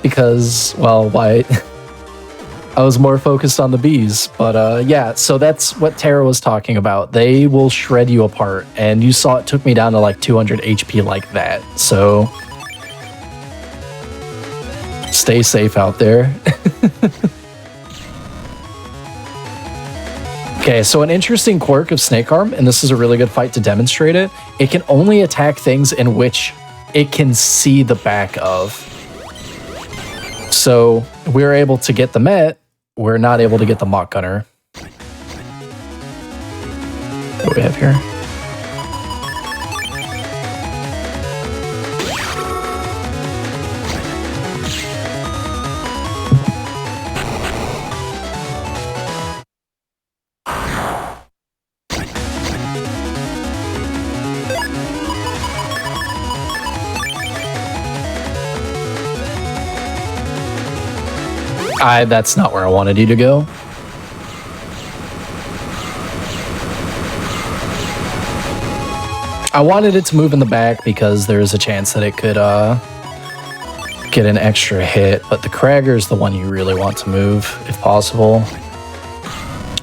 Because, well, why? I was more focused on the bees, but yeah, so that's what Tara was talking about. They will shred you apart, and you saw it took me down to like 200 HP like that, so stay safe out there. Okay, so an interesting quirk of Snake Arm, and this is a really good fight to demonstrate it, it can only attack things in which it can see the back of. So we're able to get the Met, we're not able to get the Mock Gunner. What do we have here? That's not where I wanted you to go. I wanted it to move in the back because there is a chance that it could get an extra hit, but the Gregar is the one you really want to move if possible.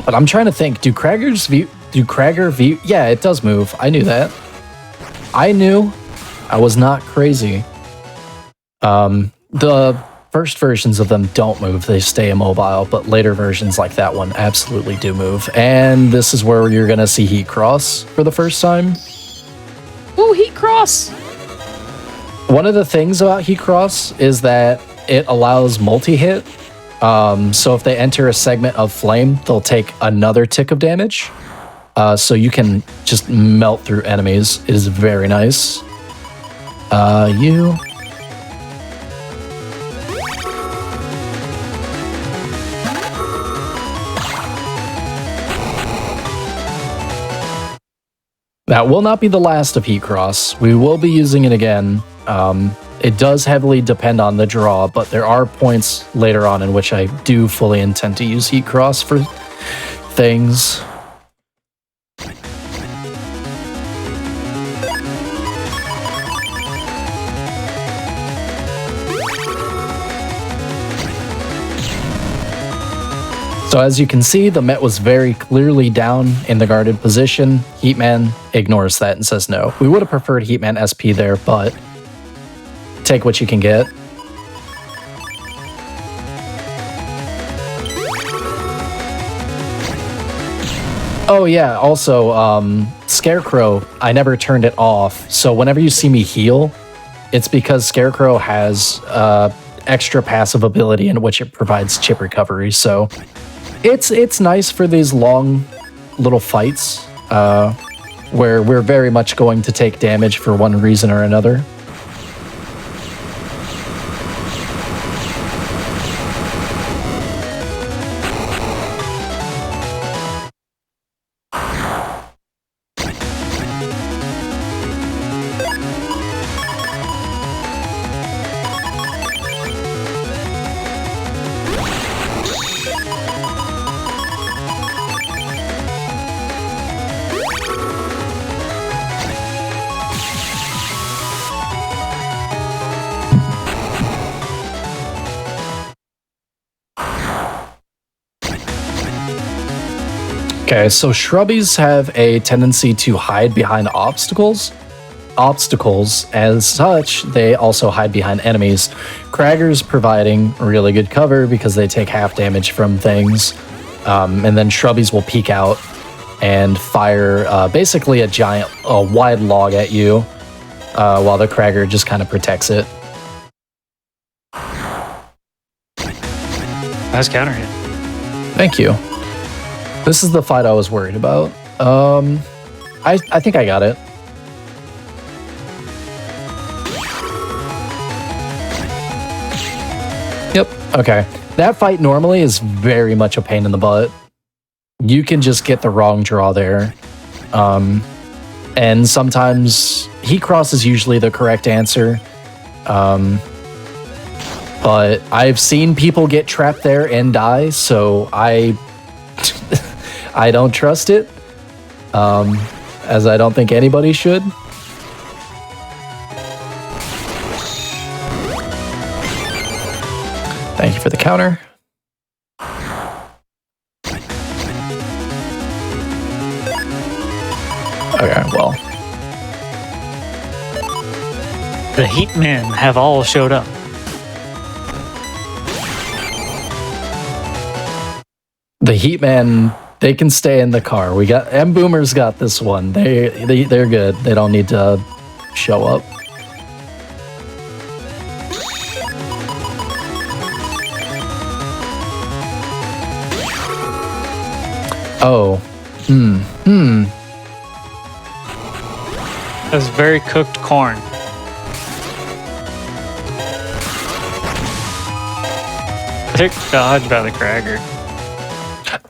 But I'm trying to think, do Gregar view? Yeah, it does move. I knew that. I knew. I was not crazy. The first versions of them don't move, they stay immobile, but later versions like that one absolutely do move. And this is where you're gonna see Heat Cross for the first time. Ooh, Heat Cross! One of the things about Heat Cross is that it allows multi-hit. So if they enter a segment of flame, they'll take another tick of damage. So you can just melt through enemies. It is very nice. You... That will not be the last of Heat Cross. We will be using it again. It does heavily depend on the draw, but there are points later on in which I do fully intend to use Heat Cross for things. So as you can see, the Met was very clearly down in the guarded position. Heatman ignores that and says no. We would have preferred Heatman SP there, but take what you can get. Oh yeah, also, Scarecrow, I never turned it off. So whenever you see me heal, it's because Scarecrow has extra passive ability in which it provides chip recovery. So it's nice for these long little fights where we're very much going to take damage for one reason or another. Okay, so shrubbies have a tendency to hide behind obstacles. As such, they also hide behind enemies. Gregar's providing really good cover because they take half damage from things. And then shrubbies will peek out and fire basically a wide log at you, while the Gregar just kind of protects it. Nice counter hit. Thank you. This is the fight I was worried about. I think I got it. Yep. Okay. That fight normally is very much a pain in the butt. You can just get the wrong draw there. And sometimes Heat Cross is usually the correct answer. But I've seen people get trapped there and die, so I don't trust it. As I don't think anybody should. Thank you for the counter. Okay, well. The Heat Men have all showed up. The Heat Man, they can stay in the car. We got M Boomer's got this one. They're good. They don't need to show up. Oh. That's very cooked corn. They're dodged by the Gregar.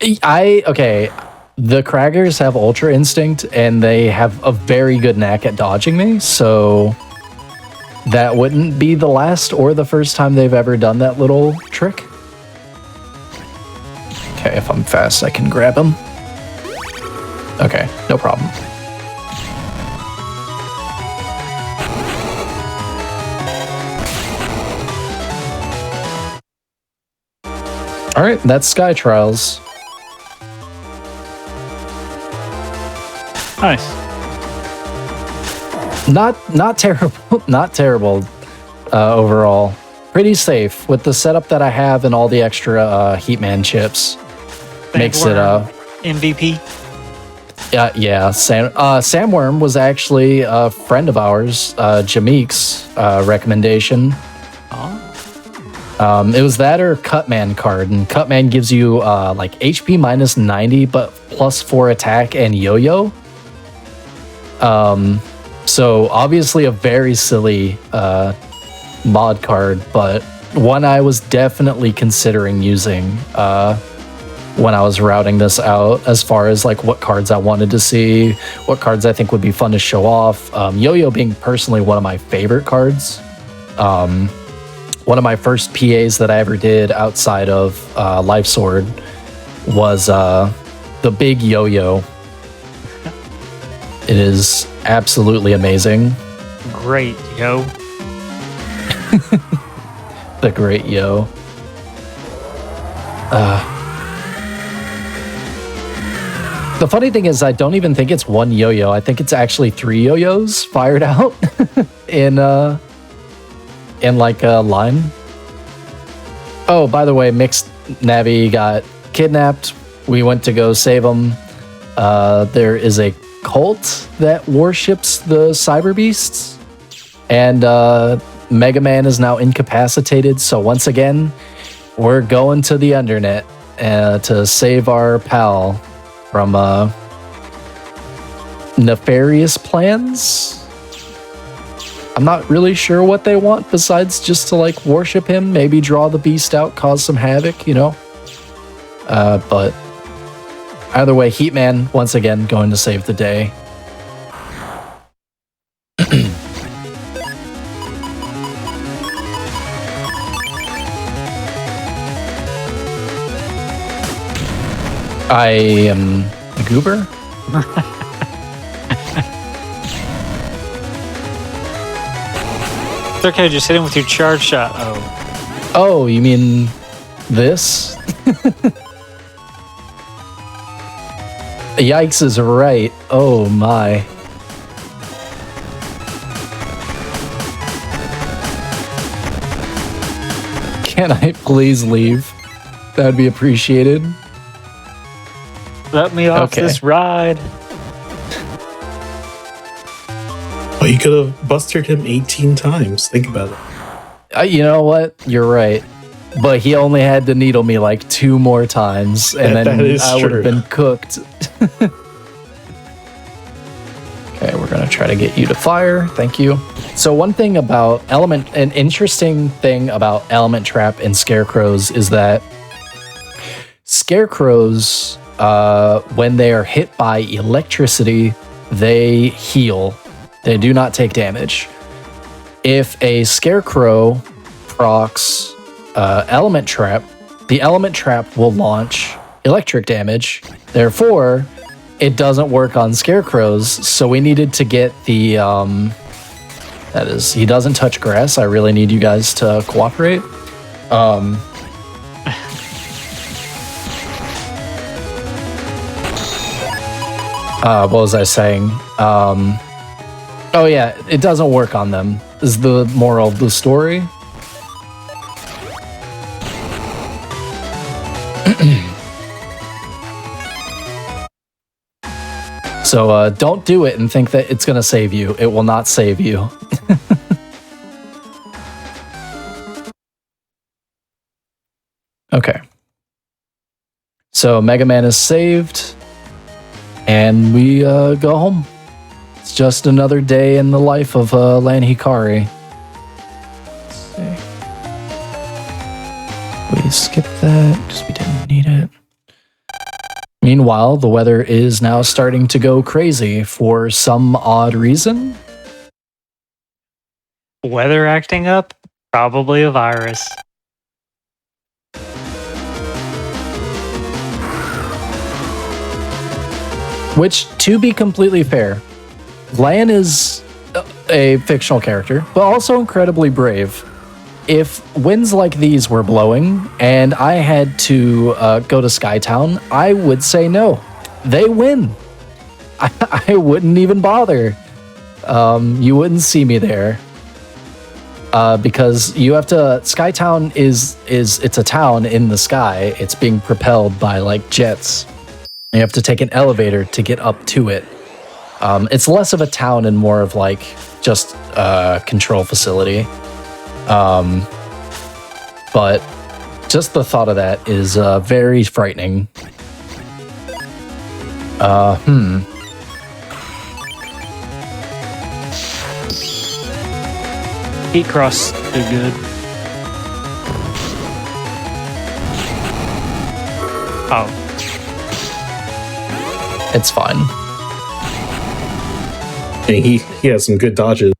Okay. The Kragers have Ultra Instinct, and they have a very good knack at dodging me, so that wouldn't be the last or the first time they've ever done that little trick. Okay, if I'm fast, I can grab him. Okay, no problem. All right, that's Sky Trials. Nice. Not terrible, not terrible overall. Pretty safe with the setup that I have and all the extra Heatman chips. Makes it MVP. Yeah. Samworm was actually a friend of ours, Jameek's recommendation. Oh. It was that or Cutman card, and Cutman gives you like HP minus 90, but plus 4 attack and yo-yo. So obviously a very silly mod card, but one I was definitely considering using when I was routing this out, as far as like what cards I wanted to see, what cards I think would be fun to show off. Yo-yo being personally one of my favorite cards. One of my first PAs that I ever did outside of Life Sword was the big yo-yo. It is absolutely amazing. Great, yo. The great yo. The funny thing is, I don't even think it's one yo-yo. I think it's actually 3 yo-yos fired out in like a line. Oh, by the way, Mixed Navi got kidnapped. We went to go save him. There is a cult that worships the Cybeasts, and Mega Man is now incapacitated. So once again, we're going to the Undernet to save our pal from nefarious plans. I'm not really sure what they want besides just to like worship him, maybe draw the beast out, cause some havoc, you know? But either way, Heatman, once again, going to save the day. I am a goober? It's okay, just hit him with your charge shot. Oh, you mean this? Yikes is right. Oh my. Can I please leave? That'd be appreciated. Let me off Okay. this ride. Oh, you could have bustered him 18 times. Think about it. You know what? You're right. But he only had to needle me like 2 more times, and That then is I would true. have been cooked. Okay, we're gonna try to get you to fire. Thank you. So one thing about an interesting thing about element trap and scarecrows is that scarecrows, when they are hit by electricity, they heal. They do not take damage. If a scarecrow procs element trap, the element trap will launch electric damage. Therefore, it doesn't work on scarecrows, so we needed to get the that is, he doesn't touch grass. I really need you guys to cooperate. What was I saying? Oh yeah, it doesn't work on them, is the moral of the story. So don't do it and think that it's going to save you. It will not save you. Okay. So Mega Man is saved, and we go home. It's just another day in the life of Lan Hikari. Let's see. We skip that because we didn't need it. Meanwhile, the weather is now starting to go crazy for some odd reason. Weather acting up? Probably a virus. Which, to be completely fair, Lan is a fictional character, but also incredibly brave. If winds like these were blowing and I had to go to Skytown, I would say no. They win. I wouldn't even bother. You wouldn't see me there. Because you have to... Skytown it's a town in the sky. It's being propelled by like jets. You have to take an elevator to get up to it. It's less of a town and more of like just a control facility. But just the thought of that is very frightening. Heat cross did good. Oh, It's fine. And he has some good dodges.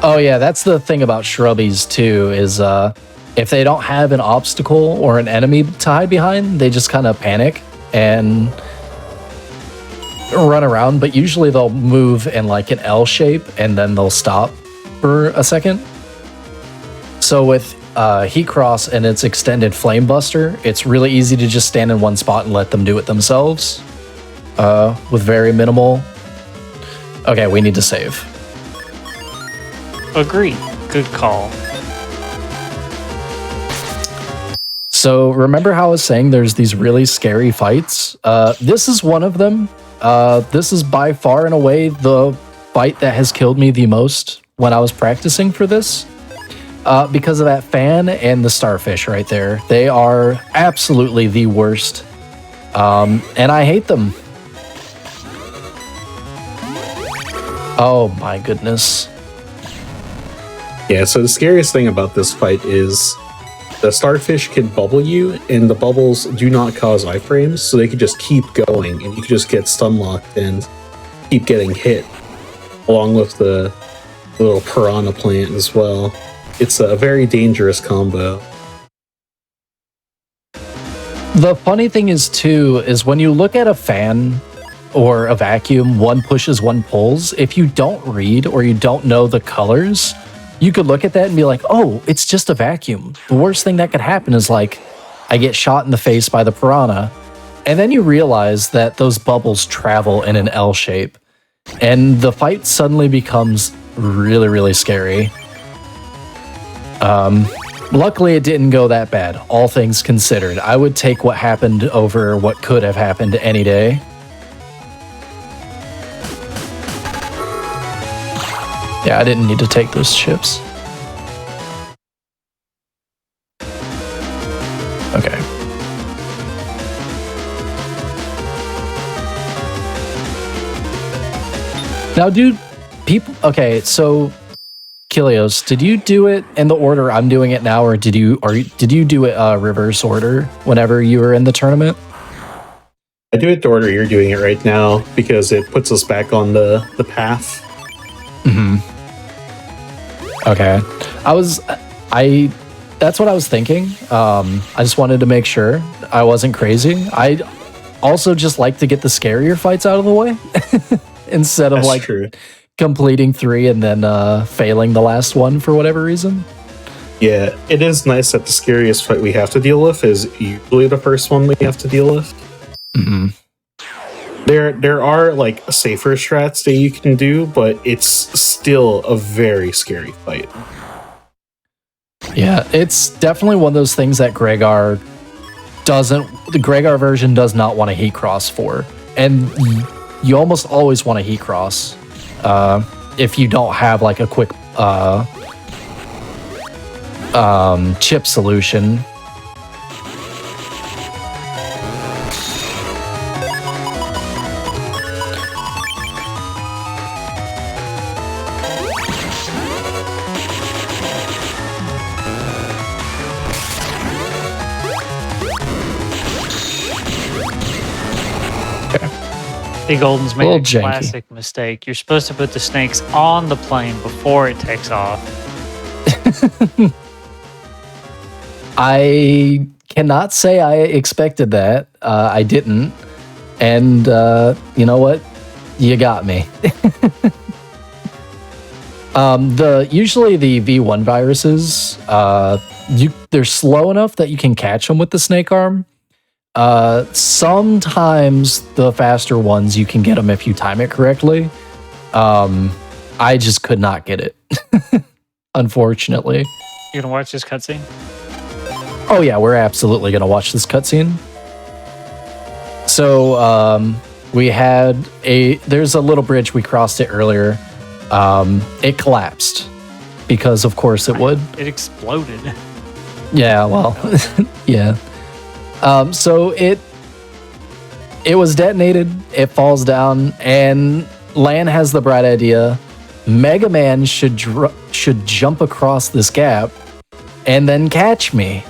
Oh yeah, that's the thing about shrubbies too, is if they don't have an obstacle or an enemy to hide behind, they just kind of panic and run around, but usually they'll move in like an L shape and then they'll stop for a second. So with Heat Cross and its extended Flame Buster, it's really easy to just stand in one spot and let them do it themselves with very minimal... Okay, we need to save. agreed. Good call. So remember how I was saying there's these really scary fights? This is one of them. This is by far and away the fight that has killed me the most when I was practicing for this. Because of that fan and the starfish right there. They are absolutely the worst. And I hate them. Oh my goodness. Yeah, so the scariest thing about this fight is the starfish can bubble you, and the bubbles do not cause iframes, so they can just keep going, and you can just get stun locked and keep getting hit, along with the little piranha plant as well. It's a very dangerous combo. The funny thing is too, is when you look at a fan or a vacuum, one pushes, one pulls. If you don't read or you don't know the colors, you could look at that and be like, oh, it's just a vacuum. The worst thing that could happen is like, I get shot in the face by the piranha. And then you realize that those bubbles travel in an L shape. And the fight suddenly becomes really, really scary. Luckily, it didn't go that bad, all things considered. I would take what happened over what could have happened any day. Yeah, I didn't need to take those chips. Okay. Now, dude, people... Okay, so... Kilios, did you do it in the order I'm doing it now, or did you do it reverse order whenever you were in the tournament? I do it the order you're doing it right now because it puts us back on the path. Mm-hmm. Okay. That's what I was thinking. I just wanted to make sure I wasn't crazy. I also just like to get the scarier fights out of the way instead of That's true. Completing 3 and then failing the last one for whatever reason. Yeah, it is nice that the scariest fight we have to deal with is usually the first one we have to deal with. Mm-hmm. There are like safer strats that you can do, but it's still a very scary fight. Yeah, it's definitely one of those things that Gregar the Gregar version does not want to heat cross for. And you almost always want to heat cross. If you don't have like a quick chip solution. The Golden's made a Little janky. classic mistake. You're supposed to put the snakes on the plane before it takes off. I cannot say I expected that. I didn't. And you know what? You got me. Usually the V1 viruses, they're slow enough that you can catch them with the snake arm. Sometimes the faster ones you can get them if you time it correctly. I just could not get it, unfortunately. You gonna watch this cutscene? Oh yeah, we're absolutely gonna watch this cutscene. So there's a little bridge, we crossed it earlier. It collapsed because of course it would. It exploded. Yeah, well, yeah. So it was detonated, it falls down, and Lan has the bright idea. Mega Man should jump across this gap and then catch me.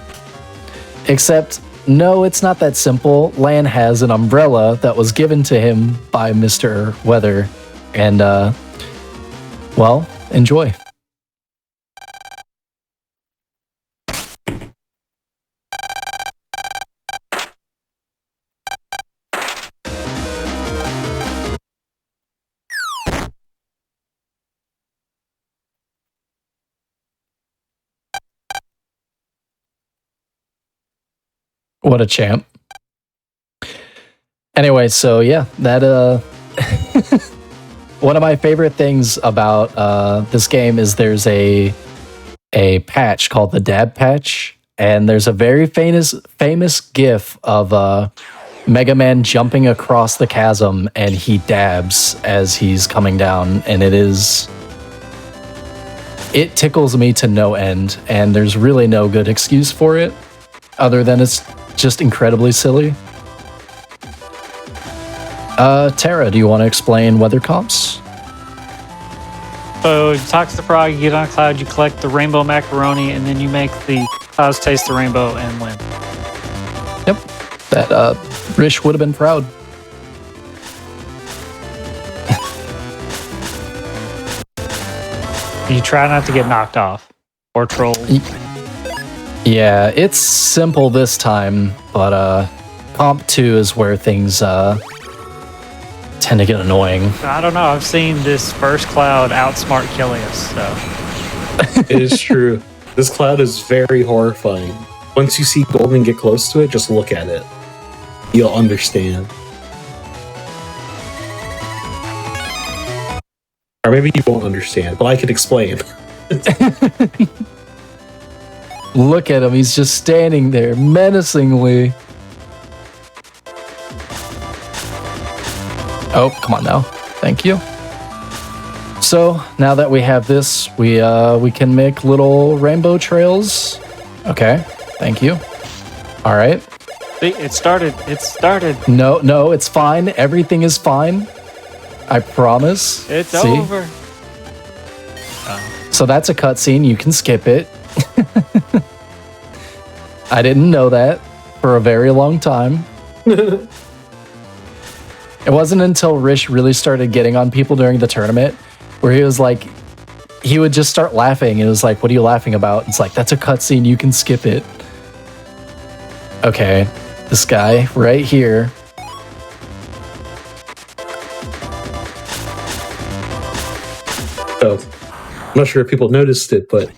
Except, no, it's not that simple. Lan has an umbrella that was given to him by Mr. Weather. And, well, enjoy. What a champ. Anyway, so yeah, that one of my favorite things about this game is there's a patch called the Dab Patch, and there's a very famous GIF of Mega Man jumping across the chasm, and he dabs as he's coming down, and it tickles me to no end, and there's really no good excuse for it, other than it's just incredibly silly. Tara, do you want to explain weather comps? So you talk to the frog, you get on a cloud, you collect the rainbow macaroni, and then you make the clouds taste the rainbow and win. Yep. That Rish would have been proud. You try not to get knocked off or trolled. Yeah, it's simple this time, but Comp 2 is where things tend to get annoying. I don't know. I've seen this first cloud outsmart Kilios, so. It is true. This cloud is very horrifying. Once you see Golden get close to it, just look at it. You'll understand. Or maybe you won't understand, but I can explain. Look at him. He's just standing there menacingly. Oh, come on now. Thank you. So now that we have this, we can make little rainbow trails. Okay, thank you. All right. See, it started. It started. No, it's fine. Everything is fine. I promise. It's See? over. So that's a cutscene. You can skip it. I didn't know that for a very long time. It wasn't until Rish really started getting on people during the tournament where he was like, he would just start laughing. It was like, what are you laughing about? It's like, that's a cutscene. You can skip it. Okay, this guy right here. So, I'm not sure if people noticed it, but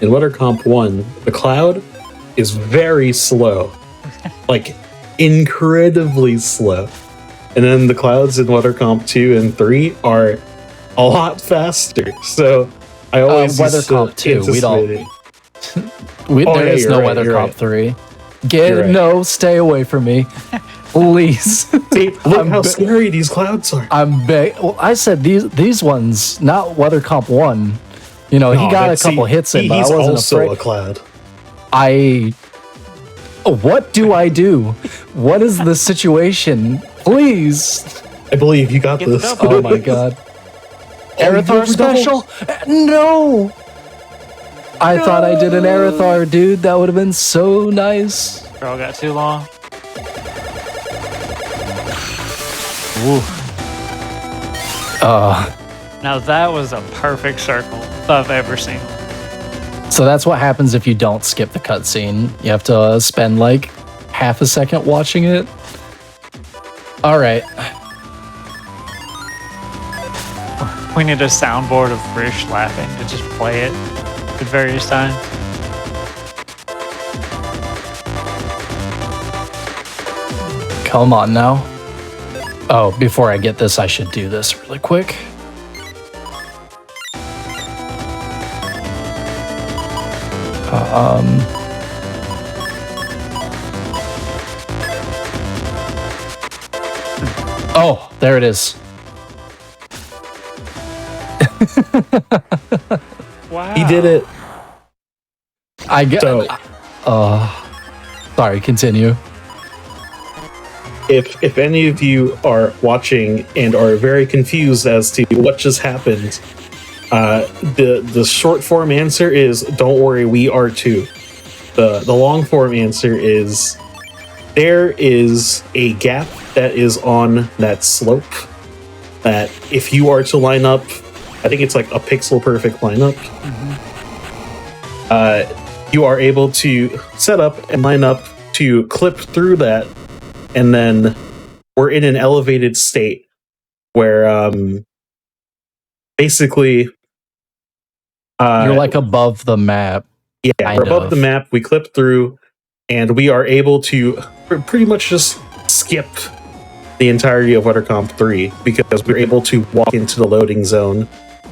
in WeatherComp 1, the cloud is very slow. Like, incredibly slow. And then the clouds in WeatherComp 2 and 3 are a lot faster. So, I always WeatherComp 2, we don't. There is no WeatherComp 3. Stay away from me. Please. See, look how scary these clouds are. I said these ones, not WeatherComp 1. You know, he got a couple hits in, but I wasn't also afraid. A cloud. What do I do? What is the situation? Please. I believe you got this. Oh my god. Arathar special? No. I thought I did an Arathar, dude. That would have been so nice. Girl got too long. Ooh. Now that was a perfect circle I've ever seen. So that's what happens if you don't skip the cutscene. You have to spend like half a second watching it. All right. We need a soundboard of Rish laughing to just play it at various times. Come on now. Oh, before I get this, I should do this really quick. Oh, there it is. Wow. He did it. I get. So, Sorry, continue. if any of you are watching and are very confused as to what just happened, the short form answer is don't worry, we are too. The long form answer is there is a gap that is on that slope that if you are to line up, I think it's like a pixel perfect lineup. You are able to set up and line up to clip through that, and then we're in an elevated state where basically You're like above the map. yeah, we're above the map, we clip through, and we are able to pretty much just skip the entirety of WeatherComp 3 because we're able to walk into the loading zone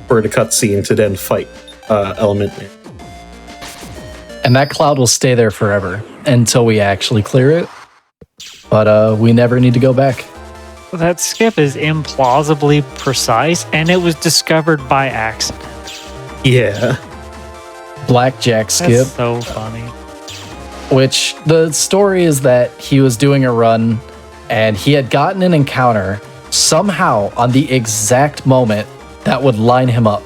for the cutscene to then fight Element Man. And that cloud will stay there forever until we actually clear it. But we never need to go back. Well, that skip is implausibly precise, and it was discovered by accident. Yeah. Blackjack skip. That's so funny. Which the story is that he was doing a run and he had gotten an encounter somehow on the exact moment that would line him up.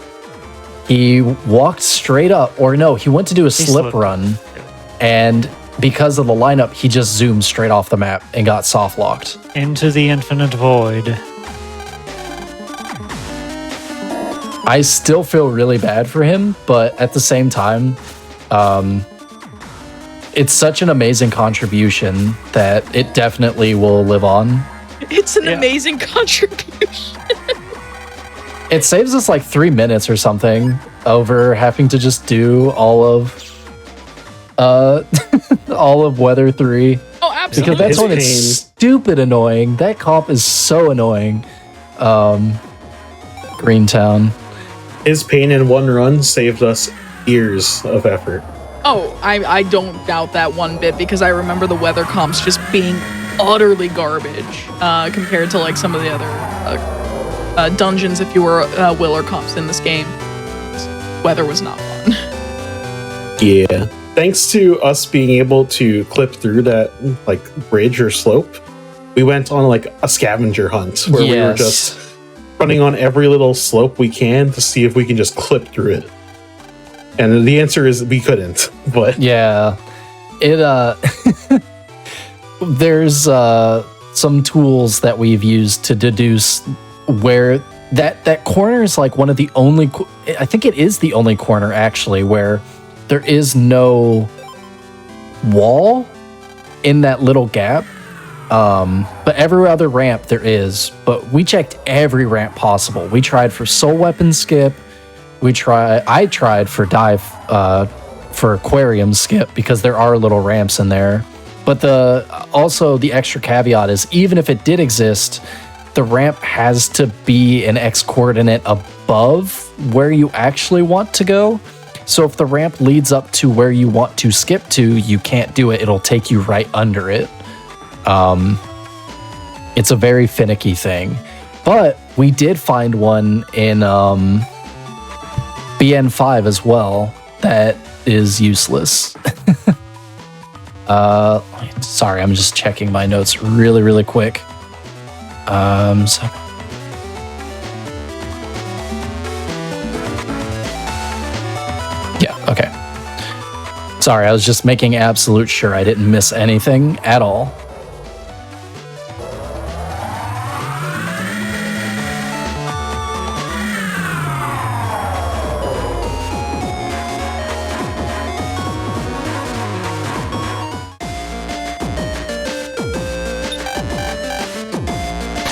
He walked straight up, or no, he went to do a slip run, and because of the lineup, he just zoomed straight off the map and got soft locked. Into the infinite void. I still feel really bad for him, but at the same time, it's such an amazing contribution that it definitely will live on. It's an amazing contribution. It saves us like 3 minutes or something over having to just do all of all of Weather 3. Oh, absolutely. Because that's when it's pain. stupid annoying. That comp is so annoying. Greentown. His pain in one run saved us years of effort. Oh, I don't doubt that one bit because I remember the weather comps just being utterly garbage compared to like some of the other dungeons, if you were will or comps in this game. Weather was not fun. Yeah. Thanks to us being able to clip through that like bridge or slope, we went on like a scavenger hunt where we were just running on every little slope we can to see if we can just clip through it. And the answer is we couldn't. But yeah, it there's some tools that we've used to deduce where that corner is like one of the only, I think it is the only corner actually where there is no wall in that little gap. But every other ramp there is. But we checked every ramp possible. We tried for soul weapon skip. I tried for dive, for aquarium skip because there are little ramps in there. But also the extra caveat is even if it did exist, the ramp has to be an X coordinate above where you actually want to go. So if the ramp leads up to where you want to skip to, you can't do it. It'll take you right under it. It's a very finicky thing. But we did find one in BN5 as well that is useless. Sorry, I'm just checking my notes really, really quick. Okay. Sorry, I was just making absolute sure I didn't miss anything at all.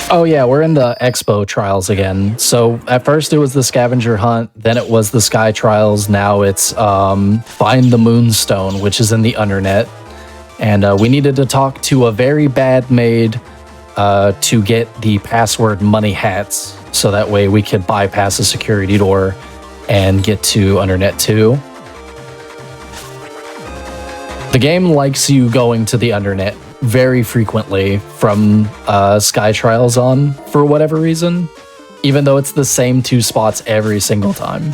Oh yeah, we're in the Expo trials again. So at first it was the scavenger hunt, then it was the sky trials, now it's find the moonstone, which is in the undernet. And we needed to talk to a very bad maid to get the password money hats, so that way we could bypass a security door and get to undernet 2. The game likes you going to the undernet very frequently from Sky Trials on, for whatever reason, even though it's the same 2 spots every single time.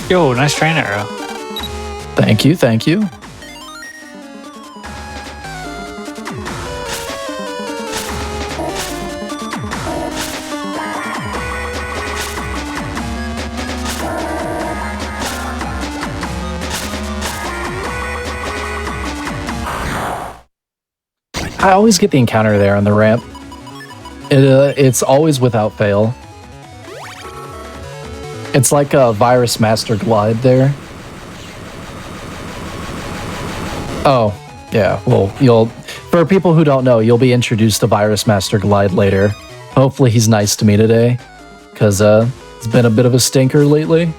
Yo, nice train arrow. Thank you, thank you. I always get the encounter there on the ramp. It's always without fail. It's like a Virus Master Glide there. Oh, yeah. Well, for people who don't know, you'll be introduced to Virus Master Glide later. Hopefully he's nice to me today, because it's been a bit of a stinker lately.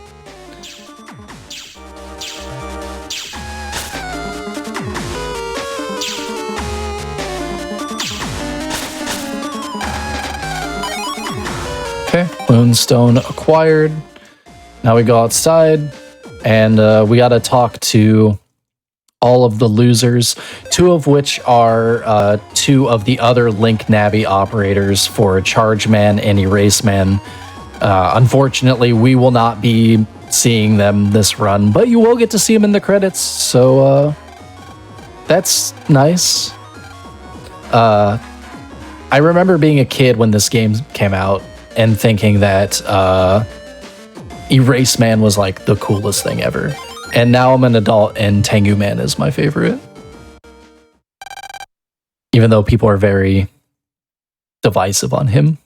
Okay, Moonstone acquired. Now we go outside, and we gotta talk to all of the losers, 2 of which are 2 of the other Link Navi operators for Charge Man and Erase Man. Unfortunately, we will not be seeing them this run, but you will get to see them in the credits, so that's nice. I remember being a kid when this game came out and thinking that Erase Man was like the coolest thing ever. And now I'm an adult and Tengu Man is my favorite. Even though people are very divisive on him.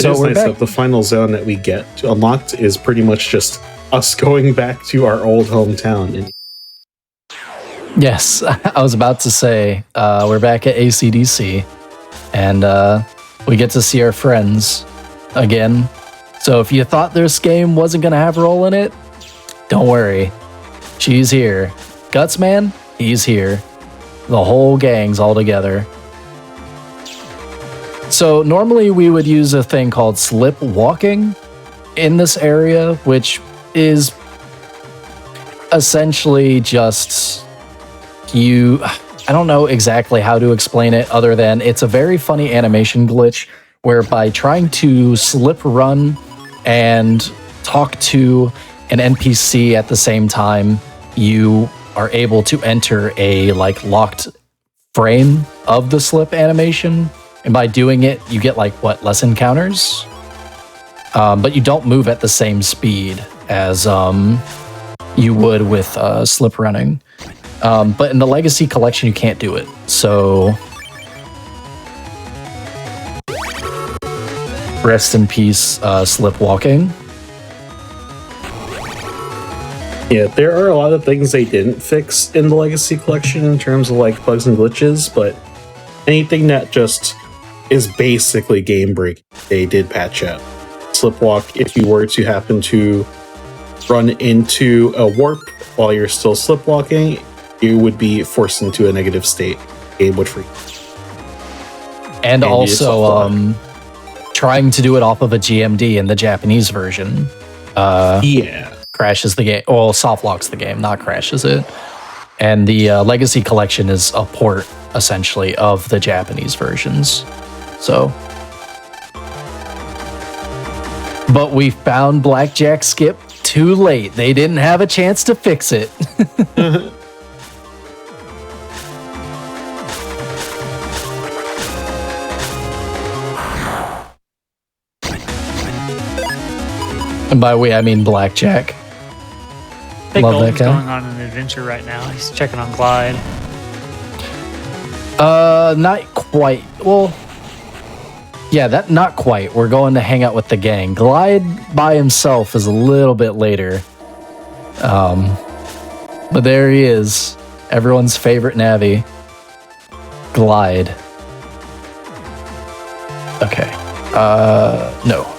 It So is we're nice back. that the final zone that we get unlocked is pretty much just us going back to our old hometown. And Yes, I was about to say, we're back at ACDC, and we get to see our friends again. So if you thought this game wasn't going to have a role in it, don't worry. She's here. Gutsman, he's here. The whole gang's all together. So normally we would use a thing called slip walking in this area, which is essentially just I don't know exactly how to explain it other than it's a very funny animation glitch where by trying to slip run and talk to an NPC at the same time, you are able to enter a like locked frame of the slip animation. And by doing it, you get like less encounters. But you don't move at the same speed as you would with slip running. But in the Legacy Collection, you can't do it. So rest in peace, slip walking. yeah, there are a lot of things they didn't fix in the Legacy Collection in terms of like bugs and glitches, but anything that just is basically game break, they did patch up. Slipwalk, if you were to happen to run into a warp while you're still slipwalking, you would be forced into a negative state. Game would freeze. And you also, trying to do it off of a GMD in the Japanese version Yeah. crashes the game. Well, soft locks the game, not crashes it. And the Legacy Collection is a port, essentially, of the Japanese versions. So. But we found Blackjack Skip too late. They didn't have a chance to fix it. And by we, I mean Blackjack. I think Love that Golden's guy. going on an adventure right now. He's checking on Glide. Not quite. Well, yeah, that not quite. We're going to hang out with the gang. Glide by himself is a little bit later. But there he is. Everyone's favorite Navi. Glide. Okay. No.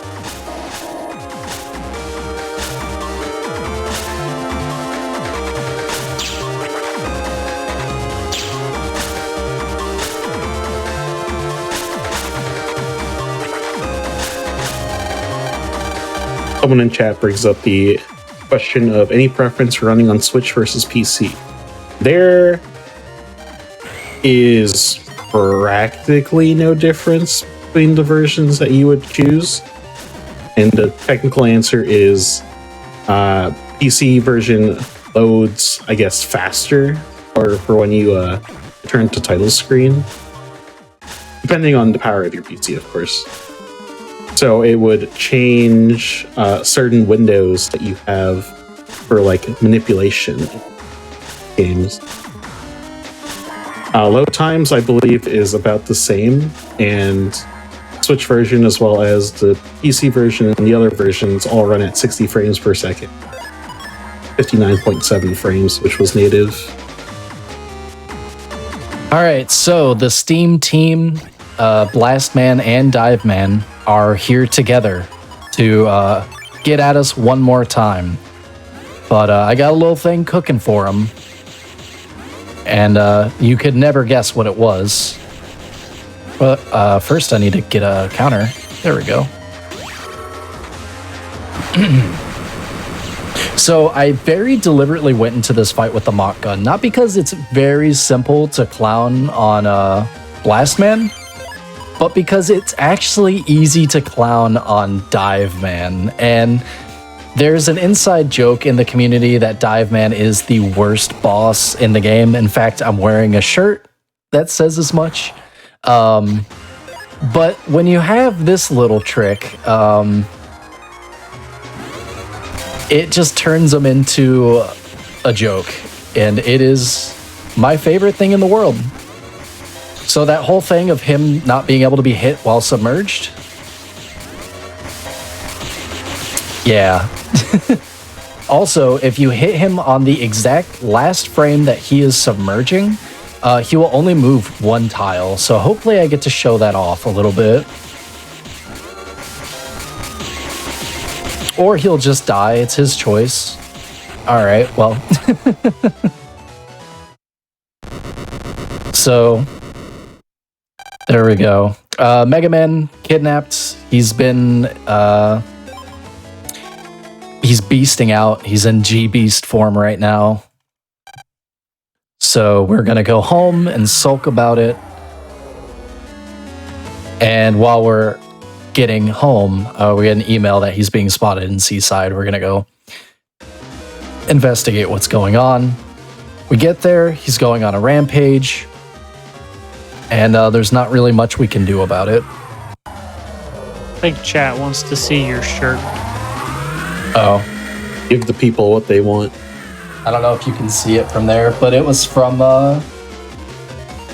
Someone in chat brings up the question of any preference for running on Switch versus PC. There is practically no difference between the versions that you would choose. And the technical answer is PC version loads, I guess, faster or for when you turn to title screen. Depending on the power of your PC, of course. So it would change certain windows that you have for like manipulation games. Load times, I believe, is about the same, and Switch version as well as the PC version and the other versions all run at 60 frames per second. 59.7 frames, which was native. All right, so the Steam team, Blastman and Diveman, are here together to get at us one more time. But I got a little thing cooking for them. And you could never guess what it was. But first I need to get a counter. There we go. So I very deliberately went into this fight with the mock gun. Not because it's very simple to clown on Blastman, but because it's actually easy to clown on Diveman. And there's an inside joke in the community that Diveman is the worst boss in the game. In fact, I'm wearing a shirt that says as much. But when you have this little trick, it just turns them into a joke. And it is my favorite thing in the world. So that whole thing of him not being able to be hit while submerged, Yeah. Also, if you hit him on the exact last frame that he is submerging, he will only move one tile. So hopefully I get to show that off a little bit. Or he'll just die. It's his choice. All right, well. So, there we go. Mega Man kidnapped. He's been... he's beasting out. He's in G-Beast form right now. So we're going to go home and sulk about it. And while we're getting home, we get an email that he's being spotted in Seaside. We're going to go investigate what's going on. We get there. He's going on a rampage. And there's not really much we can do about it. I think chat wants to see your shirt. Oh. Give the people what they want. I don't know if you can see it from there, but it was from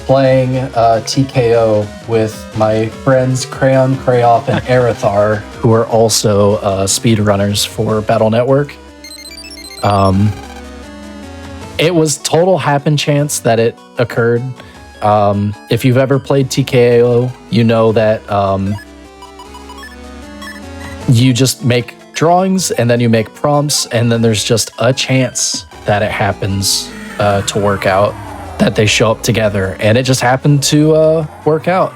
playing TKO with my friends Crayon, Crayoff, and Arathar, who are also speedrunners for Battle Network. It was total happen chance that it occurred. If you've ever played TKO, you know that you just make drawings and then you make prompts and then there's just a chance that it happens to work out, that they show up together, and it just happened to work out.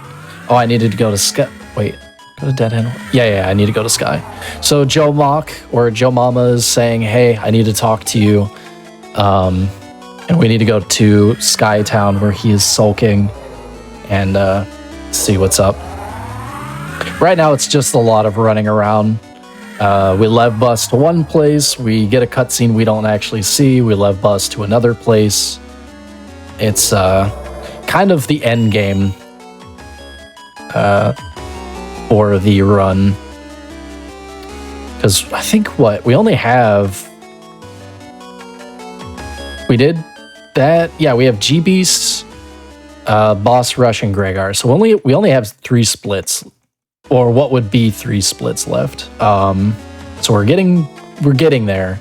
Oh, I needed to go to Sky. Wait, go to Dead End. Yeah, I need to go to Sky. So Joe Mock or Joe Mama is saying, hey, I need to talk to you. And we need to go to Sky Town where he is sulking and see what's up. Right now, it's just a lot of running around. We lev bus to one place, we get a cutscene we don't actually see, we lev bus to another place. It's kind of the end game for the run. Because I think we only have... We did that? Yeah, we have G-Beast, Boss Rush, and Gregar. So we only have 3 splits. Or what would be 3 splits left. So we're getting there.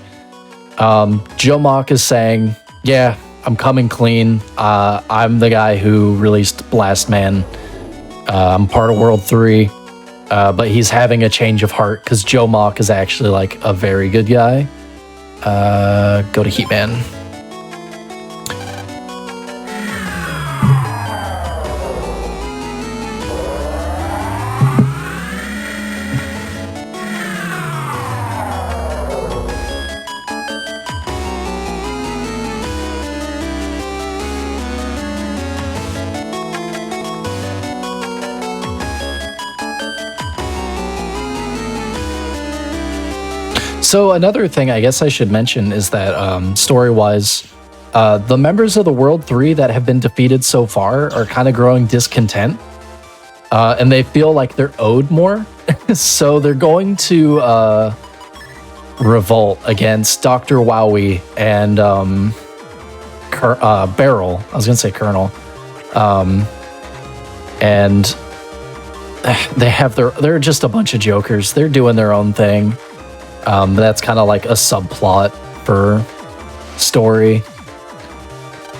Joe Mock is saying, yeah, I'm coming clean. I'm the guy who released Blast Man. I'm part of World 3. But he's having a change of heart because Joe Mock is actually like a very good guy. Go to Heatman. So another thing I guess I should mention is that story-wise, the members of the World 3 that have been defeated so far are kind of growing discontent. And they feel like they're owed more. So they're going to revolt against Dr. Wowie and Beryl. I was going to say Colonel. And they're just a bunch of jokers. They're doing their own thing. That's kind of like a subplot for story.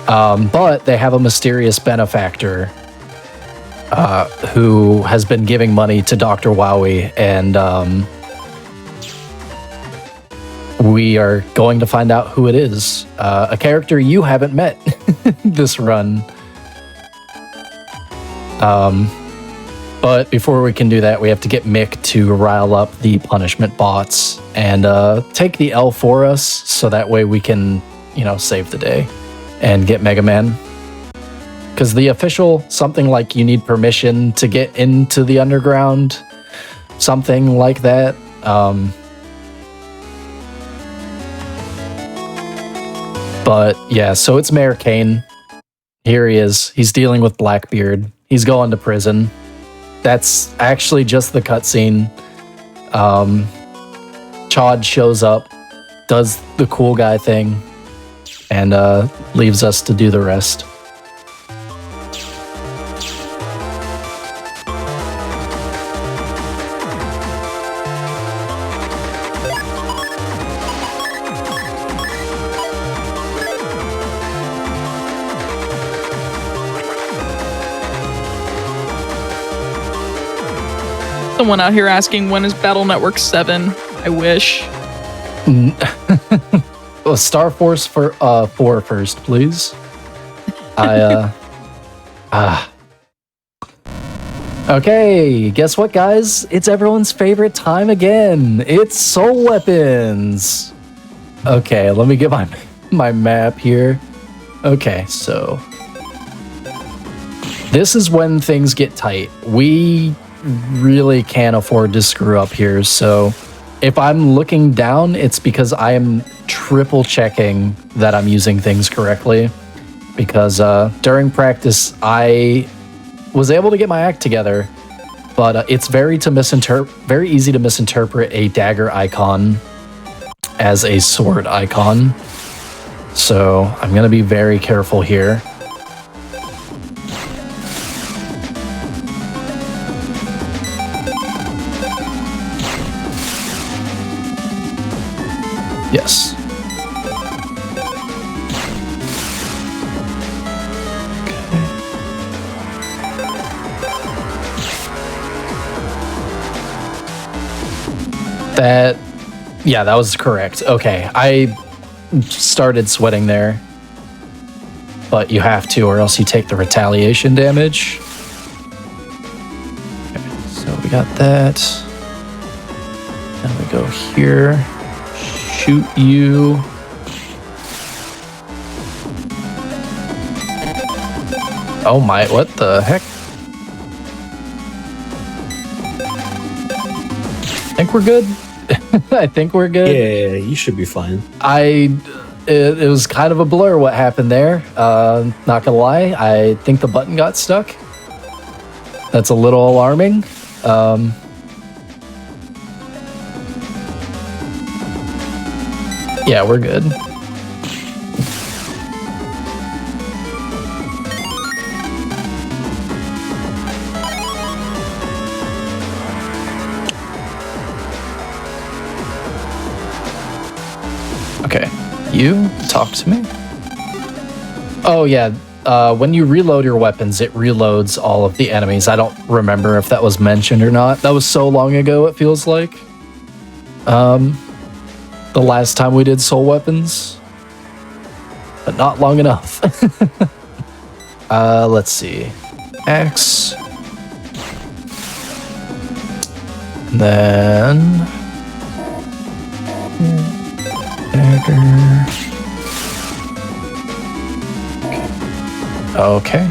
But they have a mysterious benefactor who has been giving money to Dr. Wowie, and we are going to find out who it is. A character you haven't met this run. But before we can do that, we have to get Mick to rile up the punishment bots and take the L for us, so that way we can, save the day and get Mega Man. Because the official, something like you need permission to get into the underground, something like that. But yeah, so it's Mayor Kane. Here he is. He's dealing with Blackbeard. He's going to prison. That's actually just the cutscene. Chad shows up, does the cool guy thing, and leaves us to do the rest. Someone out here asking, when is Battle Network 7? I wish. Star Force for 4 first, please. Okay, guess what, guys? It's everyone's favorite time again. It's soul weapons. Okay, let me get my map here. Okay, so this is when things get tight. We really can't afford to screw up here. So if I'm looking down, it's because I am triple checking that I'm using things correctly. Because during practice, I was able to get my act together, but it's very easy to misinterpret a dagger icon as a sword icon. So I'm gonna be very careful here. Yes. That was correct. Okay, I started sweating there. But you have to, or else you take the retaliation damage. Okay, so we got that. Then we go here. Shoot you. Oh my, what the heck? I think we're good. I think we're good. Yeah, you should be fine. It was kind of a blur what happened there. Not gonna lie, I think the button got stuck. That's a little alarming. Yeah, we're good. Okay, you talk to me. Oh yeah, when you reload your weapons, it reloads all of the enemies. I don't remember if that was mentioned or not. That was so long ago, it feels like. The last time we did soul weapons, but not long enough. Let's see. X. And then dagger. Okay.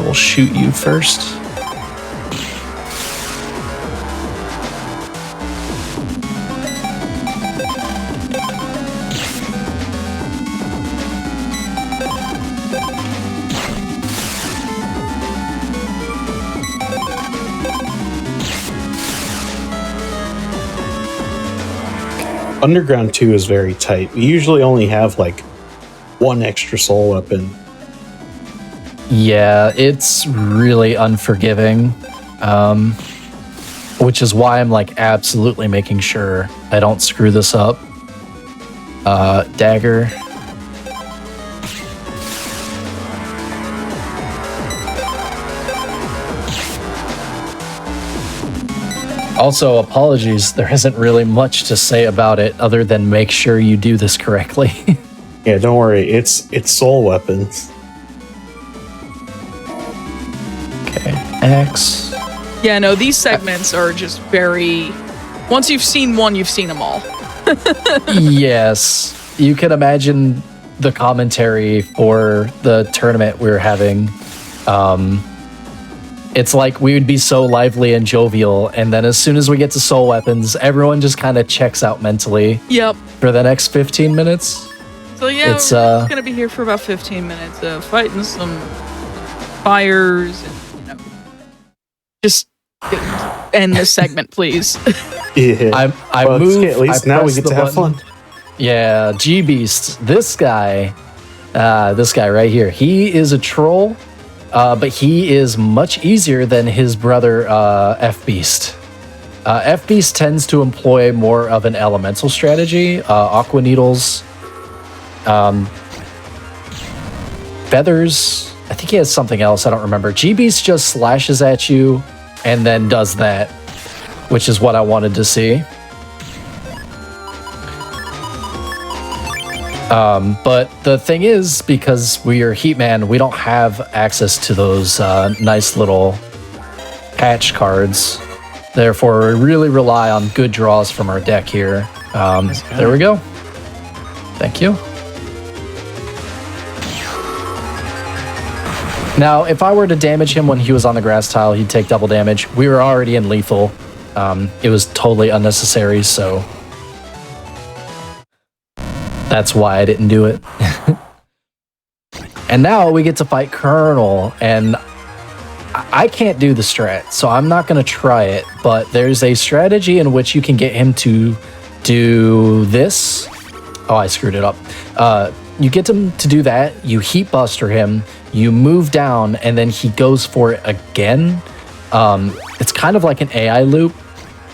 We'll shoot you first. Underground 2 is very tight. We usually only have like one extra soul weapon. Yeah, it's really unforgiving. Which is why I'm like absolutely making sure I don't screw this up. Dagger. Also, apologies, there isn't really much to say about it other than make sure you do this correctly. Yeah, don't worry, it's soul weapons. Okay, X. Yeah, no, these segments are just very... Once you've seen one, you've seen them all. Yes, you can imagine the commentary for the tournament we were having. It's like we would be so lively and jovial, and then as soon as we get to soul weapons, everyone just kind of checks out mentally. Yep. For the next 15 minutes. So yeah, It's, we're just gonna be here for about 15 minutes, fighting some fires, and just end this segment, please. Yeah. I moved. At least I now we pressed get the to have button. fun. Yeah, G-Beast. This guy right here. He is a troll, but he is much easier than his brother F-Beast. F-Beast tends to employ more of an elemental strategy. Aqua Needles, Feathers. I think he has something else. I don't remember. G-Beast just slashes at you and then does that, which is what I wanted to see. But the thing is, because we are Heatman, we don't have access to those nice little patch cards. Therefore, we really rely on good draws from our deck here. There we go. Thank you. Now, if I were to damage him when he was on the grass tile, he'd take double damage. We were already in lethal. It was totally unnecessary, so that's why I didn't do it. And now we get to fight Colonel, and I can't do the strat, so I'm not going to try it, but there's a strategy in which you can get him to do this. Oh, I screwed it up. You get him to do that, you heat buster him, you move down, and then he goes for it again. It's kind of like an AI loop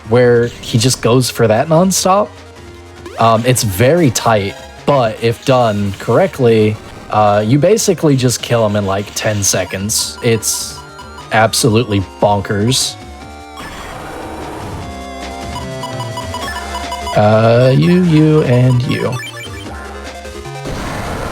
where he just goes for that nonstop. It's very tight, but if done correctly, you basically just kill him in like 10 seconds. It's absolutely bonkers. You, and you.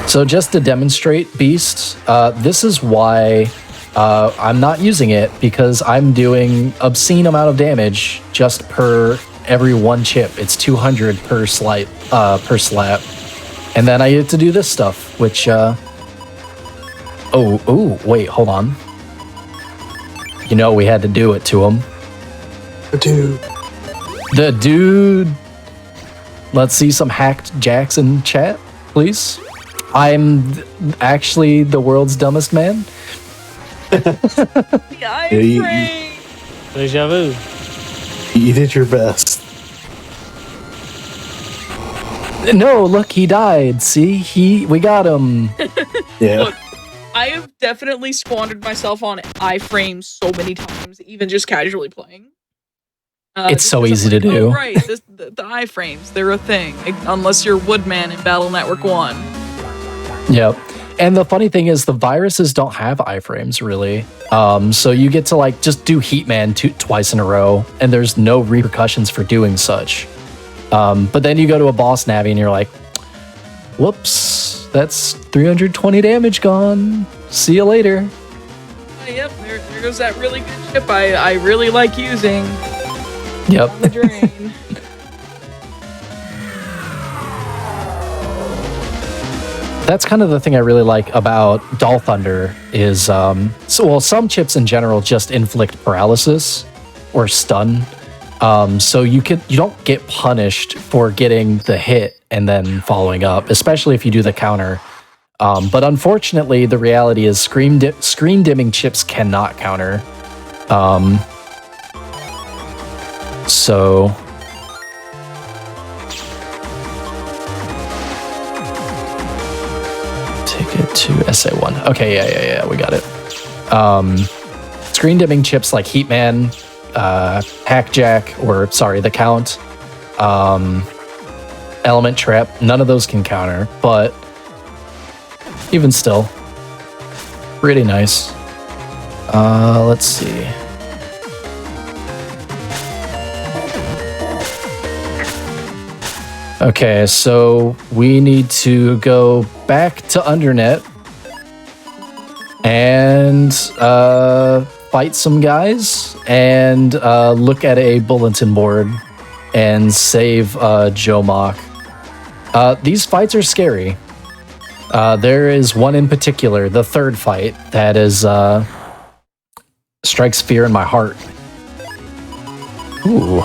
So just to demonstrate Beast, this is why I'm not using it, because I'm doing obscene amount of damage just per every one chip. It's 200 per slap. And then I get to do this stuff, which, oh, wait, hold on. You know, we had to do it to him. The dude. Let's see some hacked jacks in chat, please. I'm actually the world's dumbest man. Deja vu. You did your best. No, look, he died. See, we got him. Yeah. Look, I have definitely squandered myself on iframes so many times, even just casually playing. It's so easy to do. Oh, right, the iframes, they're a thing. Unless you're Woodman in Battle Network 1. Yep. And the funny thing is, the viruses don't have iframes, really. So you get to, like, just do Heatman twice in a row, and there's no repercussions for doing such. But then you go to a boss Navi, and you're like, whoops, that's 320 damage gone. See you later. Yep, there goes that really good chip I really like using. Yep. Down the drain. That's kind of the thing I really like about Doll Thunder is, some chips in general just inflict paralysis or stun. So you don't get punished for getting the hit and then following up, especially if you do the counter. But unfortunately, the reality is screen dimming chips cannot counter. So take it to SA1. Okay, yeah, we got it. Screen dimming chips like Heatman, Hackjack, the Count, Element Trap, none of those can counter, but even still, pretty nice. Let's see. Okay, so we need to go back to Undernet and fight some guys and look at a bulletin board and save Joe Mock. These fights are scary. There is one in particular, the third fight, that is strikes fear in my heart. Ooh.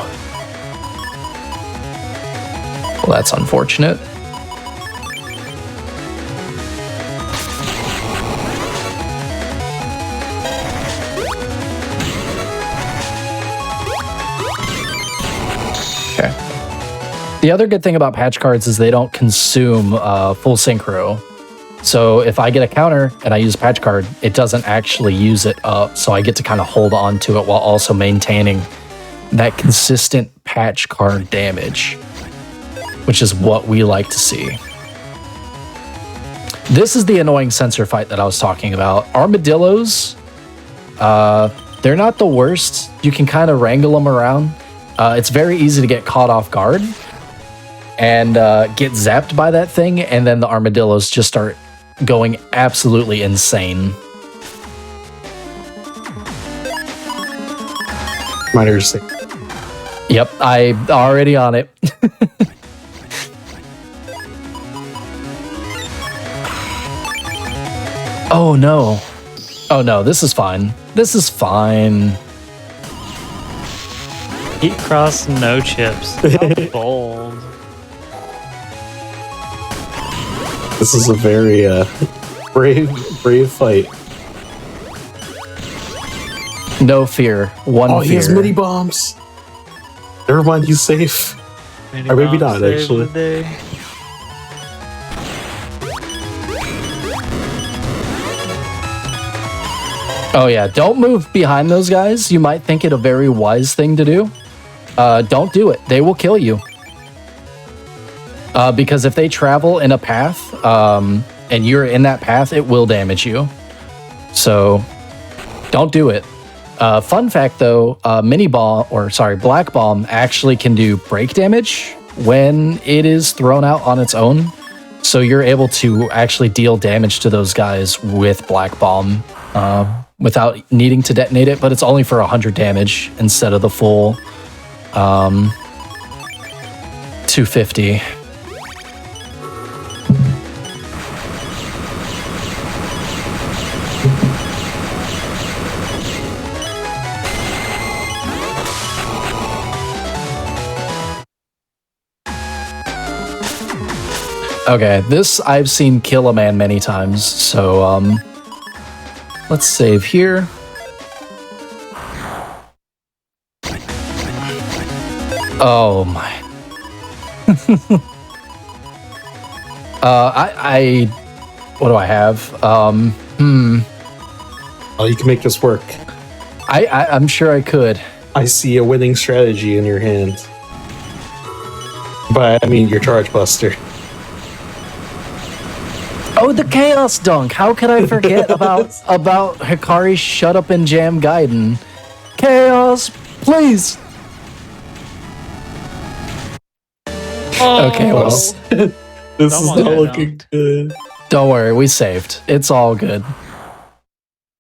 Well, that's unfortunate. Okay. The other good thing about patch cards is they don't consume full synchro. So if I get a counter and I use a patch card, it doesn't actually use it up. So I get to kind of hold on to it while also maintaining that consistent patch card damage, which is what we like to see. This is the annoying sensor fight that I was talking about. Armadillos, they're They're not the worst. You can kind of wrangle them around. It's very easy to get caught off guard and get zapped by that thing, and then the armadillos just start going absolutely insane. Miners. Yep, I already on it. Oh no. Oh no, this is fine. This is fine. Heat cross, no chips. How bold. This is a very brave fight. No fear. One Oh, fear. he has mini bombs. Never mind, he's safe. Or maybe not, actually. Oh yeah, don't move behind those guys. You might think it a very wise thing to do. Don't do it. They will kill you. Because if they travel in a path, and you're in that path, it will damage you. So, don't do it. Fun fact though, Black Bomb actually can do break damage when it is thrown out on its own. So you're able to actually deal damage to those guys with Black Bomb without needing to detonate it, but it's only for 100 damage instead of the full 250. Okay, this I've seen kill a man many times, so let's save here. Oh my. What do I have? Oh, you can make this work. I'm sure I could. I see a winning strategy in your hand. But I mean, your Charge Buster. Oh, the Chaos Dunk! How could I forget about Hikari's Shut Up and Jam Gaiden? Chaos, please! Oh. Okay, well, This is Someone not got looking dunked. good. don't worry, we saved. It's all good.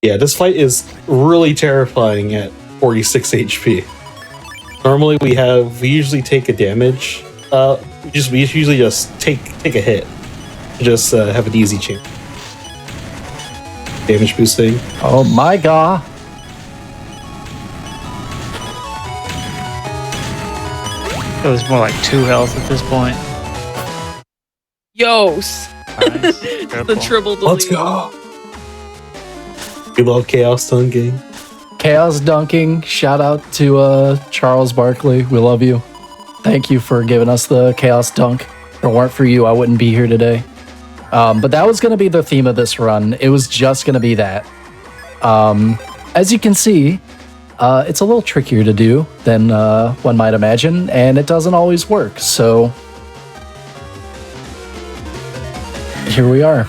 Yeah, this fight is really terrifying at 46 HP. Normally we usually take a damage. We usually just take a hit. Just have an easy chance. Damage boosting. Oh my god. It was more like 2 health at this point. Yos. Nice. The Triple. triple delete. Let's go. We love Chaos Dunking. Chaos Dunking, shout out to Charles Barkley. We love you. Thank you for giving us the Chaos Dunk. If it weren't for you, I wouldn't be here today. But that was going to be the theme of this run. It was just going to be that. As you can see, it's a little trickier to do than one might imagine, and it doesn't always work. So here we are.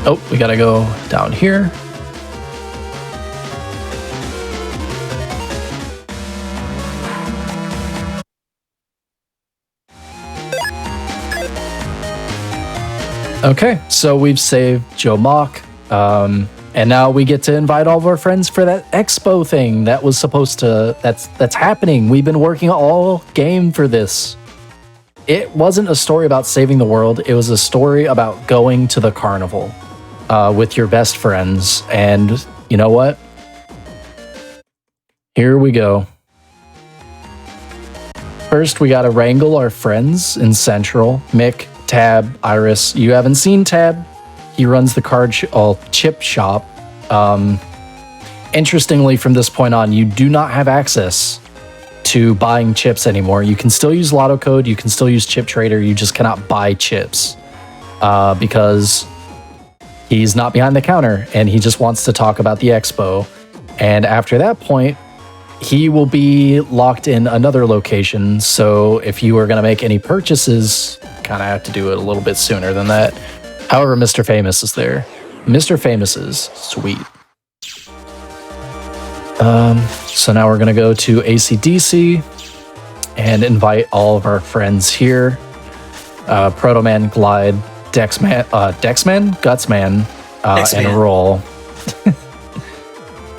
Oh, we gotta go down here. Okay, so we've saved Joe Mock, and now we get to invite all of our friends for that expo thing that was supposed to that's happening. We've been working all game for this. It wasn't a story about saving the world. It was a story about going to the carnival with your best friends. And you know what? Here we go. First, we got to wrangle our friends in Central. Mick, Tab, Iris. You haven't seen Tab. He runs the chip shop. Interestingly, from this point on, you do not have access to buying chips anymore. You can still use Lotto Code. You can still use Chip Trader. You just cannot buy chips because he's not behind the counter and he just wants to talk about the expo. And after that point, he will be locked in another location. So if you are going to make any purchases, kind of have to do it a little bit sooner than that. However, Mr. Famous is there. Mr. Famous is sweet. So now we're going to go to ACDC and invite all of our friends here. Protoman, Glide, Dexman, Gutsman, and Roll.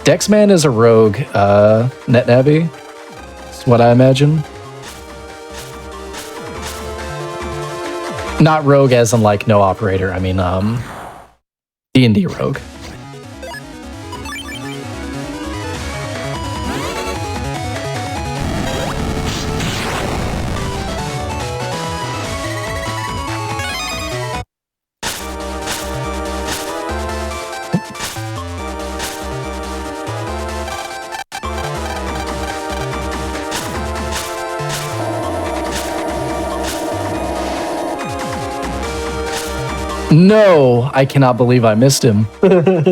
Dexman is a rogue, NetNavi. That's what I imagine. Not rogue as in like no operator. I mean, D&D rogue. No, I cannot believe I missed him.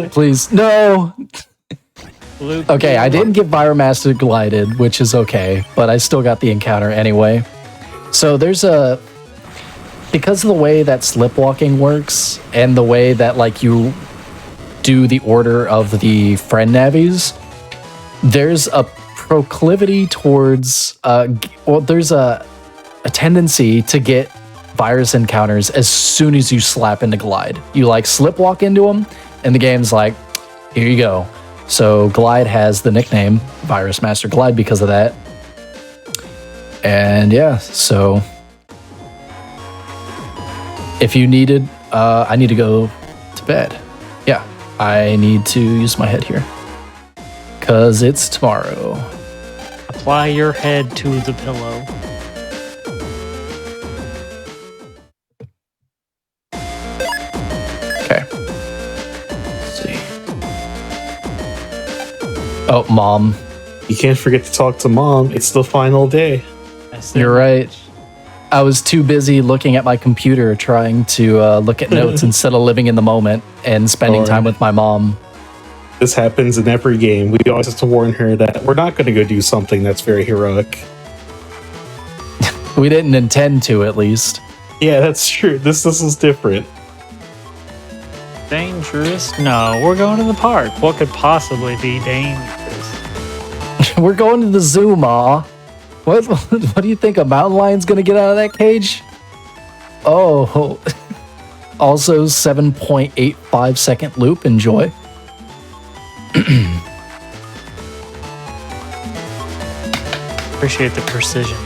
Please, no. Okay, I didn't get Viromaster glided, which is okay, but I still got the encounter anyway. So there's because of the way that slipwalking works and the way that like you do the order of the friend navies, there's a proclivity towards there's a tendency to get virus encounters as soon as you slap into glide. You like slipwalk into them and the game's like, here you go. So Glide has the nickname Virus Master Glide because of that. And yeah, so if you needed, I need to go to bed. Yeah, I need to use my head here because it's tomorrow. Apply your head to the pillow. Okay. Let's see. Oh, Mom. You can't forget to talk to Mom. It's the final day. You're right. I was too busy looking at my computer trying to look at notes instead of living in the moment and spending time with my mom. This happens in every game. We always have to warn her that we're not going to go do something that's very heroic. We didn't intend to, at least. Yeah, that's true. This is different. Dangerous? No, we're going to the park. What could possibly be dangerous? We're going to the zoo, Ma. What do you think? A mountain lion's gonna get out of that cage? Oh, also 7.85 second loop. Enjoy. Appreciate the precision.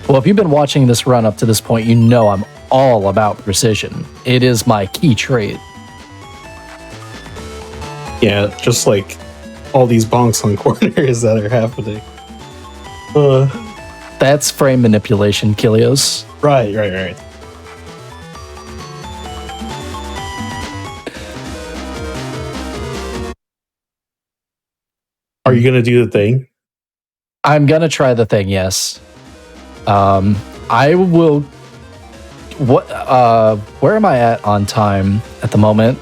Well, if you've been watching this run up to this point, you know I'm all about precision. It is my key trait. Yeah, just like all these bonks on corners that are happening. That's frame manipulation, Kilios. Right. Are you gonna do the thing? I'm gonna try the thing, yes. I will. What? Where am I at on time at the moment?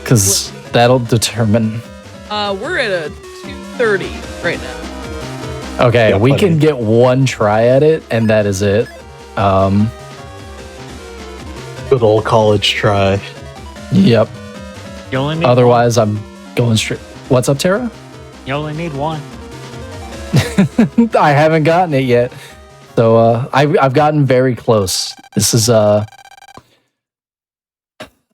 Because that'll determine. We're at a 2:30 right now. Okay, Yeah, we plenty. can get one try at it, and that is it. Good old college try. Yep. You only need Otherwise, I'm going straight. What's up, Tara? one. You only need one. I haven't gotten it yet, so I've gotten very close. This is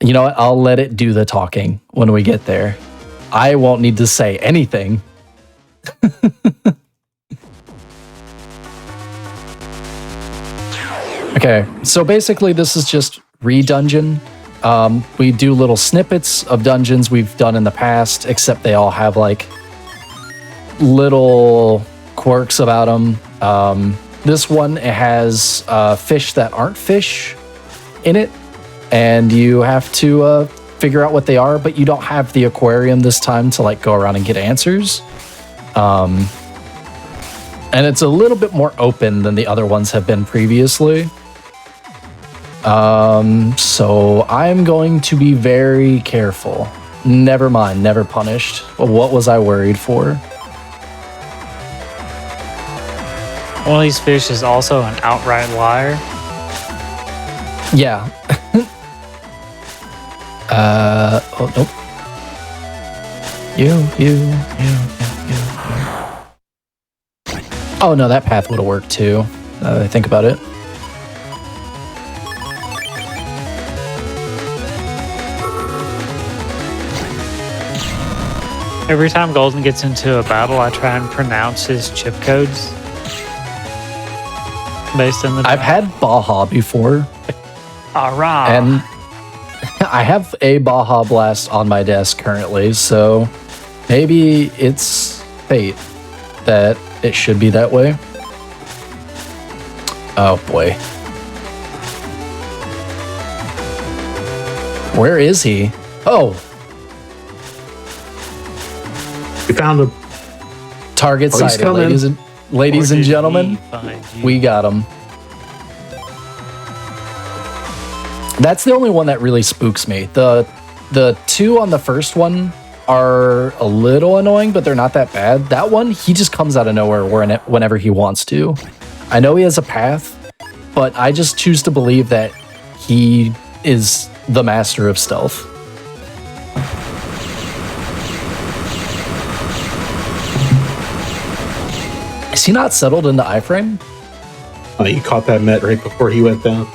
you know what? I'll let it do the talking when we get there. I won't need to say anything. Okay, so basically this is just re-dungeon. We do little snippets of dungeons we've done in the past, except they all have like little quirks about them. This one, it has fish that aren't fish in it, and you have to figure out what they are, but you don't have the aquarium this time to like go around and get answers. And it's a little bit more open than the other ones have been previously. So I'm going to be very careful. Never mind, never punished. What was I worried for? One of these fish is also an outright liar. Yeah. Oh, nope. You. Oh, no, that path would have worked too. Now that I think about it. Every time Golden gets into a battle, I try and pronounce his chip codes based on the. I've had Baja before, Arah. and I have a Baja Blast on my desk currently, so maybe it's fate that it should be that way. Oh boy. Where is he? Oh, We found him. target Oh, he's sighted, coming. ladies and Or did gentlemen. he find you? We got him. That's the only one that really spooks me. The two on the first one are a little annoying, but they're not that bad. That one, he just comes out of nowhere whenever he wants to. I know he has a path, but I just choose to believe that he is the master of stealth. Is he not settled in the iframe? You caught that Met right before he went down.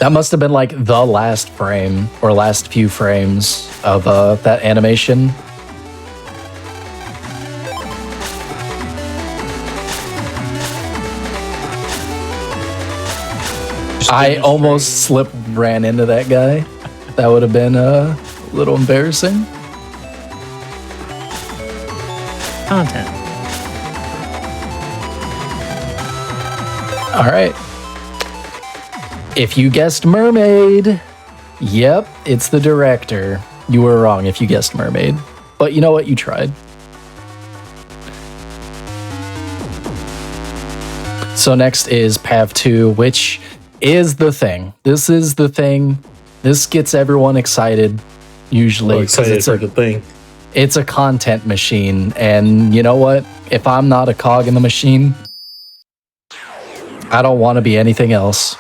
That must have been like the last frame or last few frames of that animation. I almost slip ran into that guy. That would have been a little embarrassing. Content. All right. If you guessed mermaid, yep, it's the director. You were wrong if you guessed mermaid. But you know what? You tried. So next is Pav 2, which is the thing. This is the thing. This gets everyone excited, usually. Oh, 'cause excited it's for a, the thing. it's a content machine. And you know what? If I'm not a cog in the machine, I don't want to be anything else.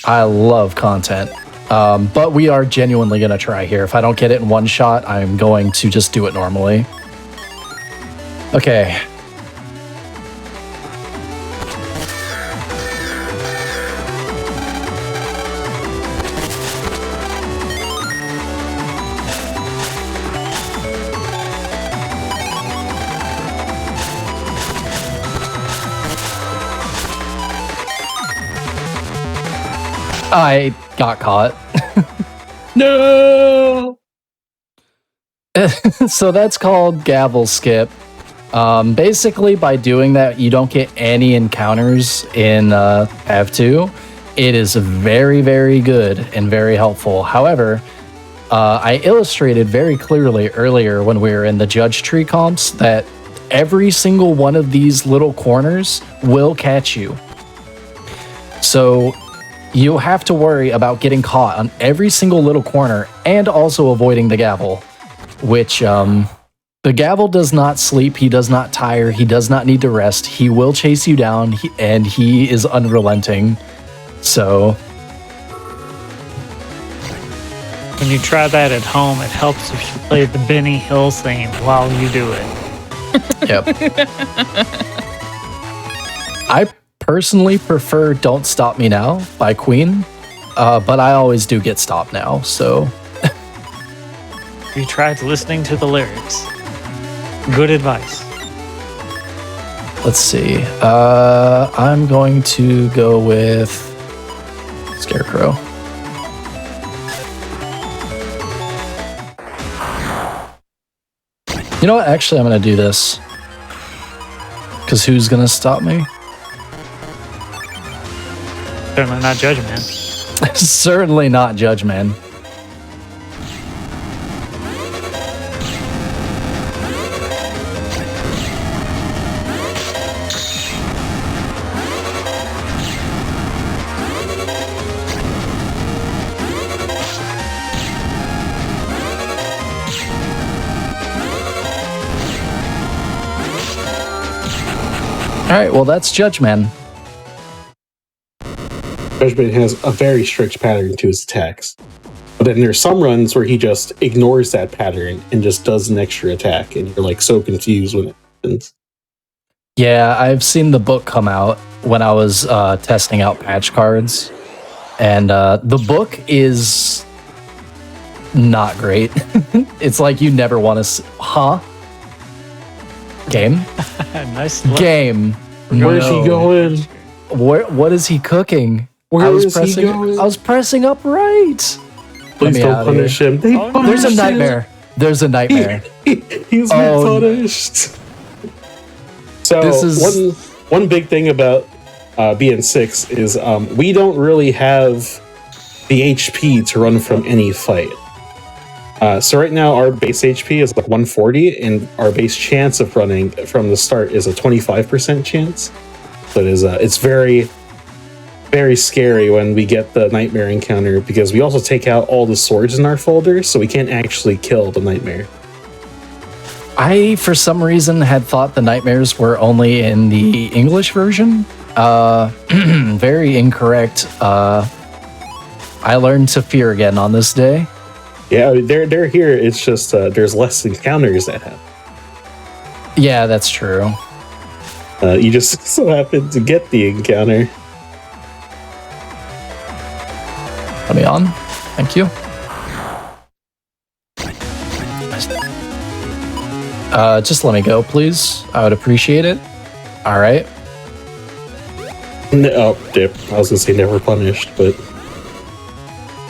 I love content. But we are genuinely going to try here. If I don't get it in one shot, I'm going to just do it normally. Okay. I got caught. No! So that's called gavel skip. Basically, by doing that, you don't get any encounters in Pav 2. It is very, very good and very helpful. However, I illustrated very clearly earlier when we were in the judge tree comps that every single one of these little corners will catch you. So you'll have to worry about getting caught on every single little corner and also avoiding the gavel, which the gavel does not sleep, he does not tire, he does not need to rest. He will chase you down, and he is unrelenting. So When you try that at home, it helps if you play the Benny Hill theme while you do it. yep. I personally prefer Don't Stop Me Now by Queen, but I always do get stopped now, so You tried listening to the lyrics. Good advice. let's see. I'm going to go with Scarecrow. You know what? Actually, I'm going to do this. Because who's going to stop me? Certainly not Judge Man. Certainly not Judge Man. All right, well, that's Judge Man. Judgment has a very strict pattern to his attacks. But then there's some runs where he just ignores that pattern and just does an extra attack, and you're like so confused when it happens. Yeah, I've seen the book come out when I was testing out patch cards, and the book is not great. It's like you never want to. Game. Nice. Game. Where's he going? What is he cooking? Where is he going? I was pressing up right. Please don't punish him. They Oh, no. There's a punished him. nightmare. There's a nightmare. He's been punished. So This is- one big thing about BN6 is we don't really have the HP to run from any fight. So right now our base HP is like 140, and our base chance of running from the start is a 25% chance. So it's very, very scary when we get the nightmare encounter, because we also take out all the swords in our folder, so we can't actually kill the nightmare. I, for some reason, had thought the nightmares were only in the English version. Very incorrect. I learned to fear again on this day. Yeah, they're here. It's just there's less encounters that happen. Yeah, that's true. You just so happen to get the encounter. Let me on. Thank you. Just let me go, please. I would appreciate it. All right. Oh, dip. I was gonna say never punished, but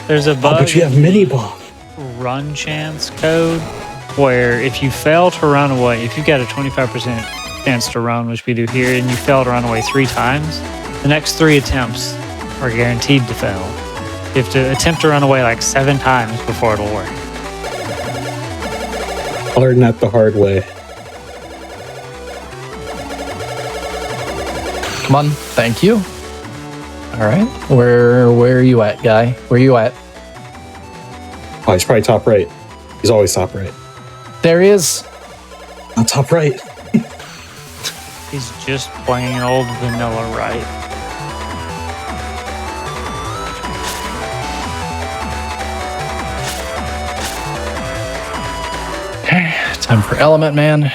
There's a bug. but you have mini bomb. Run chance code where if you fail to run away, if you've got a 25% chance to run, which we do here, and you fail to run away 3 times, the next 3 attempts are guaranteed to fail. You have to attempt to run away like 7 times before it'll work. I learned that the hard way. Come on. Thank you. All right. Where are you at, guy? Where are you at? Oh, he's probably top right. He's always top right. There he is. On top right. He's just plain old vanilla right. Time for Element Man.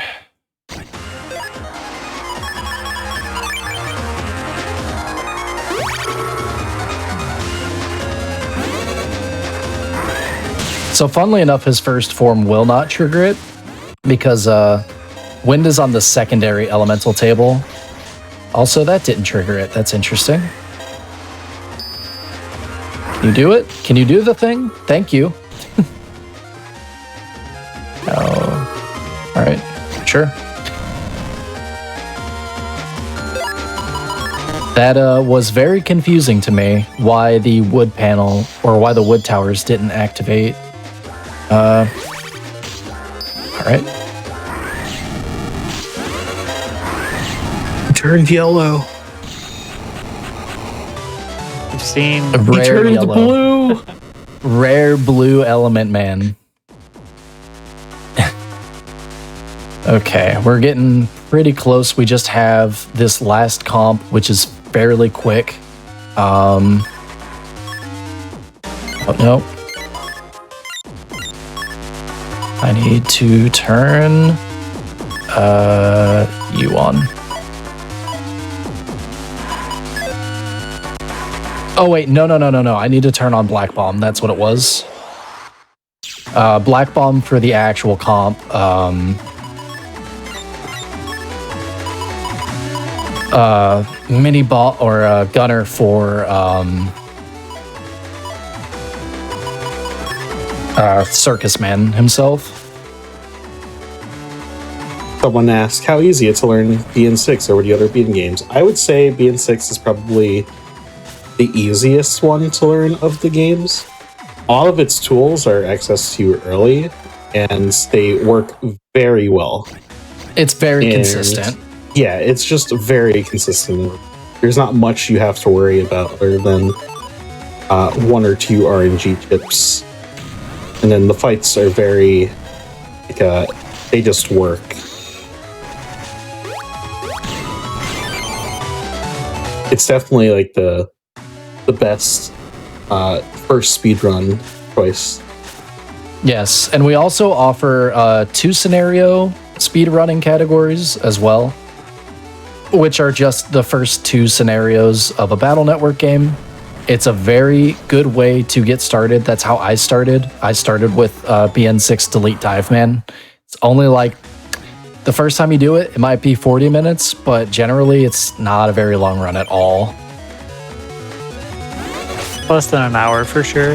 So funnily enough, his first form will not trigger it because Wind is on the secondary elemental table. Also, that didn't trigger it. That's interesting. Can you do it? Can you do the thing? Thank you. Oh, all right, sure. That was very confusing to me. Why the wood panel or why the wood towers didn't activate. All right. Turned yellow. We've seen A He rare turned yellow. blue. Rare blue element man. Okay, we're getting pretty close. We just have this last comp, which is fairly quick. Oh no. I need to turn you on. Oh wait, no. I need to turn on Black Bomb. That's what it was. Black Bomb for the actual comp. Mini ball or gunner for Circus Man himself. Someone asked how easy it's to learn BN6 over the other BN games. I would say BN6 is probably the easiest one to learn of the games. All of its tools are accessed to you early, and they work very well. It's very And- consistent. Yeah, it's just very consistent. There's not much you have to worry about other than 1 or 2 RNG chips. And then the fights are very, like, they just work. It's definitely like the best first speedrun choice. Yes, and we also offer 2 scenario speedrunning categories as well, which are just the first 2 scenarios of a Battle Network game. It's a very good way to get started. That's how I started. I started with BN6 Delete Dive Man. It's only like, the first time you do it, it might be 40 minutes, but generally it's not a very long run at all. Less than an hour for sure.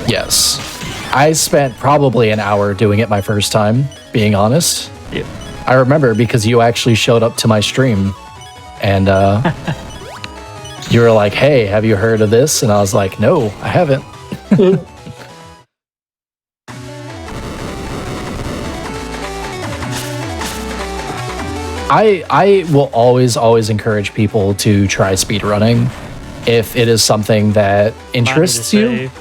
Yes. I spent probably an hour doing it my first time, being honest. Yep. I remember because you actually showed up to my stream and you were like, hey, have you heard of this? And I was like, no, I haven't. I will always encourage people to try speedrunning if it is something that interests you.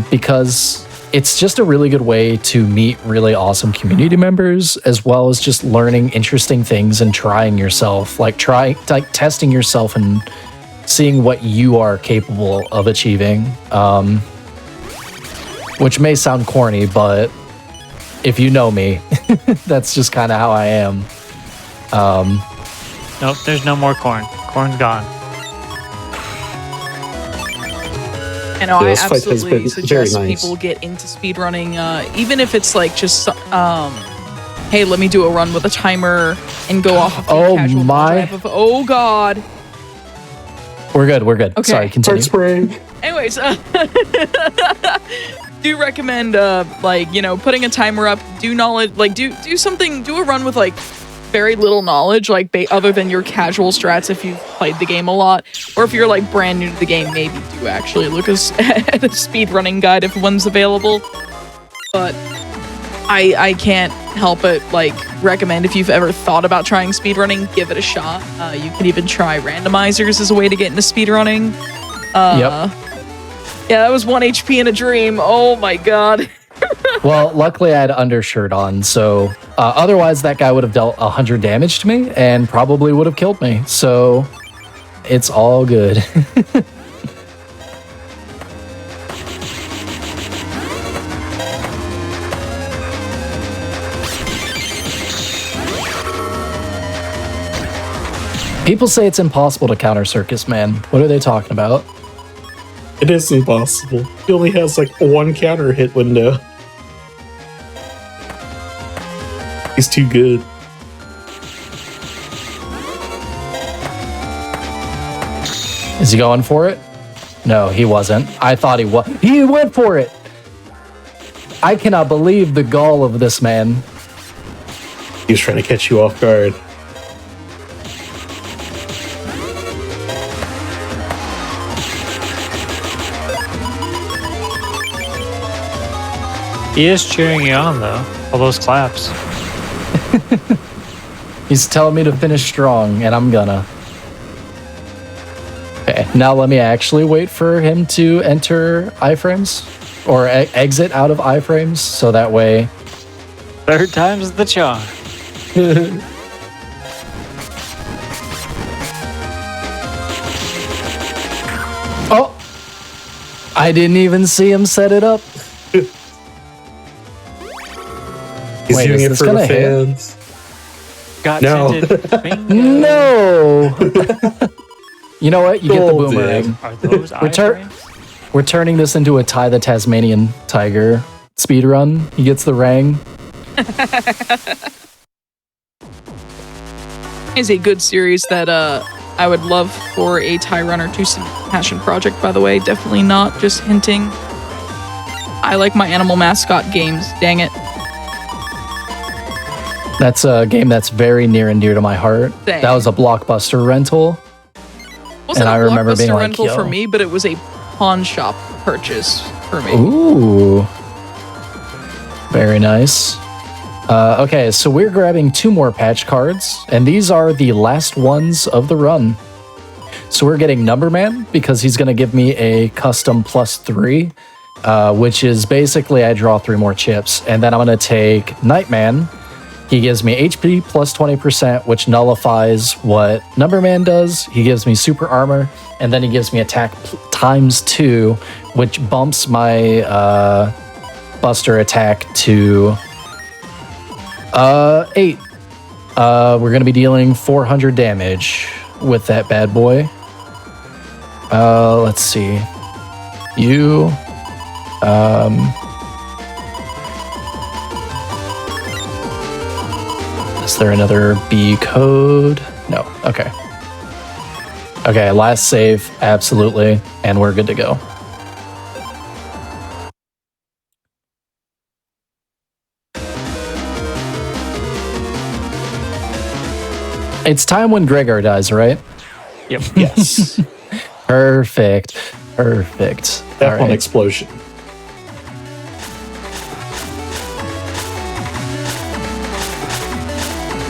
Because it's just a really good way to meet really awesome community members, as well as just learning interesting things and trying yourself, like testing yourself and seeing what you are capable of achieving. Which may sound corny, but if you know me, that's just kind of how I am. Nope, there's no more corn. Corn's gone. I know, I This fight has absolutely been suggest very nice. people get into speedrunning, even if it's like just, hey, let me do a run with a timer and go off of the Oh casual my. drive of, oh god. We're good. Okay. Sorry, continue. Heart spray. Anyways, do recommend, like, you know, putting a timer up, do knowledge, like, do something, do a run with, like, very little knowledge, like, other than your casual strats if you've played the game a lot, or if you're, like, brand new to the game, maybe do actually look at a speedrunning guide if one's available. But I can't help but, like, recommend if you've ever thought about trying speedrunning, give it a shot. You can even try randomizers as a way to get into speedrunning. Yep. Yeah, that was 1 HP in a dream. Oh my god. Well, luckily I had undershirt on, so otherwise that guy would have dealt 100 damage to me and probably would have killed me. So it's all good. People say it's impossible to counter Circus Man. What are they talking about? It is impossible. He only has like 1 counter hit window. He's too good. Is he going for it? No, he wasn't. I thought he was. He went for it! I cannot believe the gall of this man. He was trying to catch you off guard. He is cheering you on, though. All those claps. He's telling me to finish strong, and I'm gonna. Okay, now let me actually wait for him to enter iframes, or exit out of iframes, so that way... Third time's the charm. Oh! I didn't even see him set it up. He's Wait, doing is it this for the gonna hit? fans. Got No. tinted. Bingo. No! You know what? You get the Golden. boomerang. Are those Return- iframes? We're turning this into a Ty the Tasmanian Tiger speedrun. He gets the rang. Is a good series that I would love for a Tie Runner 2 passion project, by the way. Definitely not just hinting. I like my animal mascot games, dang it. That's a game that's very near and dear to my heart. Same. That was a Blockbuster rental. Wasn't And a I remember being Blockbuster like, rental for yo. me, but it was a pawn shop purchase for me. Ooh. Very nice. Okay, so we're grabbing 2 more patch cards, and these are the last ones of the run. So we're getting Number Man, because he's going to give me a custom +3, which is basically I draw 3 more chips. And then I'm going to take Nightman, He gives me HP plus 20%, which nullifies what Numberman does. He gives me super armor, and then he gives me attack times 2, which bumps my Buster attack to 8. We're going to be dealing 400 damage with that bad boy. Let's see. You... Is there another B code? No. Okay. Okay, last save, absolutely, and we're good to go. It's time when Gregar dies, right? Yep. Yes. Perfect. Perfect. That All one right. explosion.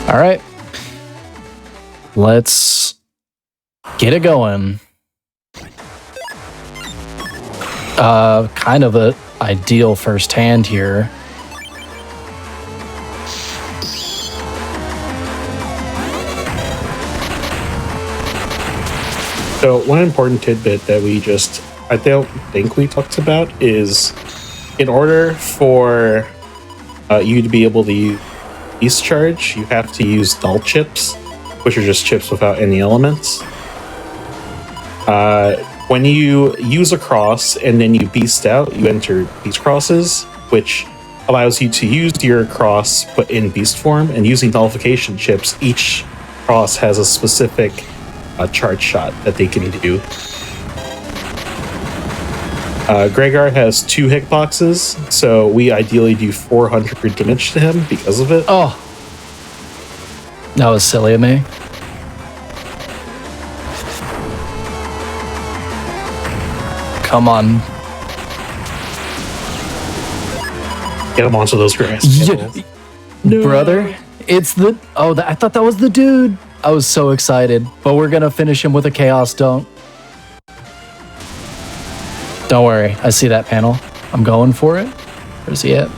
All right. Let's get it going. Kind of a ideal first hand here. So one important tidbit that I don't think we talked about is, in order for you to be able to use Beast Charge, you have to use dull chips, which are just chips without any elements. When you use a cross and then you beast out, you enter beast crosses, which allows you to use your cross but in beast form, and using nullification chips, each cross has a specific charge shot that they can do. Gregar has 2 hitboxes, so we ideally do 400 damage to him because of it. Oh. That was silly of me. Come on. Get him onto those grass. Yeah. Brother, it's the... Oh, I thought that was the dude. I was so excited. But we're going to finish him with a Chaos Dunk. Don't worry. I see that panel. I'm going for it. Where's he at?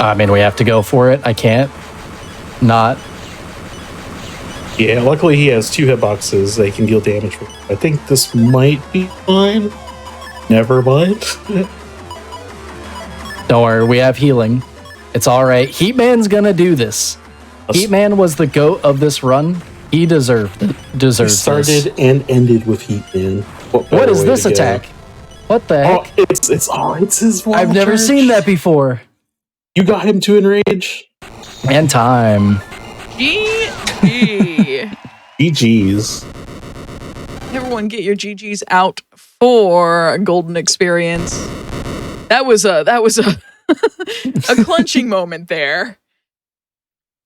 I mean, we have to go for it. I can't not. Yeah, luckily he has 2 hitboxes. They can deal damage with. I think this might be fine. Never mind. Don't worry, we have healing. It's all right. Heatman's gonna do this. Heatman was the GOAT of this run. He deserves He started this. and ended with Heatman. What is this attack? What the heck? Oh, it's his wild I've never charge. seen that before. You got him to enrage. And time. GG. GG's. Everyone get your GGs out for a golden experience. That was a a clenching moment there.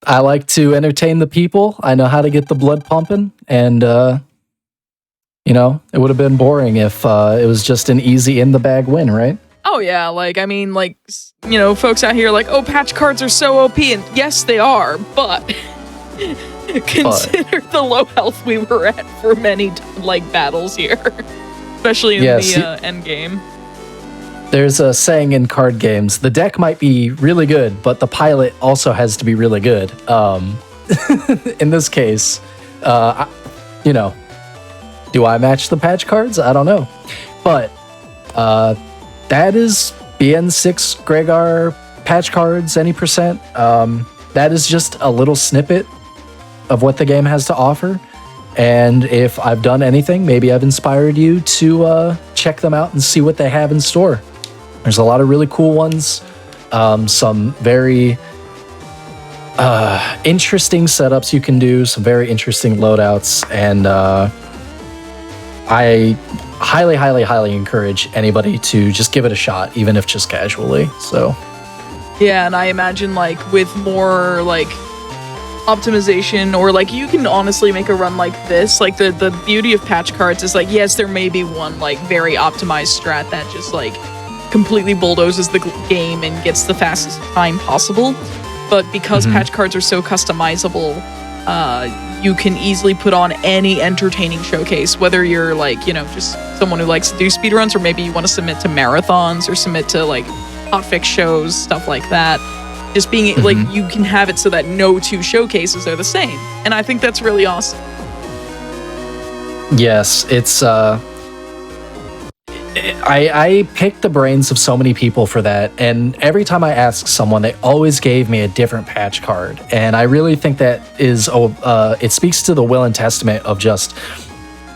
I like to entertain the people. I know how to get the blood pumping, and you know, it would have been boring if it was just an easy in the bag win, right? Oh yeah, like I mean, like you know, folks out here are like, oh, patch cards are so OP, and yes, they are, but consider the low health we were at for many like battles here, especially in the end game. There's a saying in card games: the deck might be really good, but the pilot also has to be really good. In this case, you know, do I match the patch cards? I don't know, but that is BN6 Gregar patch cards, any percent. That is just a little snippet of what the game has to offer. And if I've done anything, maybe I've inspired you to check them out and see what they have in store. There's a lot of really cool ones, some very interesting setups you can do, some very interesting loadouts, and I highly, highly, highly encourage anybody to just give it a shot, even if just casually. So, yeah, and I imagine like with more like optimization, or like you can honestly make a run like this. Like the beauty of patch cards is like, yes, there may be one like very optimized strat that just like completely bulldozes the game and gets the fastest time possible. But because patch cards are so customizable, you can easily put on any entertaining showcase, whether you're like, just someone who likes to do speedruns, or maybe you want to submit to marathons or submit to like hotfix shows, stuff like that. Just being like, you can have it so that no two showcases are the same. And I think that's really awesome. Yes, it's I picked the brains of so many people for that, and every time I asked someone, they always gave me a different patch card. And I really think that is it speaks to the will and testament of just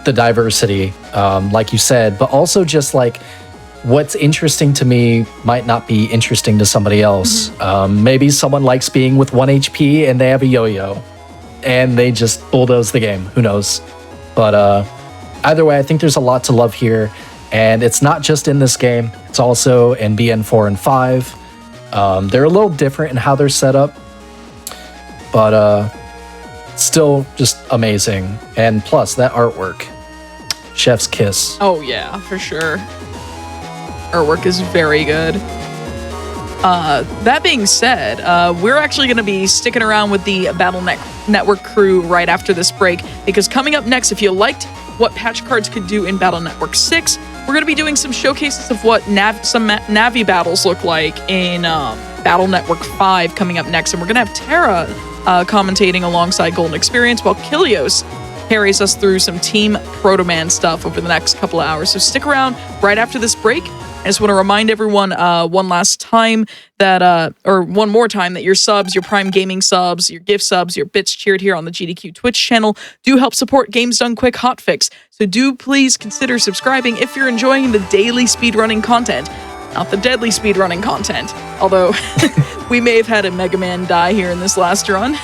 the diversity, like you said, but also just like what's interesting to me might not be interesting to somebody else. Maybe someone likes being with 1 HP and they have a yo-yo and they just bulldoze the game. Who knows? But either way, I think there's a lot to love here. And it's not just in this game, it's also in BN4 and 5. They're a little different in how they're set up, but still just amazing. And plus, that artwork, chef's kiss. Oh yeah, for sure. Artwork is very good. That being said, we're actually going to be sticking around with the Battle Network crew right after this break, because coming up next, if you liked what patch cards could do in Battle Network 6, we're going to be doing some showcases of what some Navi battles look like in Battle Network 5 coming up next. And we're going to have Tara commentating alongside Golden Experience, while Kilios carries us through some Team Proto Man stuff over the next couple of hours. So stick around right after this break. I just want to remind everyone one last time that, or one more time, that your subs, your Prime Gaming subs, your gift subs, your bits cheered here on the GDQ Twitch channel do help support Games Done Quick Hotfix. So do please consider subscribing if you're enjoying the daily speedrunning content, not the deadly speedrunning content. Although we may have had a Mega Man die here in this last run,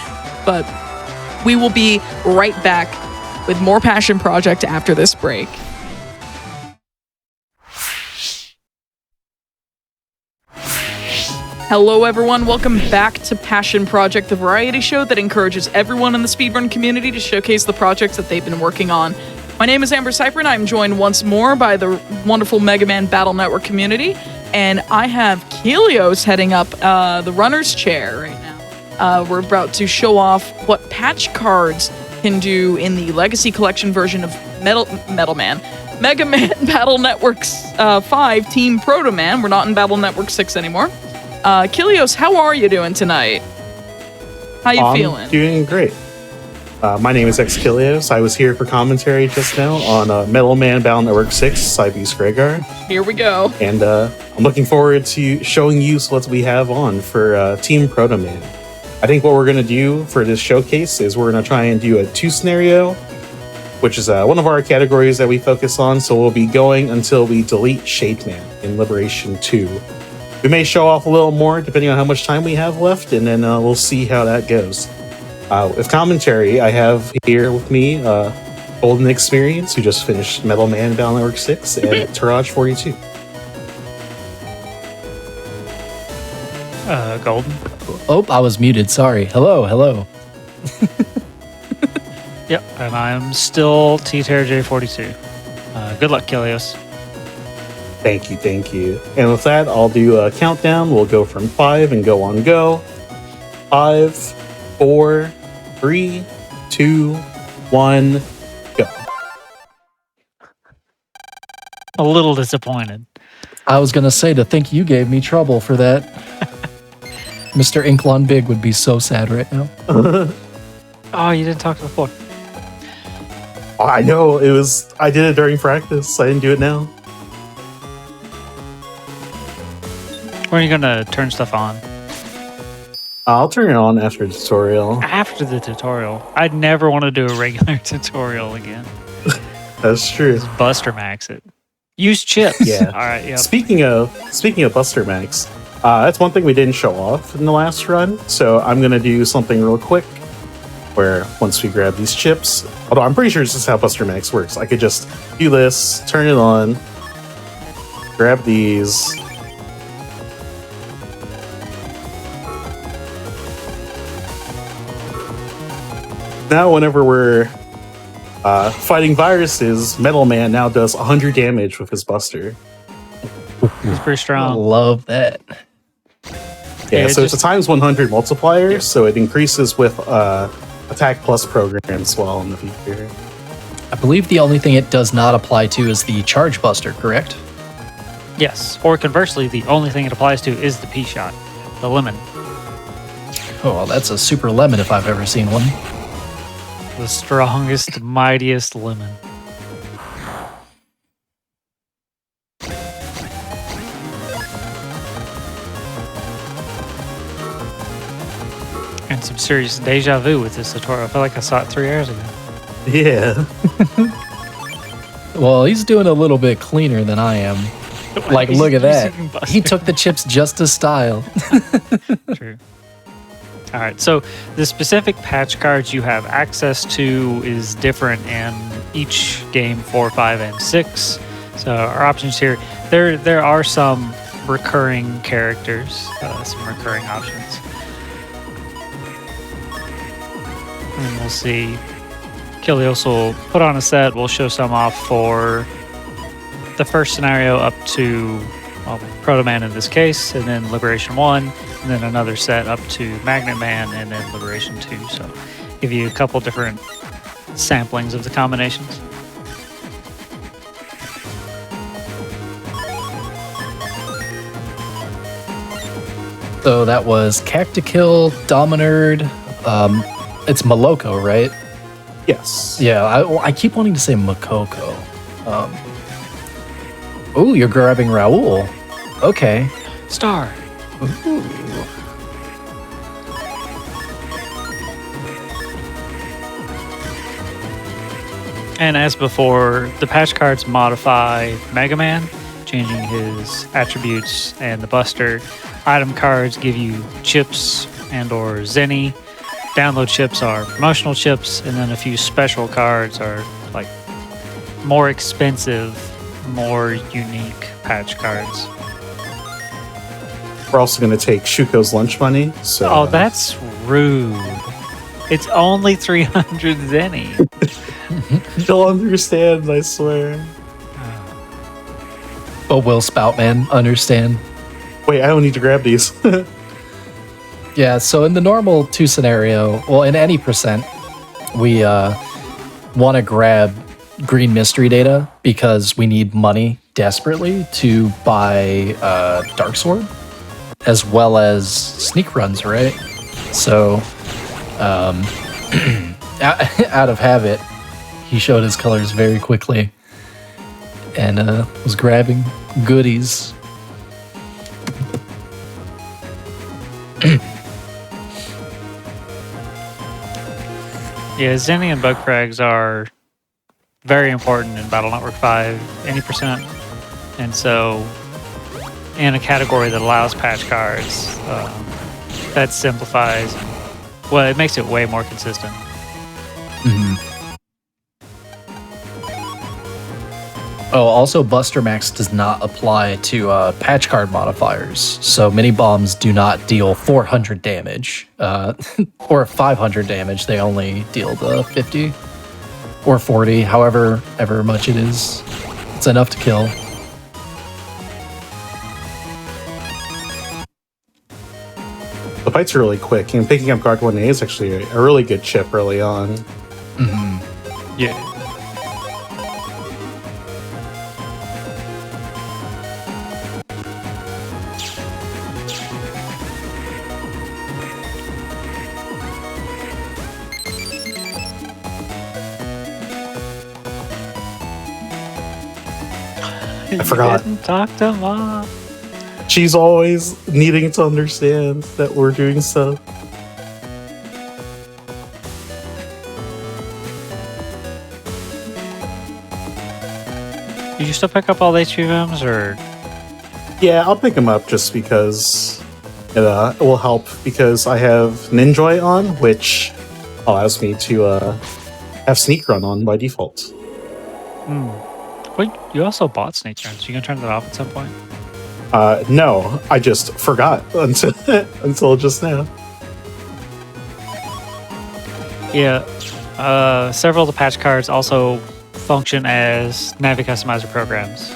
but we will be right back with more Passion Project after this break. Hello everyone, welcome back to Passion Project, the variety show that encourages everyone in the speedrun community to showcase the projects that they've been working on. My name is Amber Cypher, I'm joined once more by the wonderful Mega Man Battle Network community, and I have Kilios heading up the runner's chair right now. We're about to show off what patch cards can do in the Legacy Collection version of Mega Man Battle Network 5 Team Proto Man. We're not in Battle Network 6 anymore. Kilios, how are you doing tonight? How you feeling? Doing great. My name is Kilios. I was here for commentary just now on Metal Man Battle Network 6, Cybeast Gregar. Here we go. And I'm looking forward to showing you what we have on for Team Proto Man. I think what we're going to do for this showcase is we're going to try and do a 2 scenario, which is one of our categories that we focus on. So we'll be going until we delete Shade Man in Liberation 2. We may show off a little more depending on how much time we have left, and then we'll see how that goes. With commentary, I have here with me Golden Experience, who just finished Metal Man Battle Network 6, and Taraj 42. Golden. Oh, I was muted. Sorry. Hello. Yep, and I'm still T-Terra J42. Good luck, Kilios. Thank you. And with that, I'll do a countdown. We'll go from 5 and go on go. 5, 4, 3, 2, 1, go. A little disappointed. I was going to say, to think you gave me trouble for that. Mr. Inklon Big would be so sad right now. Oh, you didn't talk to the floor. I know, I did it during practice. I didn't do it now. When are you going to turn stuff on? I'll turn it on after the tutorial. After the tutorial. I'd never want to do a regular tutorial again. That's true. Just Buster Max it. Use chips. Yeah. All right. Yep. Speaking of Buster Max, that's one thing we didn't show off in the last run. So I'm gonna do something real quick. Where once we grab these chips, although I'm pretty sure this is how Buster Max works. I could just do this, turn it on, grab these. Now, whenever we're fighting viruses, Metal Man now does 100 damage with his Buster. super I strong. love that. Yeah, Yeah, so it's just- a times 100 multiplier, so it increases with attack plus program as well in the future. I believe the only thing it does not apply to is the charge buster, correct? Yes. Or conversely, the only thing it applies to is the P shot, the lemon. Oh, well, that's a super lemon if I've ever seen one. The strongest, mightiest lemon. And some serious deja vu with this tutorial. I feel like I saw it 3 years ago. Yeah. Well, he's doing a little bit cleaner than I am. Like, He's look at that. using Buster. He took the chips just as style. True. All right. So the specific patch cards you have access to is different in each game 4, 5, and 6. So our options here, there are some recurring characters, some recurring options. And we'll see. Kilios will put on a set. We'll show some off for the first scenario up to Proto Man in this case, and then Liberation 1, and then another set up to Magnet Man, and then Liberation 2. So give you a couple different samplings of the combinations. So that was Cactikill, Dominerd. It's Maloko, right? Yes. Yeah, I keep wanting to say Makoko. Oh, you're grabbing Raoul. Okay. Star. Ooh. And as before, the patch cards modify Mega Man, changing his attributes, and the Buster. Item cards give you chips and or Zenny. Download chips are promotional chips, and then a few special cards are like more expensive, more unique patch cards. We're also going to take Shuko's lunch money. So Oh, that's rude. It's only 300 Zenny. you'll understand, I swear. But will Spoutman understand? Wait, I don't need to grab these. Yeah, so in the normal 2 scenario, well, in any percent, we want to grab green mystery data because we need money desperately to buy Dark Sword, as well as sneak runs, right? So, out of habit, he showed his colors very quickly and was grabbing goodies. Yeah, Zenny and Bug Frags are very important in Battle Network 5, any percent. And so, in a category that allows patch cards, that simplifies. Well, it makes it way more consistent. Oh, also Buster Max does not apply to patch card modifiers, so mini bombs do not deal 400 damage or 500 damage. They only deal the 50 or 40, however much it is. It's enough to kill. The fights are really quick, and picking up Guard 1A is actually a really good chip early on. Yeah. I forgot. Didn't talk to Mom. She's always needing to understand that we're doing stuff. Did you still pick up all the HPMs, or Yeah, I'll pick them up just because it will help, because I have Ninjoy on, which allows me to have Sneak Run on by default. wait? You also bought Snake Turns. You gonna turn that off at some point? No, I just forgot until just now. Yeah. Several of the patch cards also function as Navi Customizer programs.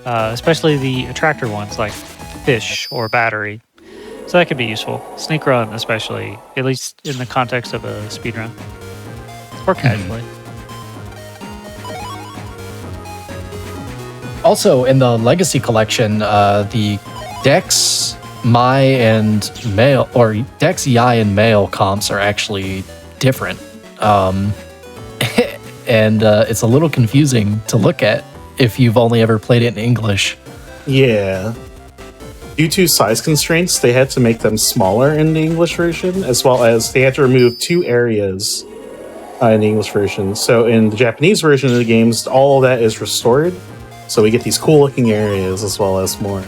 especially the attractor ones like fish or battery. So that could be useful. Sneak run, especially, at least in the context of a speed run or casually. Also, in the Legacy Collection, the Dex, Mai, and Male, or Dex, Yai, and Male comps are actually different. And it's a little confusing to look at if you've only ever played it in English. Yeah. Due to size constraints, they had to make them smaller in the English version, as well as they had to remove 2 areas in the English version. So in the Japanese version of the games, all of that is restored. So we get these cool looking areas as well as more.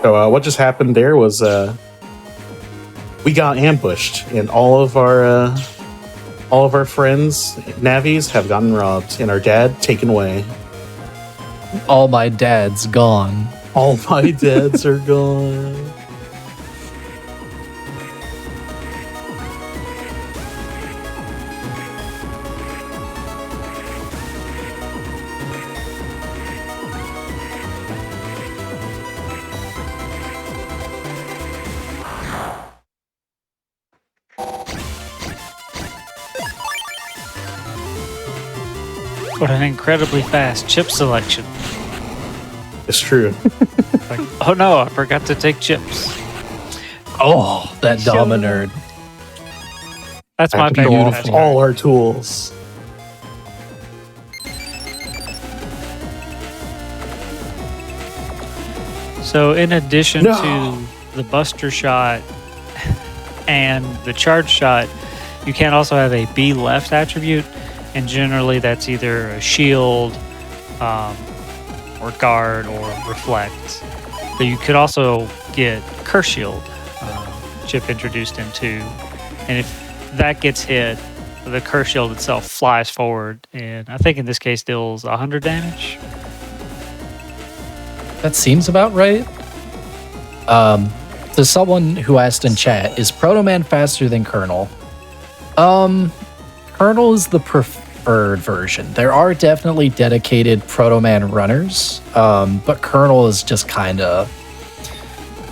So what just happened there was we got ambushed, and all of our friends, Navis, have gotten robbed, and our dad taken away. All my dad's gone. All my dads are gone. What an incredibly fast chip selection. It's true. Like, oh no, I forgot to take chips. Oh, that Dominerd. That's I my have to go favorite. off patch all card. our tools. So in addition No. to the Buster Shot and the Charge Shot, you can also have a B left attribute, and generally that's either a shield, or guard, or reflect. But you could also get Curse Shield chip introduced into, and if that gets hit, the Curse Shield itself flies forward, and I think in this case deals 100 damage. That seems about right. To someone who asked in chat, is Proto Man faster than Colonel? Colonel is the preferred version. There are definitely dedicated Proto Man runners, but Colonel is just kind of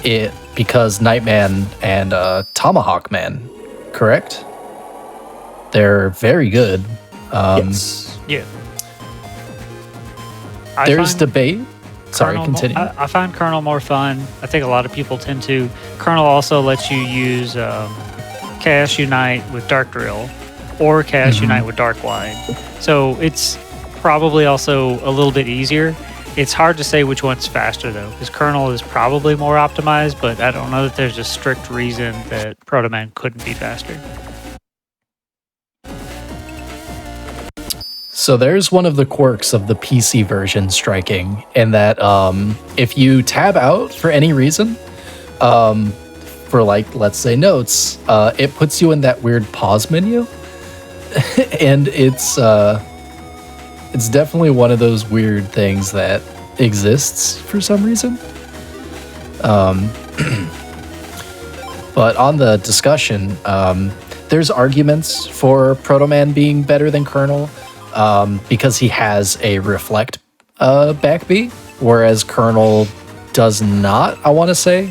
it because Nightman and Tomahawk Man, correct? They're very good. Yes. Yeah. There's find debate. Sorry, Colonel continue. I find Colonel more fun. I think a lot of people tend to. Colonel also lets you use Chaos Unite with Dark Drill or Chaos Unite with Dark Wide. So it's probably also a little bit easier. It's hard to say which one's faster though, because Colonel is probably more optimized, but I don't know that there's a strict reason that Proto Man couldn't be faster. So there's one of the quirks of the PC version striking, in that if you tab out for any reason, for like, let's say notes, it puts you in that weird pause menu. And it's definitely one of those weird things that exists for some reason. But on the discussion, there's arguments for Proto Man being better than Colonel, because he has a reflect back B, whereas Colonel does not. I want to say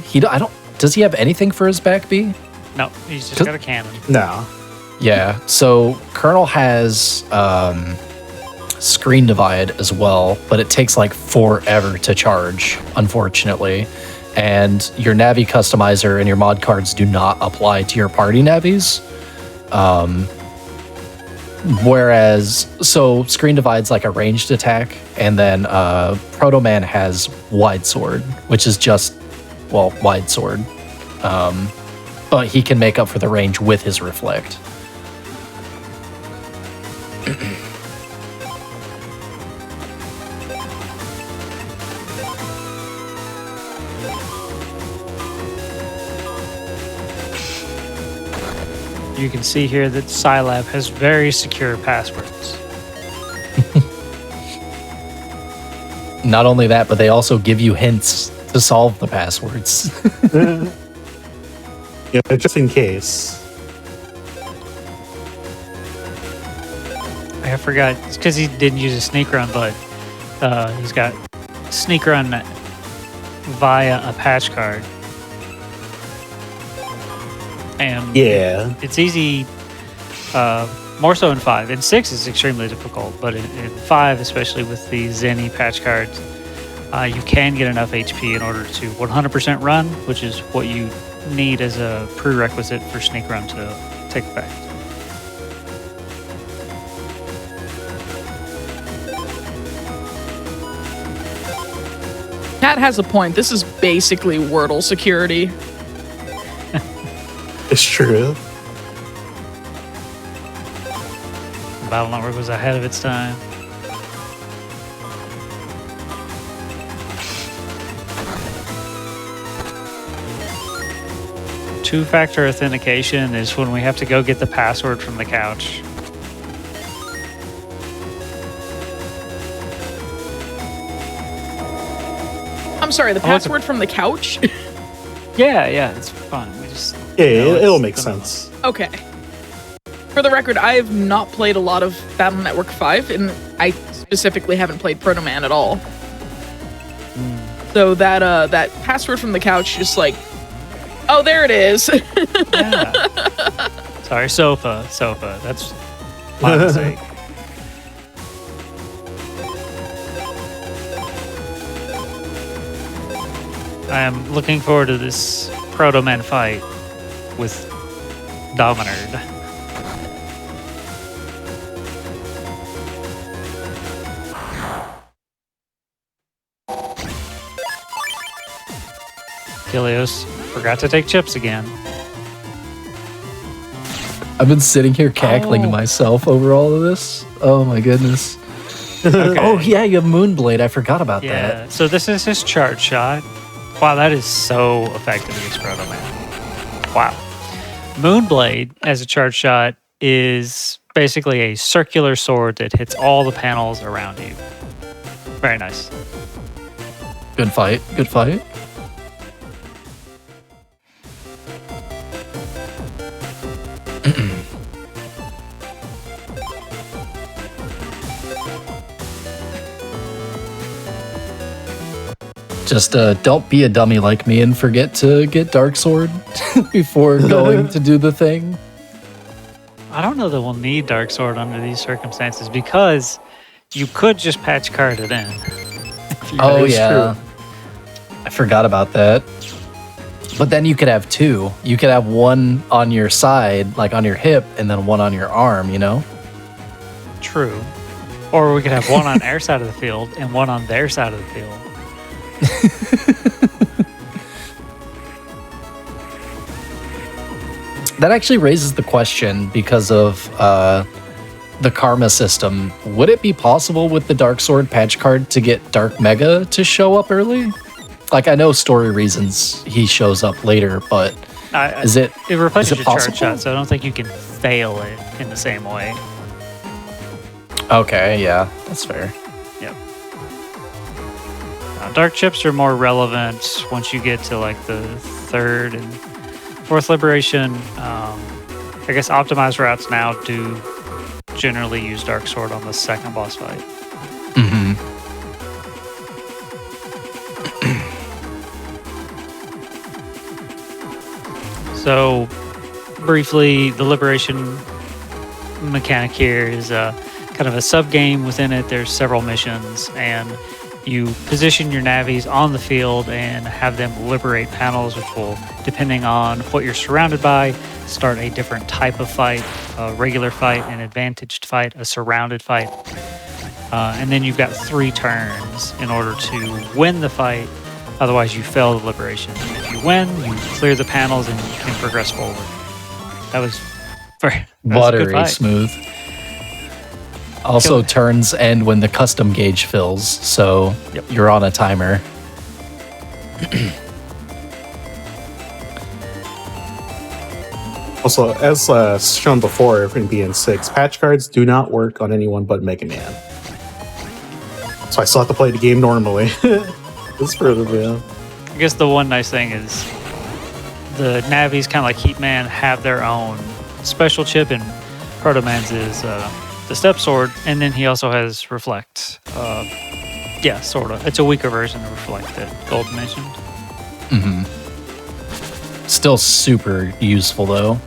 does he have anything for his back B? No, he's just got a cannon. No. Yeah, so Colonel has screen divide as well, but it takes like forever to charge, unfortunately. And your Navi customizer and your mod cards do not apply to your party Navis. Whereas, so screen divide's like a ranged attack, and then Proto Man has wide sword, which is just, well, wide sword. But he can make up for the range with his reflect. you can see here that Scilab has very secure passwords. Not only that, but they also give you hints to solve the passwords. Yeah, just in case. I forgot. It's because he didn't use a sneak run, but he's got sneak run via a patch card. And Yeah. it's easy, more so in 5. In 6 it's extremely difficult, but in 5, especially with the Zenny patch cards, you can get enough HP in order to 100% run, which is what you need as a prerequisite for sneak run to take effect. Cat has a point. This is basically Wordle security. It's true. Battle Network was ahead of its time. Two-factor authentication is when we have to go get the password from the couch. I'm sorry, the password from the couch? Yeah, it's fun. We just Yeah, it's it'll make the- sense. Okay. For the record, I have not played a lot of Battle Network 5, and I specifically haven't played Proto Man at all. So that password from the couch, just like, oh, there it is. Yeah. Sorry, sofa. That's my mistake. I am looking forward to this Proto Man fight with Dominard. Kilios forgot to take chips again. I've been sitting here cackling to Oh. myself over all of this. Oh my goodness. Okay. Oh yeah, you have Moonblade. I forgot about Yeah, that. so this is his charge shot. Wow, that is so effective against Proto Man. Wow. Moonblade, as a charge shot, is basically a circular sword that hits all the panels around you. Very nice. Good fight. Good fight. Just don't be a dummy like me and forget to get Dark Sword before going to do the thing. I don't know that we'll need Dark Sword under these circumstances because you could just patch card it in. Oh is yeah, I forgot about that. But then you could have two. You could have one on your side, like on your hip, and then one on your arm. You know? True. Or we could have one on our side of the field and one on their side of the field. That actually raises the question because of the karma system. Would it be possible with the Dark Sword patch card to get Dark Mega to show up early? Like, I know story reasons he shows up later, but is it replaces your possible? charge shot, so I don't think you can fail it in the same way. Okay, yeah, that's fair. Yep. Dark chips are more relevant once you get to like the third and fourth liberation. I guess optimized routes now do generally use Dark Sword on the second boss fight. Mm-hmm. So, briefly, the liberation mechanic here is kind of a sub game within it. There's several missions, and you position your navies on the field and have them liberate panels, which will, depending on what you're surrounded by, start a different type of fight: a regular fight, an advantaged fight, a surrounded fight. And then you've got 3 turns in order to win the fight. Otherwise, you fail the liberation. If you win, you clear the panels and you can progress forward. That was very that was a good Buttery fight. smooth. Also, turns end when the custom gauge fills, so Yep. you're on a timer. Also, as shown before in BN6, patch cards do not work on anyone but Mega Man. So I still have to play the game normally. It's further, yeah. I guess the one nice thing is the Navis, kind of like Heat Man, have their own special chip, and Proto Man's is the Step Sword, and then he also has Reflect. Yeah, sort of. It's a weaker version of Reflect that Gold mentioned. Still super useful though.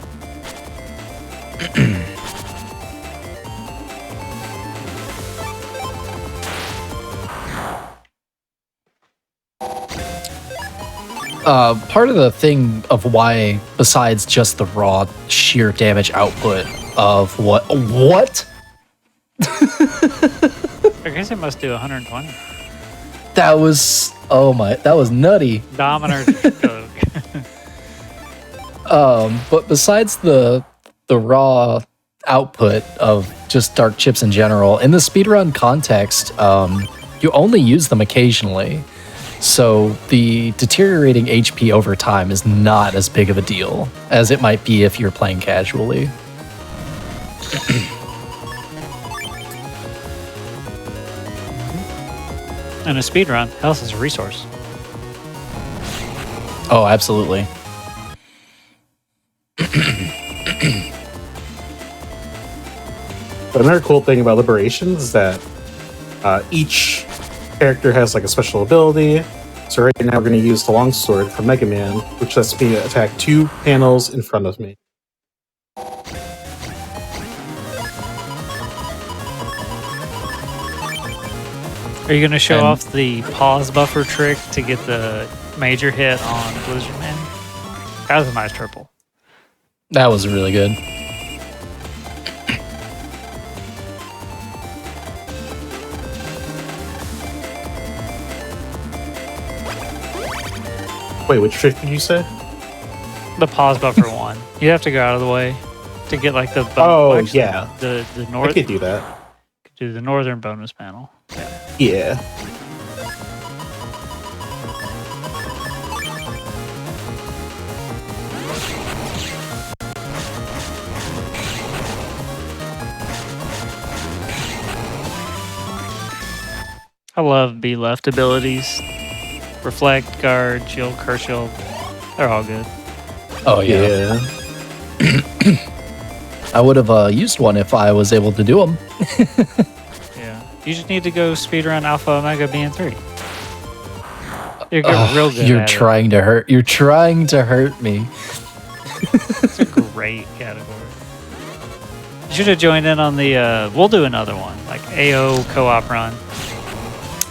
Part of the thing of why, besides just the raw sheer damage output of what? I guess it must do 120. That was that was nutty. Dominator Coke. But besides the raw output of just dark chips in general, in the speedrun context, you only use them occasionally. So the deteriorating HP over time is not as big of a deal as it might be if you're playing casually. In a speedrun, health is a resource. Oh, absolutely. But another cool thing about Liberations is that each character has like a special ability. So right now we're going to use the longsword from Mega Man, which lets me attack 2 panels in front of me. Are you going to show off the pause buffer trick to get the major hit on Blizzard Man? That was a nice triple. That was really good. Wait, which trick did you say? The pause buffer one. You have to go out of the way to get like the yeah. the I north. could do that. Do the northern bonus panel. Yeah. I love B left abilities. Reflect, guard, shield, curse shield. They're all good. Oh yeah. I would have used one if I was able to do them. Yeah. You just need to go speedrun Alpha Omega BN3. You're getting real good You're at trying to hurt. You're trying to hurt me. It's a great category. You should have joined in on the, we'll do another one, like AO co-op run.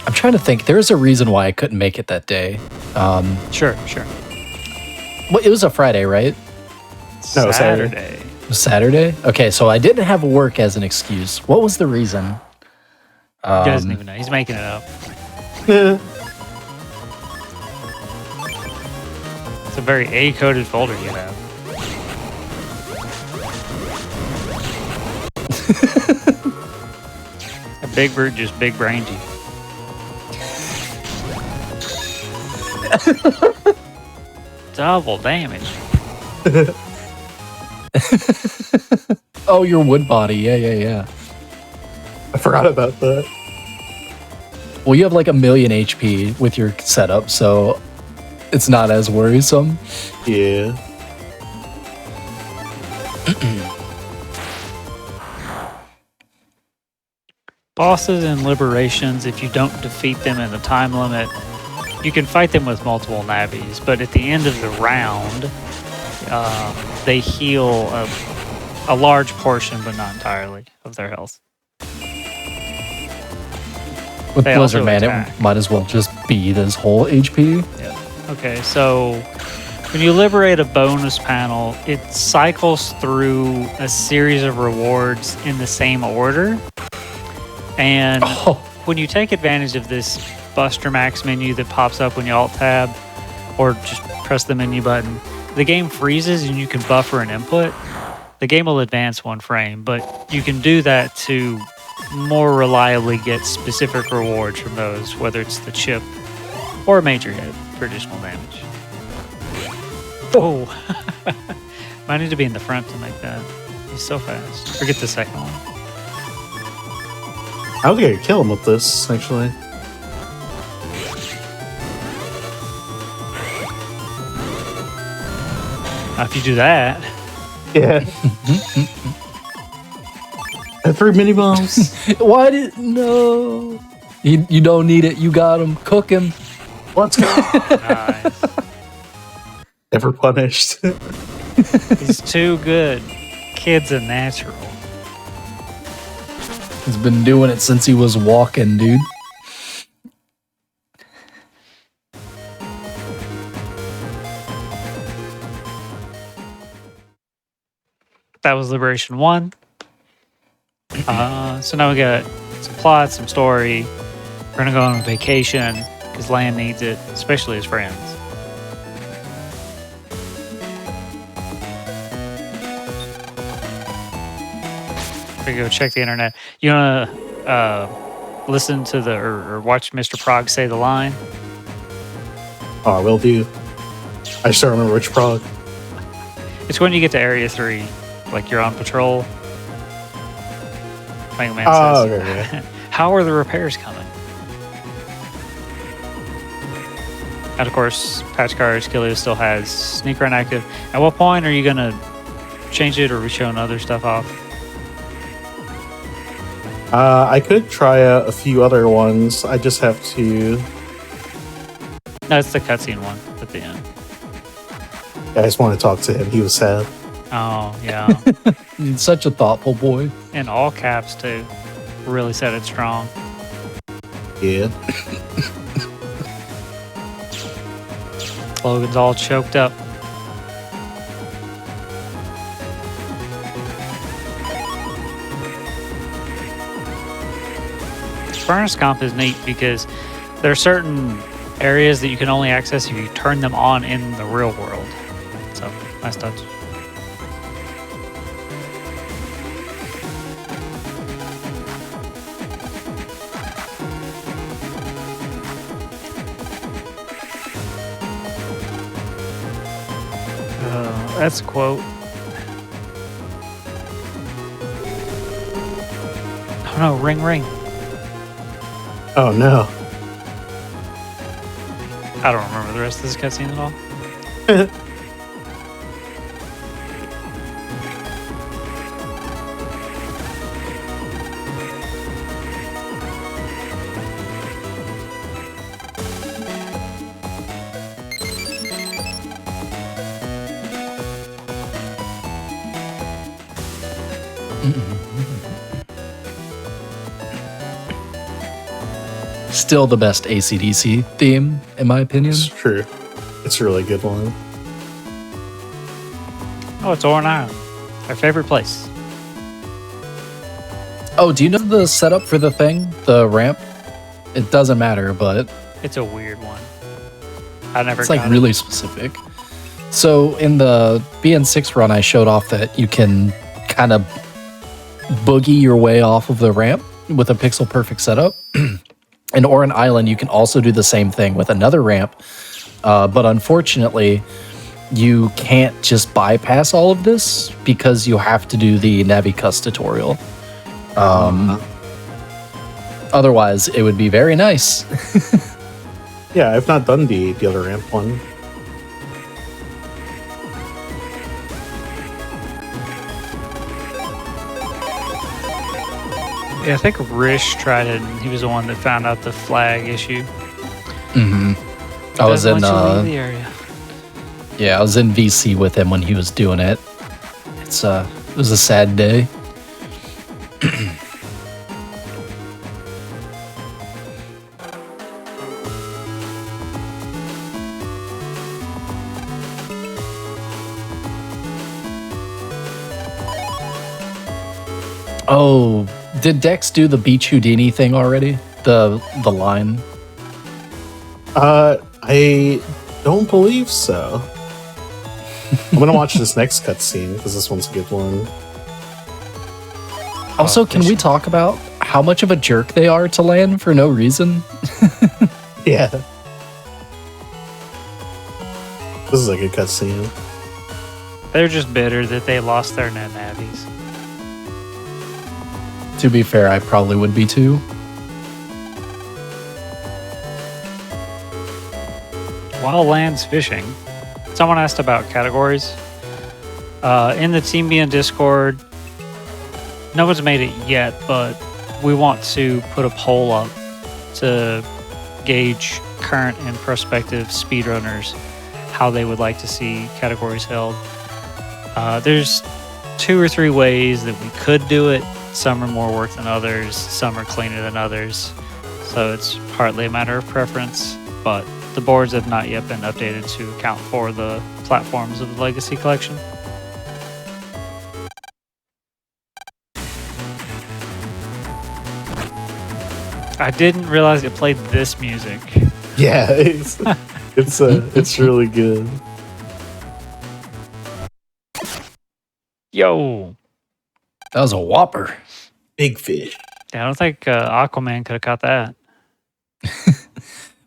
I'm trying to think. There's a reason why I couldn't make it that day. Sure. Well, it was a Friday, right? No, Saturday. It was Saturday? Okay, so I didn't have work as an excuse. What was the reason? He doesn't even know. He's making it up. It's a very A-coded folder you have. A big brute, just big brained you. Double damage. Oh, your wood body. Yeah. I forgot about that. Well, you have like 1,000,000 HP with your setup, so it's not as worrisome. Yeah. Bosses and liberations, if you don't defeat them in the time limit, you can fight them with multiple navies, but at the end of the round, they heal a large portion, but not entirely, of their health. With They Blizzard also Man, attack. it might as well just be this whole HP. Okay, so when you liberate a bonus panel, it cycles through a series of rewards in the same order. And when you take advantage of this Buster Max menu that pops up when you Alt-Tab or just press the menu button, the game freezes and you can buffer an input. The game will advance 1 frame, but you can do that to more reliably get specific rewards from those, whether it's the chip or a major hit for additional damage. Oh, Might need to be in the front to make that. He's so fast. Forget the second one. I don't think I could kill him with this, actually. If you do that, Yeah. I have 3 mini bombs. Why did no? You don't need it. You got him. Cook him. Let's go. nice. Never punished. He's too good. Kid's a natural. He's been doing it since he was walking, dude. That was Liberation 1. So now we got some plot, some story. We're gonna go on vacation because Land needs it, especially his friends. We go check the internet. You wanna listen to the or watch Mr. Prog say the line? Oh, I will do. I just don't remember which prog. It's when you get to Area 3, like you're on patrol. Mega Man Oh, says, okay, yeah. how are the repairs coming? And of course, Patch Cards Killio still has Sneak Run active. At what point are you going to change it, or are we showing other stuff off? I could try a few other ones. I just have to. No, it's the cutscene one at the end. I just want to talk to him. He was sad. Oh, yeah. He's such a thoughtful boy. In all caps, too. Really said it strong. Yeah. Logan's all choked up. Furnace Comp is neat because there are certain areas that you can only access if you turn them on in the real world. So, nice touch. That's a quote. Oh no, ring ring. Oh no. I don't remember the rest of this cutscene at all. Still the best AC/DC theme, in my opinion. It's true. It's a really good one. Oh, it's Oran Island. Our favorite place. Oh, do you know the setup for the thing? The ramp? It doesn't matter, but It's a weird one. I never it's like got really specific. So in the BN6 run, I showed off that you can kind of boogie your way off of the ramp with a pixel perfect setup. In Oran Island, you can also do the same thing with another ramp, but unfortunately, you can't just bypass all of this because you have to do the Navicus tutorial. Otherwise, it would be very nice. Yeah, I've not done the other ramp one. Yeah, I think Rish tried it, and he was the one that found out the flag issue. Mm-hmm. I was in the area. yeah, I was in VC with him when he was doing it. It was a sad day. Oh, did Dex do the Beach Houdini thing already? The line? I don't believe so. I'm gonna watch this next cutscene because this one's a good one. Also, can we talk about how much of a jerk they are to Lan for no reason? Yeah. This is a good cutscene. They're just bitter that they lost their net navies. To be fair, I probably would be too. While Land's fishing, someone asked about categories. In the Team Being Discord, no one's made it yet, but we want to put a poll up to gauge current and prospective speedrunners how they would like to see categories held. There's 2 or 3 ways that we could do it. Some are more work than others, some are cleaner than others. So it's partly a matter of preference, but the boards have not yet been updated to account for the platforms of the Legacy Collection. I didn't realize it played this music. Yeah, it's really good. Yo! That was a whopper. Big fish. Yeah, I don't think Aquaman could have caught that.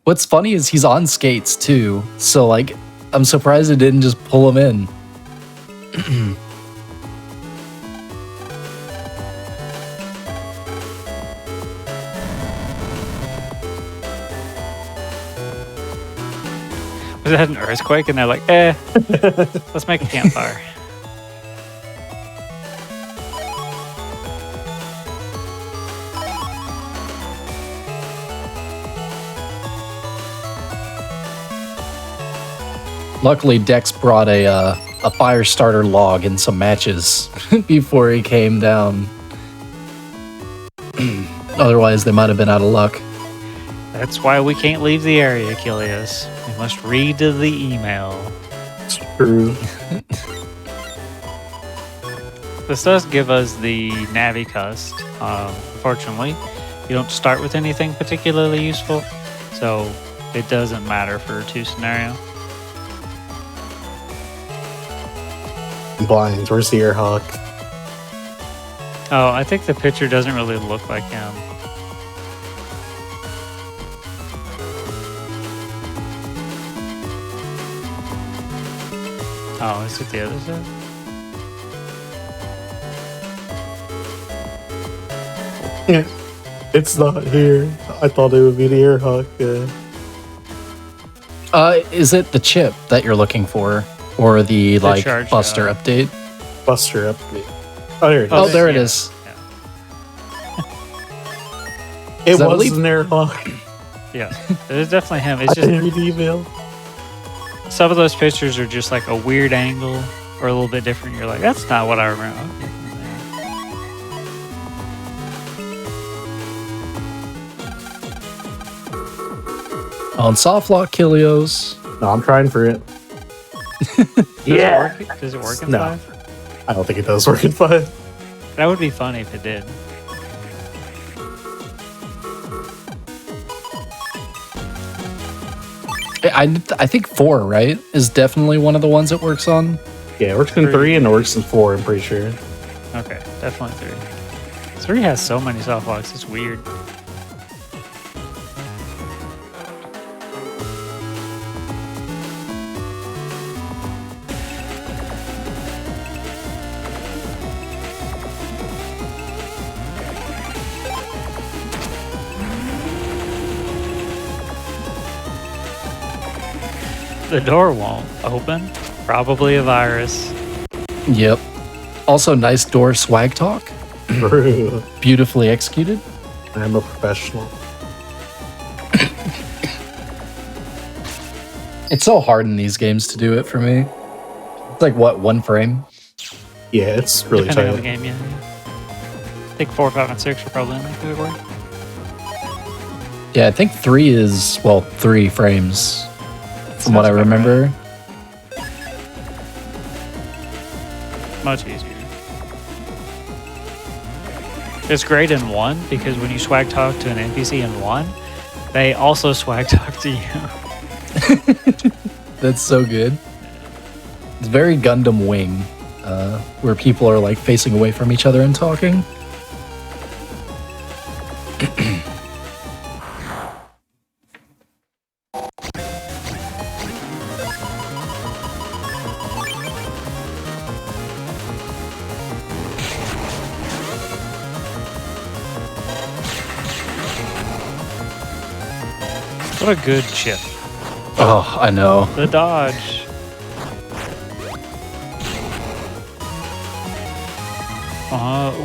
What's funny is he's on skates too, so like I'm surprised it didn't just pull him in. Was it an earthquake? And they're like, let's make a campfire. Luckily, Dex brought a fire starter log and some matches before he came down. Otherwise, they might have been out of luck. That's why we can't leave the area, Kilios. We must read the email. It's true. This does give us the Navi Cust. Unfortunately, you don't start with anything particularly useful, so it doesn't matter for 2 scenario. Blinds. Where's the Airhawk? Oh, I think the picture doesn't really look like him. Oh, is it the other side? It's not here. I thought it would be the Airhawk. Is it the chip that you're looking for, or the like charge, Buster update? Buster update. Oh, there it is. Oh, there it yeah. is. It that was Leap? an Airhawk. Yeah, it is definitely him. It's I didn't just read the email. some of those pictures are just like a weird angle or a little bit different. You're like, that's not what I remember. Okay. On soft lock, Kilios. No, I'm trying for it. Does it work in No. 5? I don't think it does work in 5. That would be funny if it did. I think 4, right, is definitely one of the ones it works on. Yeah, it works in 3 and it works in 4, I'm pretty sure. Okay, definitely 3. 3 has so many soft locks. It's weird. The door won't open. Probably a virus. Yep. Also, nice door swag talk. True. Beautifully executed. I'm a professional. It's so hard in these games to do it for me. It's like, what, 1 frame? Yeah, it's really Depending on the tight. game, yeah. I think 4, 5, and 6 are probably in the category. Yeah, I think 3 is, well, 3 frames. From what I Sounds about remember. Much easier. It's great in 1 because when you swag talk to an NPC in 1, they also swag talk to you. That's so good. It's very Gundam Wing, where people are like facing away from each other and talking. What a good chip. Oh, I know. The dodge.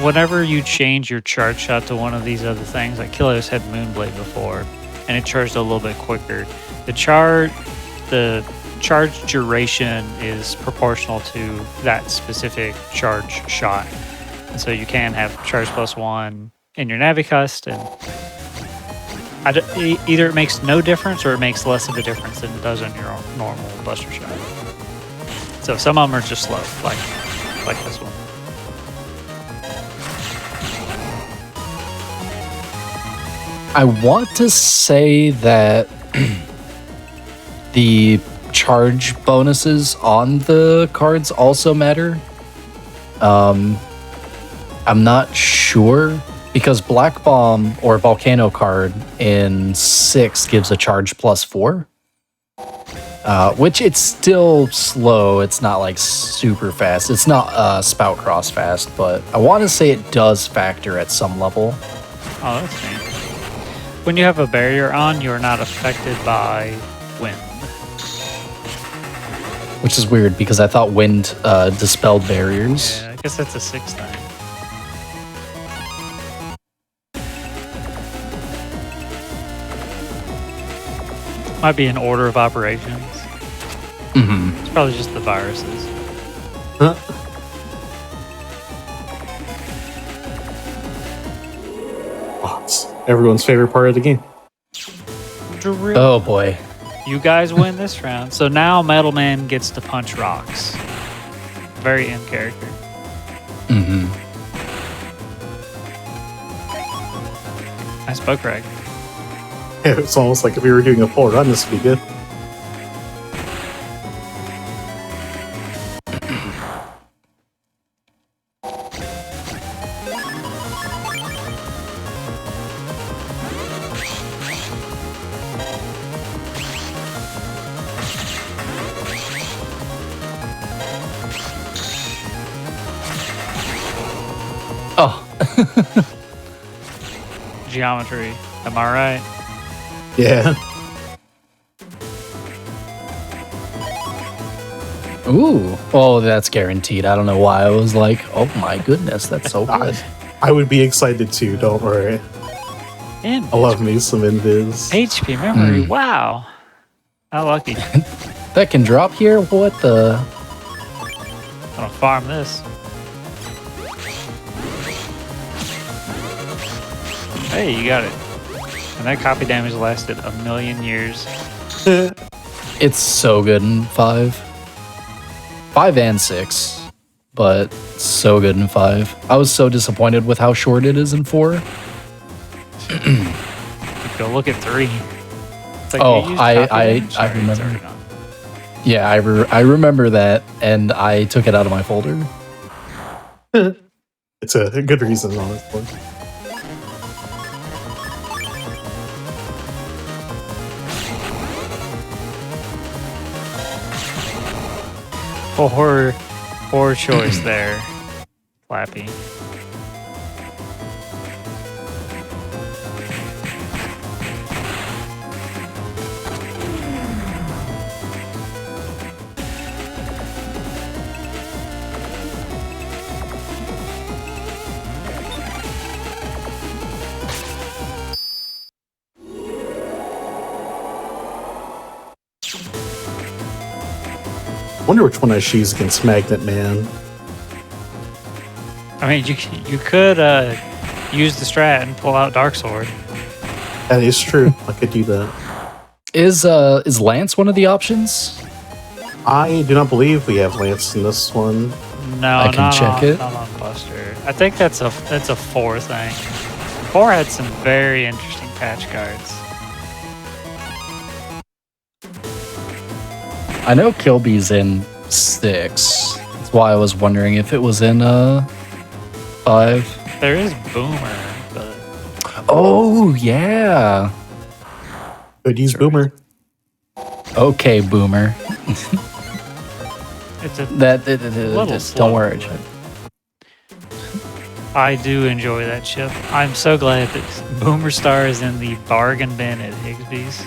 Whenever you change your charge shot to one of these other things, like Kilios had Moonblade before, and it charged a little bit quicker. The charge duration is proportional to that specific charge shot. And so you can have charge +1 in your Navicust, and either it makes no difference or it makes less of a difference than it does in your normal Buster Shot. So some of them are just slow, like this one. I want to say that the charge bonuses on the cards also matter. I'm not sure because Black Bomb or Volcano card in 6 gives a charge +4, which it's still slow. It's not like super fast. It's not Spout Cross fast, but I want to say it does factor at some level. Oh, that's neat. When you have a barrier on, you are not affected by wind. Which is weird because I thought wind dispelled barriers. Yeah, I guess that's a 6 thing. Might be an order of operations. Mm-hmm. It's probably just the viruses. Huh? Oh, it's everyone's favorite part of the game. Oh boy. You guys win this round. So now Metal Man gets to punch rocks. Very in character. Mm-hmm. Nice bow Greg. Yeah, it's almost like if we were doing a full run, this would be good. Oh. Geometry. Am I right? Yeah. Ooh. Oh, that's guaranteed. I don't know why I was like, oh my goodness, that's so good. I would be excited too, don't worry. And I love me some Invis. HP memory. Wow. How lucky. That can drop here? What the? I'm gonna farm this. Hey, you got it. And that copy damage lasted 1,000,000 years. It's so good in 5. 5 and 6. But so good in 5. I was so disappointed with how short it is in 4. Go look at 3. It's like Oh, you used I copy damage? Sorry, it's remember. already gone. Yeah, I remember that, and I took it out of my folder. It's a good reason, honestly. Poor choice there, Flappy. Wonder which one I choose against Magnet Man. I mean, you could use the strat and pull out Dark Sword. That is true. I could do that. Is Lance one of the options? I do not believe we have Lance in this one. No, I can not check on, it. Not on Buster. I think that's a 4 thing. 4 had some very interesting patch cards. I know Kilby's in 6. That's why I was wondering if it was in 5. There is Boomer, but Oh yeah. Could use Boomer. Okay, Boomer. it's a Just don't slow, worry. but I do enjoy that chip. I'm so glad that Boomer Star is in the bargain bin at Higgsby's.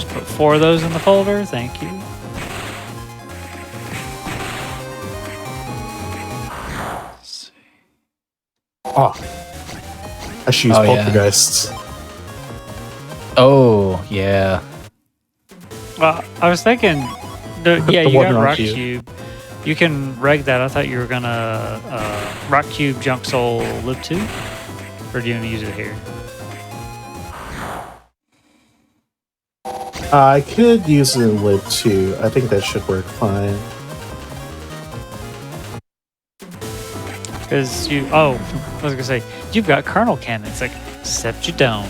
just put 4 of those in the folder. Thank you. Oh, I should use Oh, yeah. poltergeists. Oh, yeah. Well, I was thinking, yeah, The you one got rock Rock cube. Cube. You can reg that. I thought you were gonna Rock Cube Junk Soul Lib 2, or do you want to use it here? I could use it in Lib 2. I think that should work fine. Because you, I was gonna say you've got kernel cannons. Like, except you don't.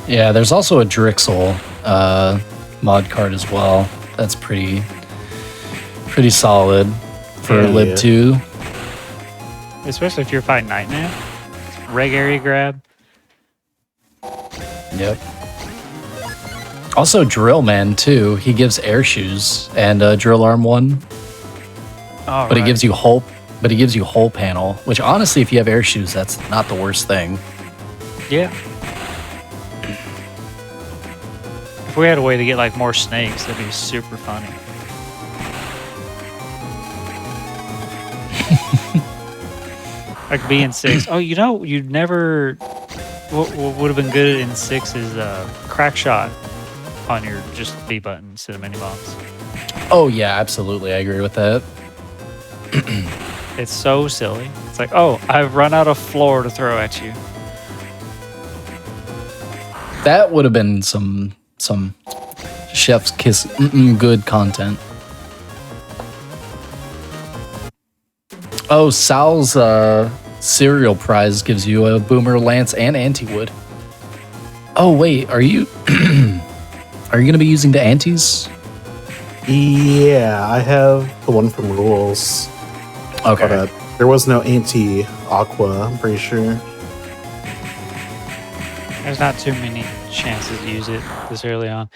Yeah, there's also a Drixel mod card as well. That's pretty solid for Yeah, Lib yeah. 2. Especially if you're fighting Nightman. Reg area grab. Yep. Also Drillman too. He gives air shoes and drill arm 1, Oh, but he gives you hull panel, which honestly if you have air shoes that's not the worst thing. Yeah. If we had a way to get like more snakes, that'd be super funny. Like B in 6. Oh, you'd never. What would have been good in 6 is crack shot on your just B button instead of mini bombs. Oh yeah, absolutely. I agree with that. It's so silly. It's like, oh, I've run out of floor to throw at you. That would have been some chef's kiss good content. Oh, Sal's cereal prize gives you a boomer lance and anti-wood. Oh wait, are you gonna be using the antis? Yeah, I have the one from Rules. Okay. But there was no anti-aqua, I'm pretty sure. There's not too many chances to use it this early on.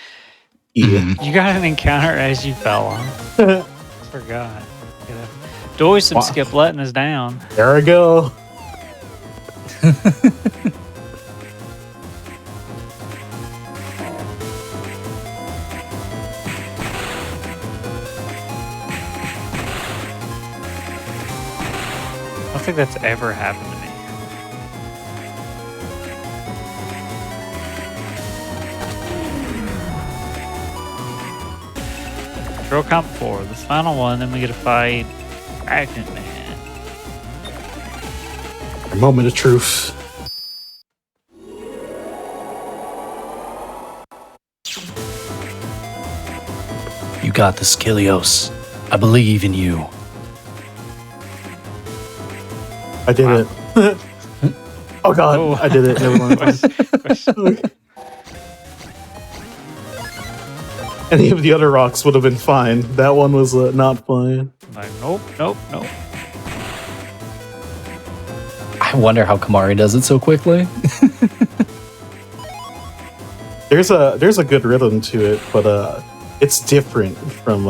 Yeah. You got an encounter as you fell on. Forgot. Doyce and Wow. skip letting us down. There I go. I don't think that's ever happened to me. Drill comp 4, the final one, then we get to fight Pregnant Man. A moment of truth. You got this, Kilios. I believe in you. I did it. Oh god, Oh. I did it. Never mind. Any of the other rocks would have been fine. That one was not fine. Like, nope. I wonder how Kamari does it so quickly. There's a good rhythm to it, but it's different from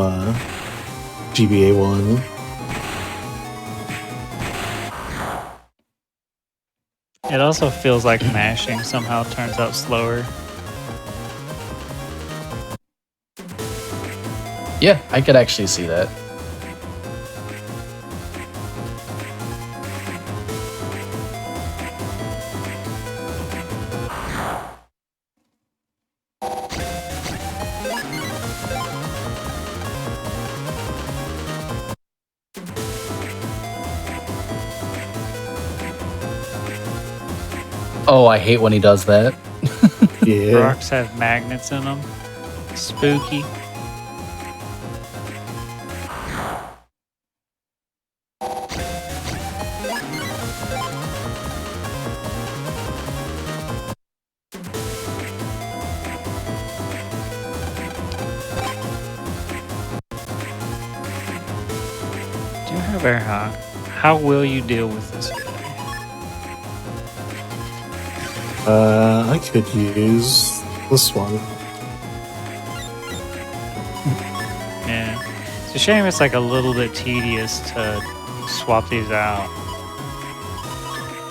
GBA one. It also feels like mashing somehow turns out slower. Yeah, I could actually see that. Oh, I hate when he does that. Yeah. Rocks have magnets in them. Spooky. Do you have air hawk? How will you deal with this guy? I could use this one. Yeah, It's a shame it's like a little bit tedious to swap these out.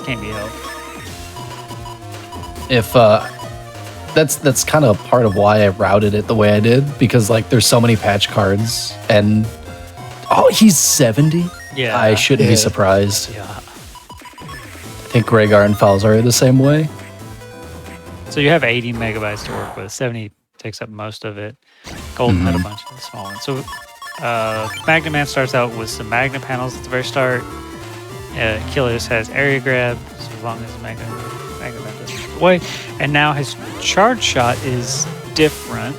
Can't be helped. If that's kind of part of why I routed it the way I did, because like there's so many patch cards, and he's 70. Yeah. I shouldn't be surprised. Yeah. I think Gregar and Falzar are the same way. So you have 80 megabytes to work with. 70 takes up most of it. Golden had a bunch of the small ones. So Magnet Man starts out with some magnet panels at the very start. Achilles has area grab, so as long as Magnet Man doesn't get away. And now his charge shot is different.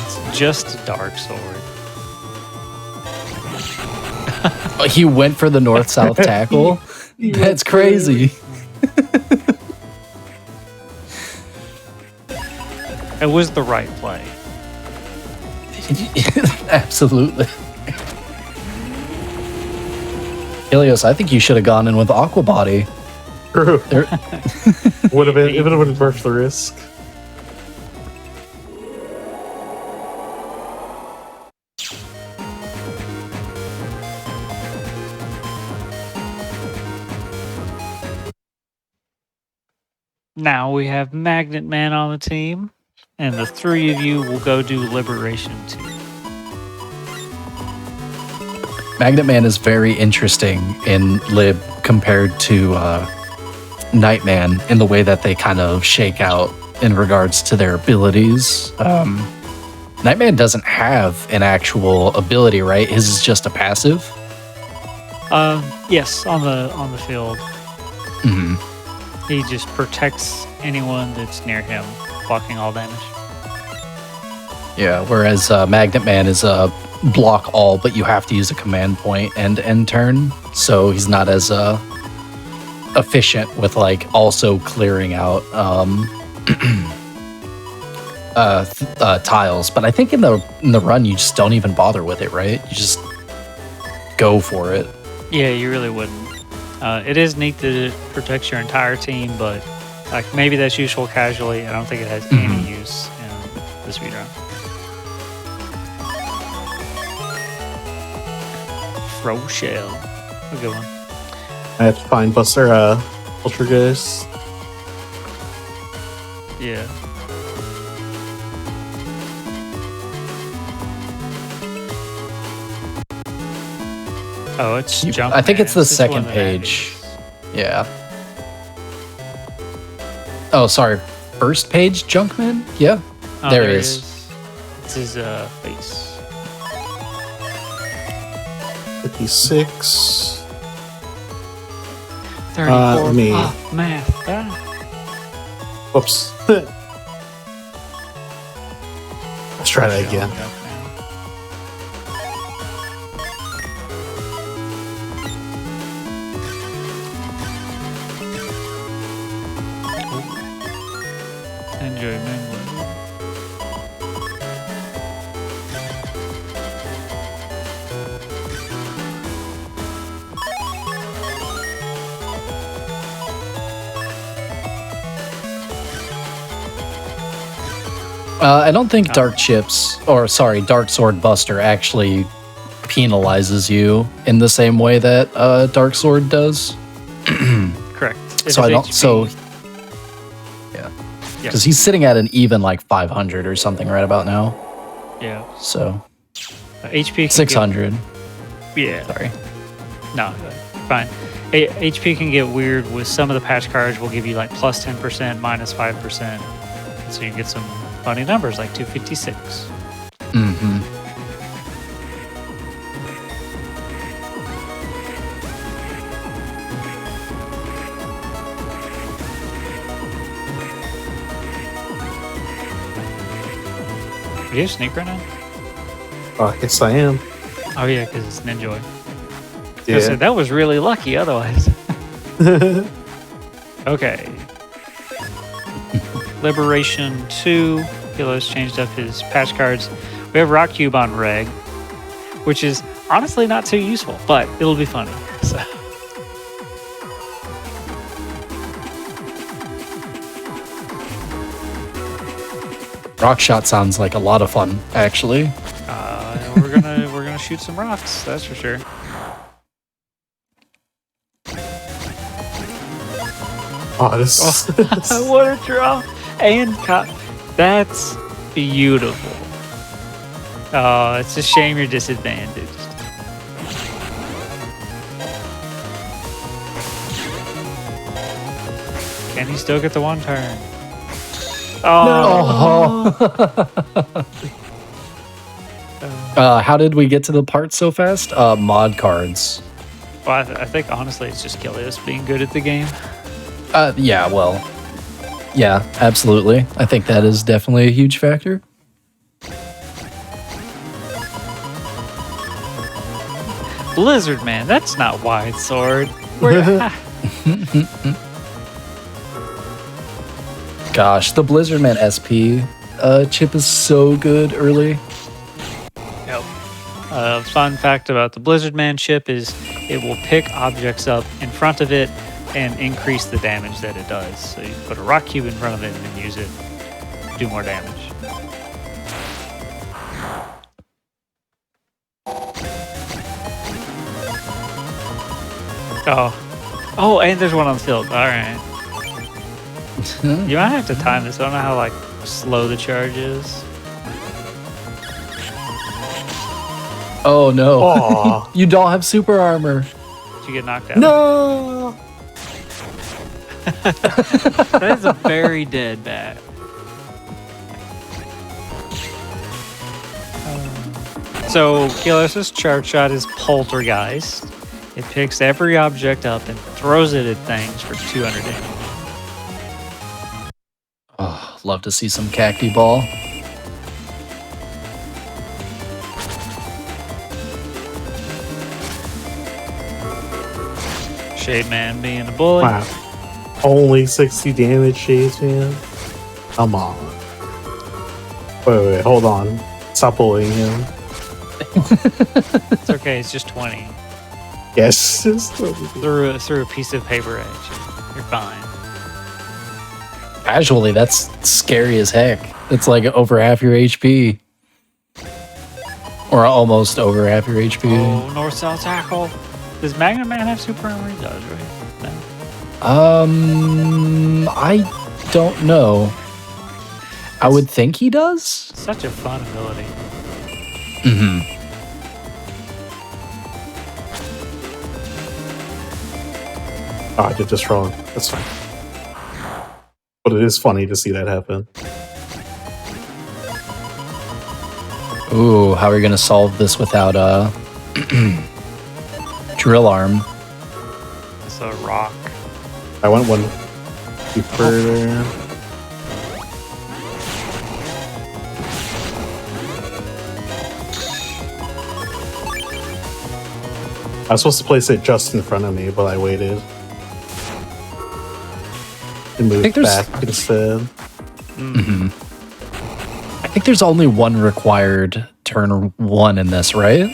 It's just a dark sword. He went for the north-south tackle. That's crazy. It was the right play. Absolutely. Ilios, I think you should have gone in with Aqua Body. True. Would have been, it would have been worth the risk. Now we have Magnet Man on the team, and the three of you will go do Liberation 2. Magnet Man is very interesting in Lib compared to Nightman in the way that they kind of shake out in regards to their abilities. Nightman doesn't have an actual ability, right? His is just a passive. Yes, on the field. Hmm. He just protects anyone that's near him, blocking all damage. Yeah, whereas Magnet Man is a block all, but you have to use a command point and end turn, so he's not as efficient with like also clearing out tiles. But I think in the run you just don't even bother with it, right? You just go for it. Yeah, you really wouldn't. It is neat that it protects your entire team, but like maybe that's useful casually. I don't think it has any use in the speedrun. Throw shell. A good one. I have to find Buster Poltergeist. Yeah. Oh, it's jump. I think it's the This is one second of page. Yeah. Oh, sorry. First page, Junkman? Yeah. Oh, there it is. It's his face. 56. 34. let me- Math. Whoops. Let's try that again. Enjoy mingling. I don't think Dark Sword Buster actually penalizes you in the same way that Dark Sword does. Correct. So I don't. So yeah, because he's sitting at an even like 500 or something right about now. Yeah. So HP can 600. Yeah. Sorry. No, fine. HP can get weird with some of the patch cards. Will give you like plus 10%, minus 5%. So you can get some funny numbers like 256. Mm-hmm. Do you have sneak right now? Yes, I am. Oh yeah, because it's Ninjoy. Yeah. So that was really lucky otherwise. Okay. Liberation 2. Kilo's changed up his patch cards. We have Rock Cube on Reg, which is honestly not too useful, but it'll be funny. So. Rock shot sounds like a lot of fun, actually. We're gonna shoot some rocks. That's for sure. Oh, this. What a draw! And that's beautiful. Oh, it's a shame you're disadvantaged. Can he still get the one turn? Oh. How did we get to the part so fast? Mod cards. Well, I think honestly, it's just Kilios being good at the game. Yeah, well, yeah, absolutely. I think that is definitely a huge factor. Blizzard Man, that's not wide sword. Gosh, the Blizzard Man SP chip is so good early. Yep. Fun fact about the Blizzard Man chip is it will pick objects up in front of it and increase the damage that it does. So you put a rock cube in front of it and then use it, do more damage. Oh, and there's one on the field. All right. You might have to time this. I don't know how like slow the charge is. Oh no. Aw. You don't have super armor. Did you get knocked out? No. That is a very dead bat. So Kilios' charge shot is Poltergeist. It picks every object up and throws it at things for 200 damage. Oh, love to see some cacti ball. Shade Man being a bully. Wow. Only 60 damage, Shades, man. Come on. Wait, hold on. Stop bullying him. It's okay, it's just 20. Yes. Through a piece of paper at you. You're fine. Casually, that's scary as heck. It's like over half your HP. Or almost over half your HP. Oh, north-south tackle. Does Magna Man have super armor? He does, right? No. I don't know. I would think he does. Such a fun ability. Mm-hmm. Oh, I did this wrong. That's fine. But it is funny to see that happen. Ooh, how are we gonna solve this without a drill arm? It's a rock. I went one further. I was supposed to place it just in front of me, but I waited. And moved back instead. Mm-hmm. I think there's only one required turn one in this, right?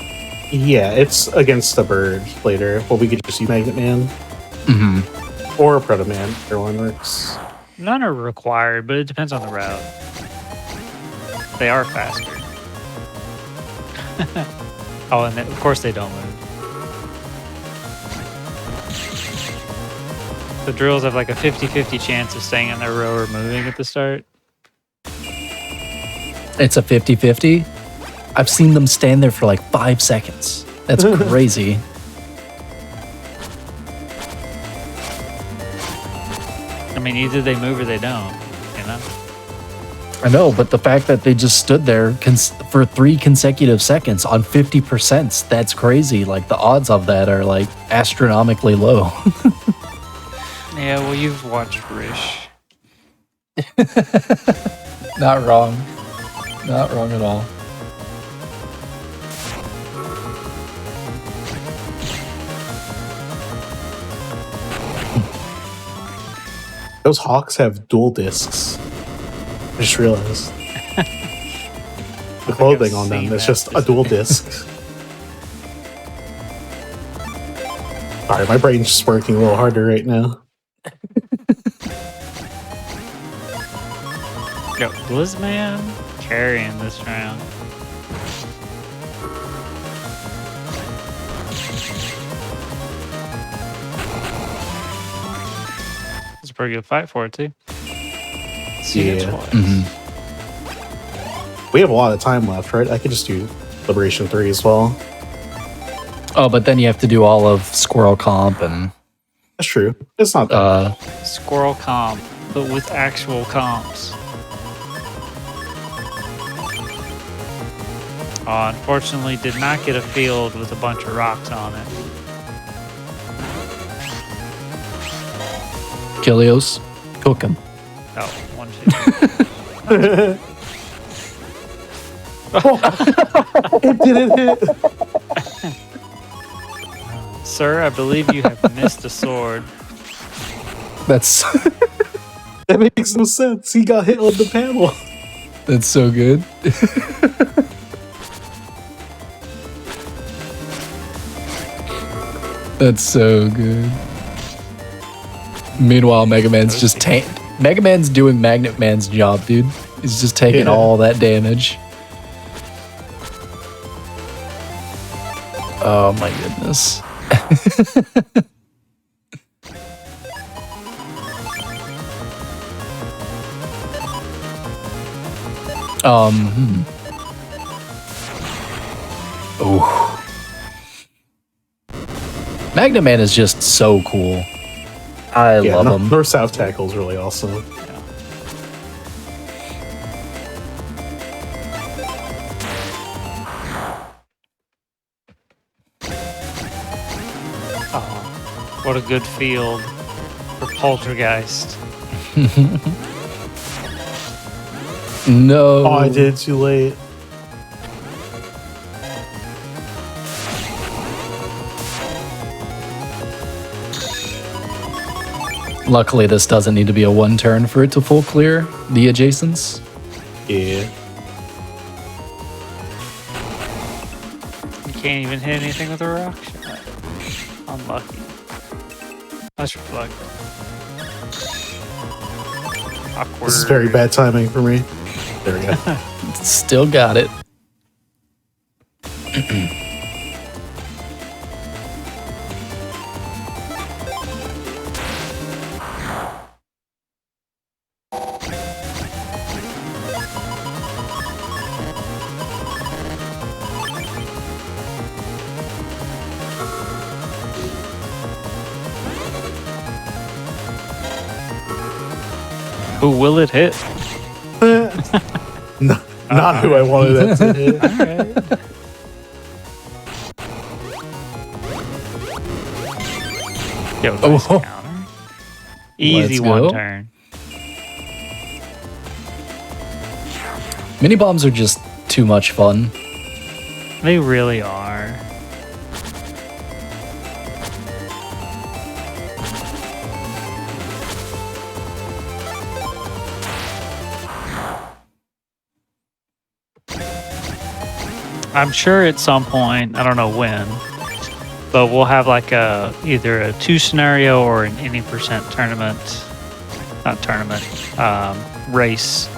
Yeah, it's against the bird later. Well, we could just use Magnet Man. Mm-hmm. Or a Predator Man. Either one works. None are required, but it depends on the route. They are faster. Oh, and of course they don't move. The drills have like a 50-50 chance of staying in their row or moving at the start. It's a 50-50. I've seen them stand there for like 5 seconds. That's crazy. I mean, either they move or they don't, you know? I know, but the fact that they just stood there for 3 consecutive seconds on 50%, that's crazy. Like, the odds of that are like astronomically low. Yeah, well, you've watched Rish. Not wrong. Not wrong at all. Those Hawks have dual discs. I just realized. The clothing on them is just a dual disc. Sorry, my brain's just working a little harder right now. Yo, Blizzman carrying this round. It's a pretty good fight for it, too. See it Yeah. twice. We have a lot of time left, right? I could just do Liberation 3 as well. Oh, but then you have to do all of Squirrel Comp and That's true. It's not that. Squirrel comp, but with actual comps. Unfortunately, did not get a field with a bunch of rocks on it. Kilios, cook him. Oh, 1 2. It didn't hit. Sir, I believe you have missed a sword. That's That makes no sense. He got hit on the panel. that's so good. That's so good. Meanwhile, Mega Man's just Mega Man's doing Magnet Man's job, dude. He's just taking Yeah. all that damage. Oh my goodness. Oh. Magnet Man is just so cool. I love him. North-South tackle is really awesome. Oh, what a good field for Poltergeist. No. Oh, I did it too late. Luckily, this doesn't need to be a one turn for it to full clear the adjacents. Yeah. You can't even hit anything with a rock shot. Unlucky. That's reflective. Awkward. This is very bad timing for me. There we go. Still got it. Who will it hit? Not who I wanted that to hit. Alright. Yo, nice Oh. counter. Easy Let's one go. turn. Mini bombs are just too much fun. They really are. I'm sure at some point, I don't know when, but we'll have like either a 2 scenario or an any percent tournament, not tournament, race.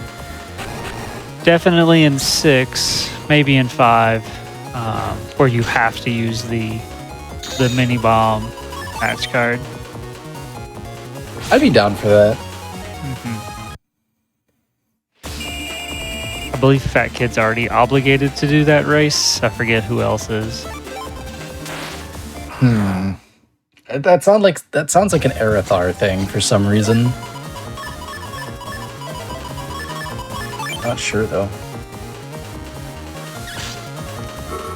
Definitely in 6, maybe in 5, where you have to use the mini bomb match card. I'd be down for that. I believe Fat Kid's already obligated to do that race. I forget who else is. That sounds like an Arathar thing for some reason. Not sure though.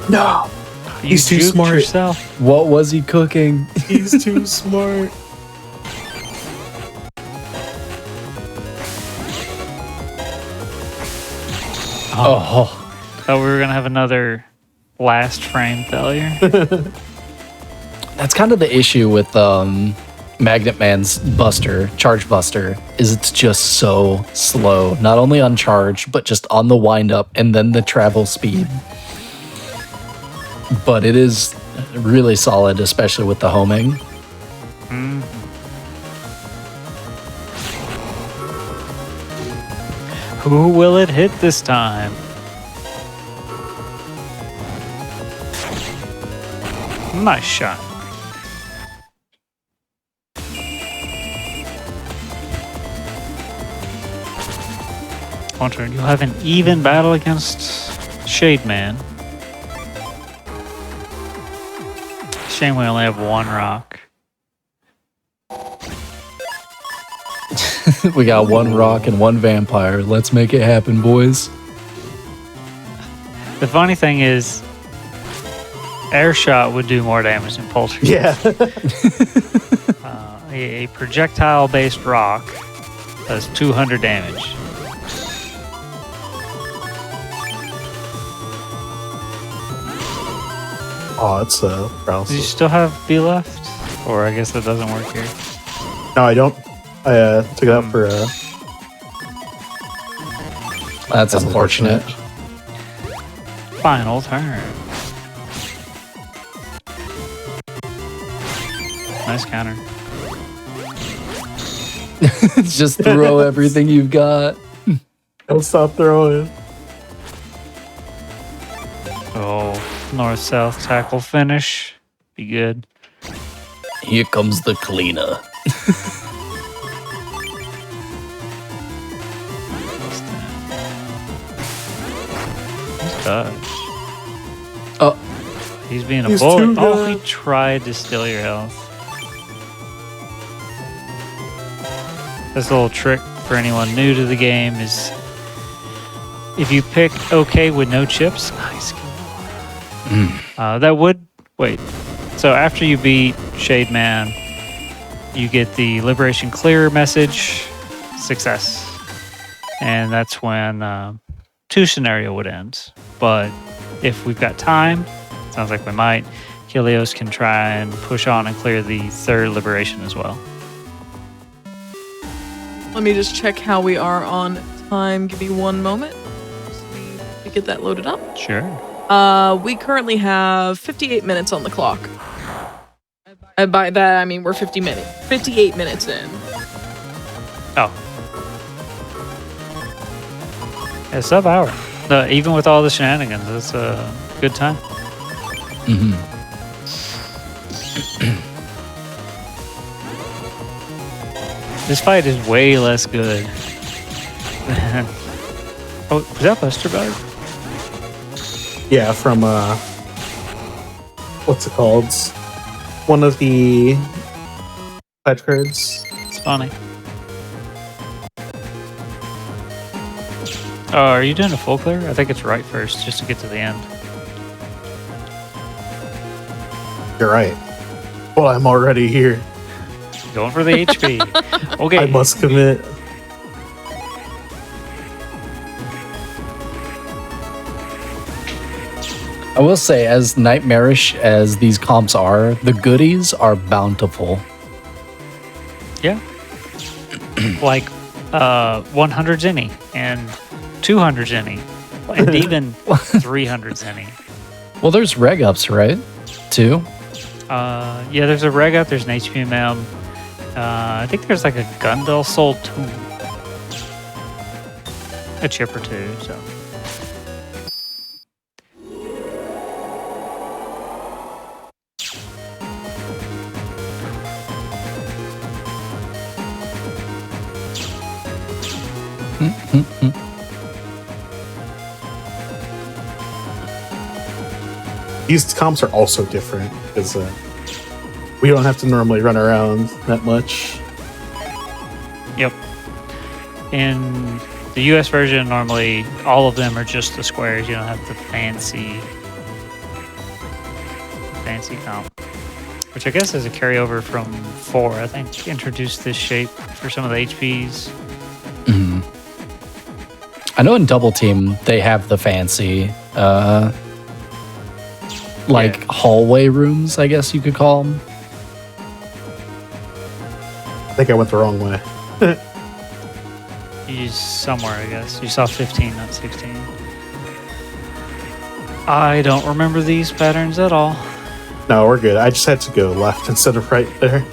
No. You He's too juked smart. yourself. What was he cooking? He's too smart. Oh, Thought we were gonna have another last frame failure. that's kind of the issue with Magnet Man's Buster, Charge Buster, is it's just so slow. Not only on charge, but just on the wind up and then the travel speed. But it is really solid, especially with the homing. Who will it hit this time? Nice shot. One turn, you'll have an even battle against Shade Man. Shame we only have one rock. We got one rock and one vampire. Let's make it happen, boys. The funny thing is, air shot would do more damage than poultry. Yeah. A projectile-based rock does 200 damage. Oh, it's Do you paralysis. still have B left? Or I guess that doesn't work here. No, I don't. I took it out for. That's unfortunate. Final turn. Nice counter. Just throw everything you've got. Don't stop throwing. Oh, north-south tackle finish. Be good. Here comes the cleaner. Nice dodge. Oh, He's being a He's bully. too Oh, he good. tried to steal your health. This little trick for anyone new to the game is if you pick OK with no chips, nice. That would wait. So after you beat Shade Man, you get the Liberation Clear message, success, and that's when 2 scenario would end. But if we've got time, sounds like we might. Kilios can try and push on and clear the 3rd Liberation as well. Let me just check how we are on time. Give me one moment. See if we get that loaded up. Sure. We currently have 58 minutes on the clock. And by that, I mean we're 58 minutes in. Oh. Yeah, sub-hour. Even with all the shenanigans, it's a good time. This fight is way less good. Oh, was that Buster Bug? Yeah, from what's it called? One of the patch cards. It's funny. Oh, are you doing a full clear? I think it's right first, just to get to the end. You're right. Well, I'm already here. Going for the HP. Okay. I must commit. I will say, as nightmarish as these comps are, the goodies are bountiful. Yeah. Like 100 zenny and 200 zenny and even 300 zenny. Well, there's reg ups, right? Too. Yeah, there's a reg up, there's an HPMM. I think there's like a Gundel Soul too. A chip or two, so. These comps are also different because we don't have to normally run around that much. Yep. In the US version, normally all of them are just the squares. You don't have the fancy comp. Which I guess is a carryover from 4. I think introduced this shape for some of the HPs. I know in Double Team they have the fancy, hallway rooms, I guess you could call them. I think I went the wrong way. You somewhere, I guess. You saw 15, not 16. I don't remember these patterns at all. No, we're good. I just had to go left instead of right there.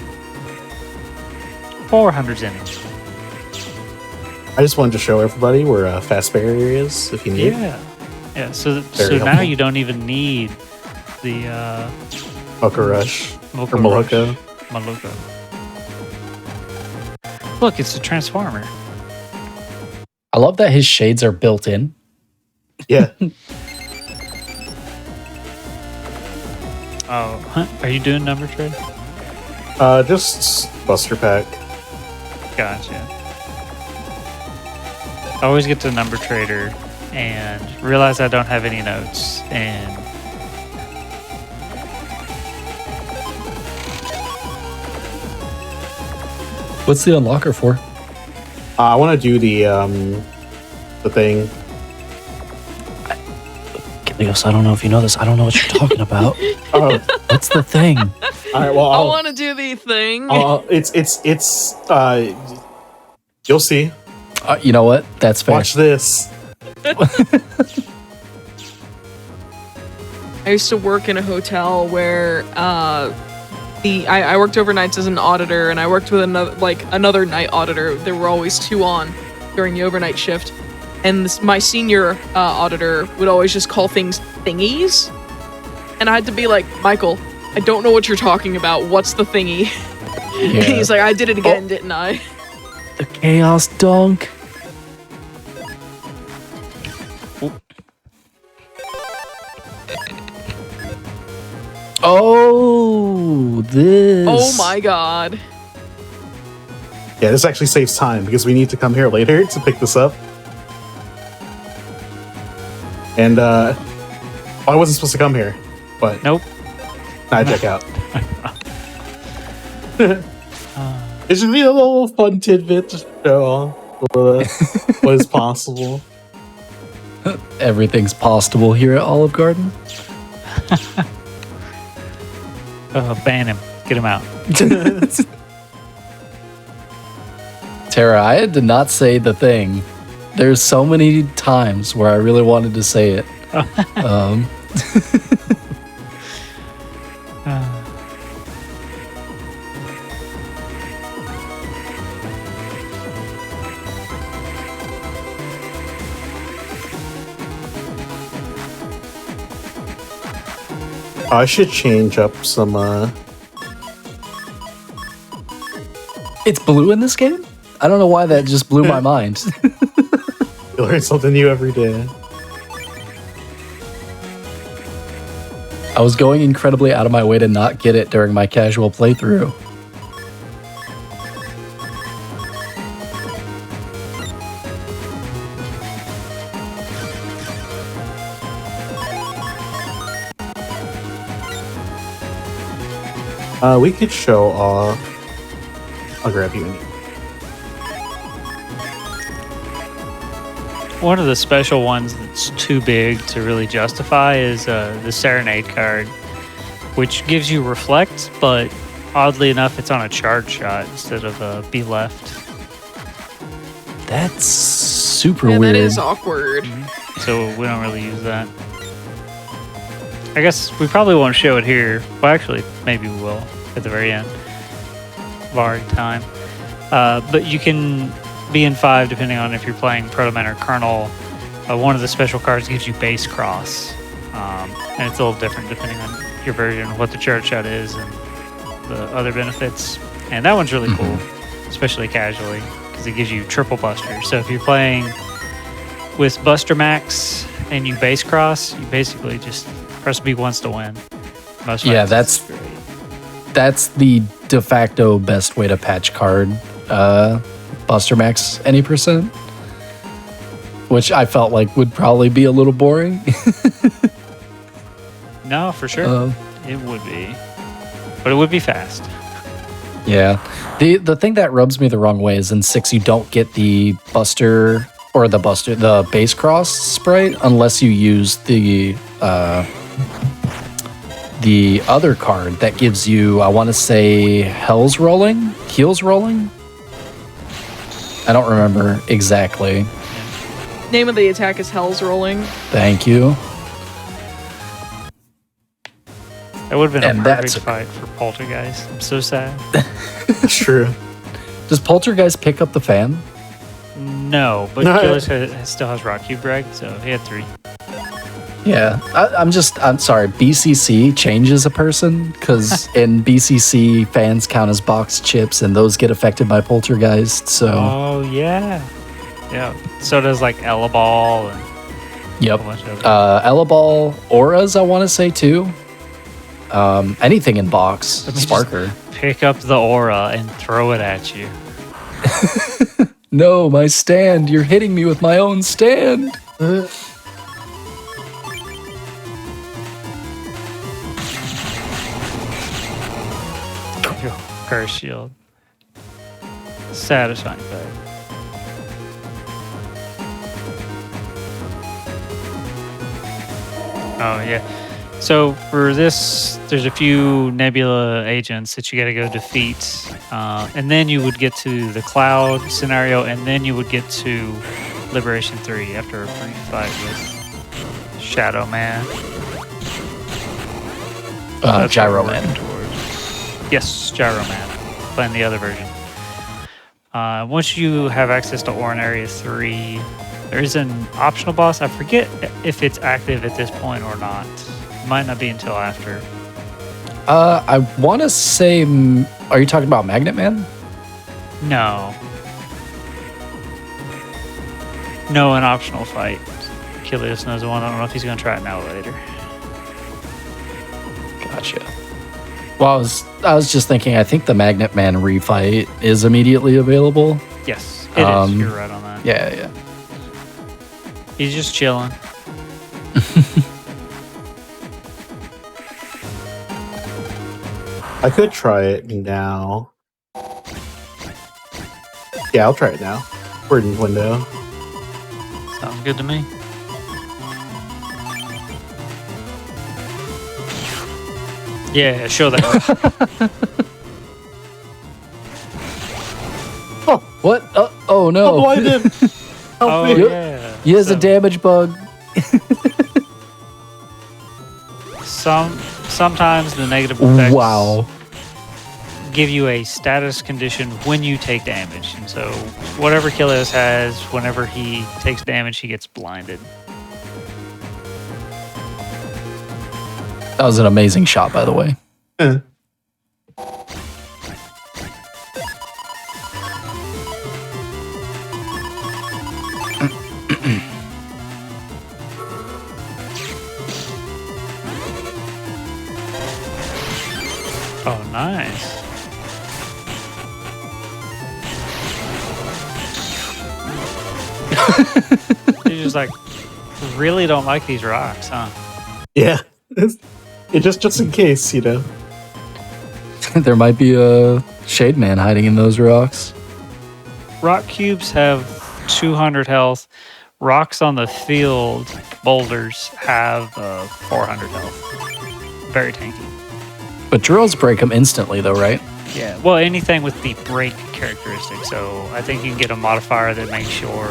400 zenny. I just wanted to show everybody where Fast Barrier is, if you need. Yeah. So Very now helpful. you don't even need the Mocha Rush. Mocha Or Moloco. Rush. Moloco. Look, it's a transformer. I love that his shades are built in. Yeah. Oh, are you doing number trade? Just Buster Pack. Gotcha. I always get to number trader and realize I don't have any notes, and What's the unlocker for? I want to do the thing. Kilios, I don't know if you know this. I don't know what you're talking about. Oh, What's the thing? all right. Well, I want to do the thing. it's you'll see. You know what? That's fair. Watch this. I used to work in a hotel where I worked overnights as an auditor, and I worked with another night auditor. There were always two on during the overnight shift, and my senior auditor would always just call things thingies, and I had to be like, Michael, I don't know what you're talking about. What's the thingy? Yeah. He's like, I did it again, didn't I? The Chaos Dunk. Oh, this. Oh my god. Yeah, this actually saves time because we need to come here later to pick this up. And I wasn't supposed to come here, but nope. I check out. It should be a little fun tidbit to show off what is possible. Everything's possible here at Olive Garden. Ban him. Get him out. Tara, I had to not say the thing. There's so many times where I really wanted to say it. I should change up some. It's blue in this game? I don't know why that just blew my mind. You learn something new every day. I was going incredibly out of my way to not get it during my casual playthrough. We could show off. I'll grab you. One of the special ones that's too big to really justify is the Serenade card, which gives you Reflect, but oddly enough, it's on a charge shot instead of Be Left. That's super Yeah, weird. that is awkward. So we don't really use that. I guess we probably won't show it here. Well, actually, maybe we will at the very end. Barring time. But you can be in 5 depending on if you're playing Proto-Man or Colonel. One of the special cards gives you Base Cross. And it's a little different depending on your version, what the charge shot is, and the other benefits. And that one's really cool, especially casually, because it gives you triple Buster. So if you're playing with Buster Max and you Base Cross, you basically just press B once to win. Most Yeah, fights, that's it's great. That's the de facto best way to patch card Buster Max any %, which I felt like would probably be a little boring. No, for sure. It would be. But it would be fast. Yeah. The thing that rubs me the wrong way is in 6 you don't get the Buster or the Base Cross sprite unless you use the other card that gives you, I want to say, Heels Rolling? I don't remember exactly. Name of the attack is Hell's Rolling. Thank you. That would have been And a that's perfect fight for Poltergeist. I'm so sad. It's true. Does Poltergeist pick up the fan? No, but Kilios still has Rock Cube Greg, so he had 3. Yeah, I'm sorry. BCC changes a person because in BCC fans count as box chips, and those get affected by poltergeist. So Oh yeah, yeah. So does like Ella Ball and yep, a bunch of Ella Ball, auras. I want to say too. Anything in box, Let me Sparker. pick up the aura and throw it at you. No, my stand. You're hitting me with my own stand. Curse shield. Satisfying fact. Oh yeah. So for this, there's a few Nebula agents that you got to go defeat, and then you would get to the Cloud scenario, and then you would get to Liberation 3 after a brief fight with Shadow Man. That's Gyro what we're Man. working towards. Yes, Gyro Man. Playing the other version. Once you have access to Orin Area 3, there is an optional boss. I forget if it's active at this point or not. Might not be until after. I want to say, are you talking about Magnet Man? No. No, an optional fight. Kilios knows the one. I don't know if he's going to try it now or later. Gotcha. Well, I was just thinking. I think the Magnet Man refight is immediately available. Yes, it is. You're right on that. Yeah. He's just chilling. I could try it now. Yeah, I'll try it now. We're in window. Sounds good to me. Yeah, show that. What? Oh no! I'm blinded. Help Oh me. yeah. He has a So- damage bug. Sometimes the negative effects Wow. give you a status condition when you take damage. And so whatever Kilios has, whenever he takes damage, he gets blinded. That was an amazing shot, by the way. Eh. Oh, nice. You're just like, really don't like these rocks, huh? Yeah. It just in case, you know. There might be a Shade Man hiding in those rocks. Rock cubes have 200 health. Rocks on the field, boulders, have 400 health. Very tanky. But drills break them instantly, though, right? Yeah, well, anything with the break characteristic. So I think you can get a modifier that makes your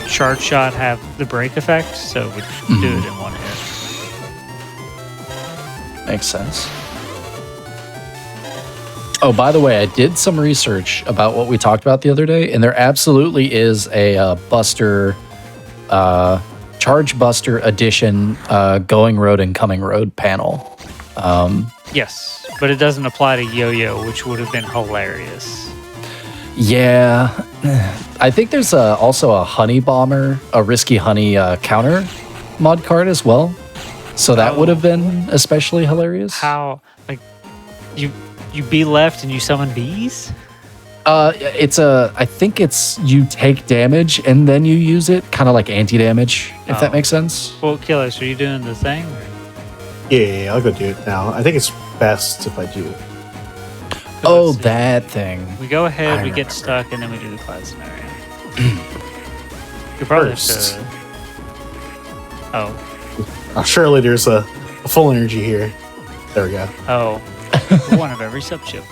charge shot have the break effect, so it would do it in one hit. Makes sense. Oh, by the way, I did some research about what we talked about the other day, and there absolutely is a Buster, Charge Buster Edition Going Road and Coming Road panel. Yes, but it doesn't apply to Yo-Yo, which would have been hilarious. Yeah. I think there's also a Honey Bomber, a Risky Honey counter mod card as well. So that would have been especially hilarious. How, like, you be left and you summon bees? I think it's you take damage and then you use it, kind of like anti-damage, if that Oh. makes sense. Well, Kilios, are you doing the thing? or- Yeah, I'll go do it now. I think it's best if I do. Oh, Let's see. that thing. We go ahead, I we get remember. stuck, and then we do the cloud scenario. You probably First. have to. Oh, Surely there's a full energy here. There we go. oh, one of every subship.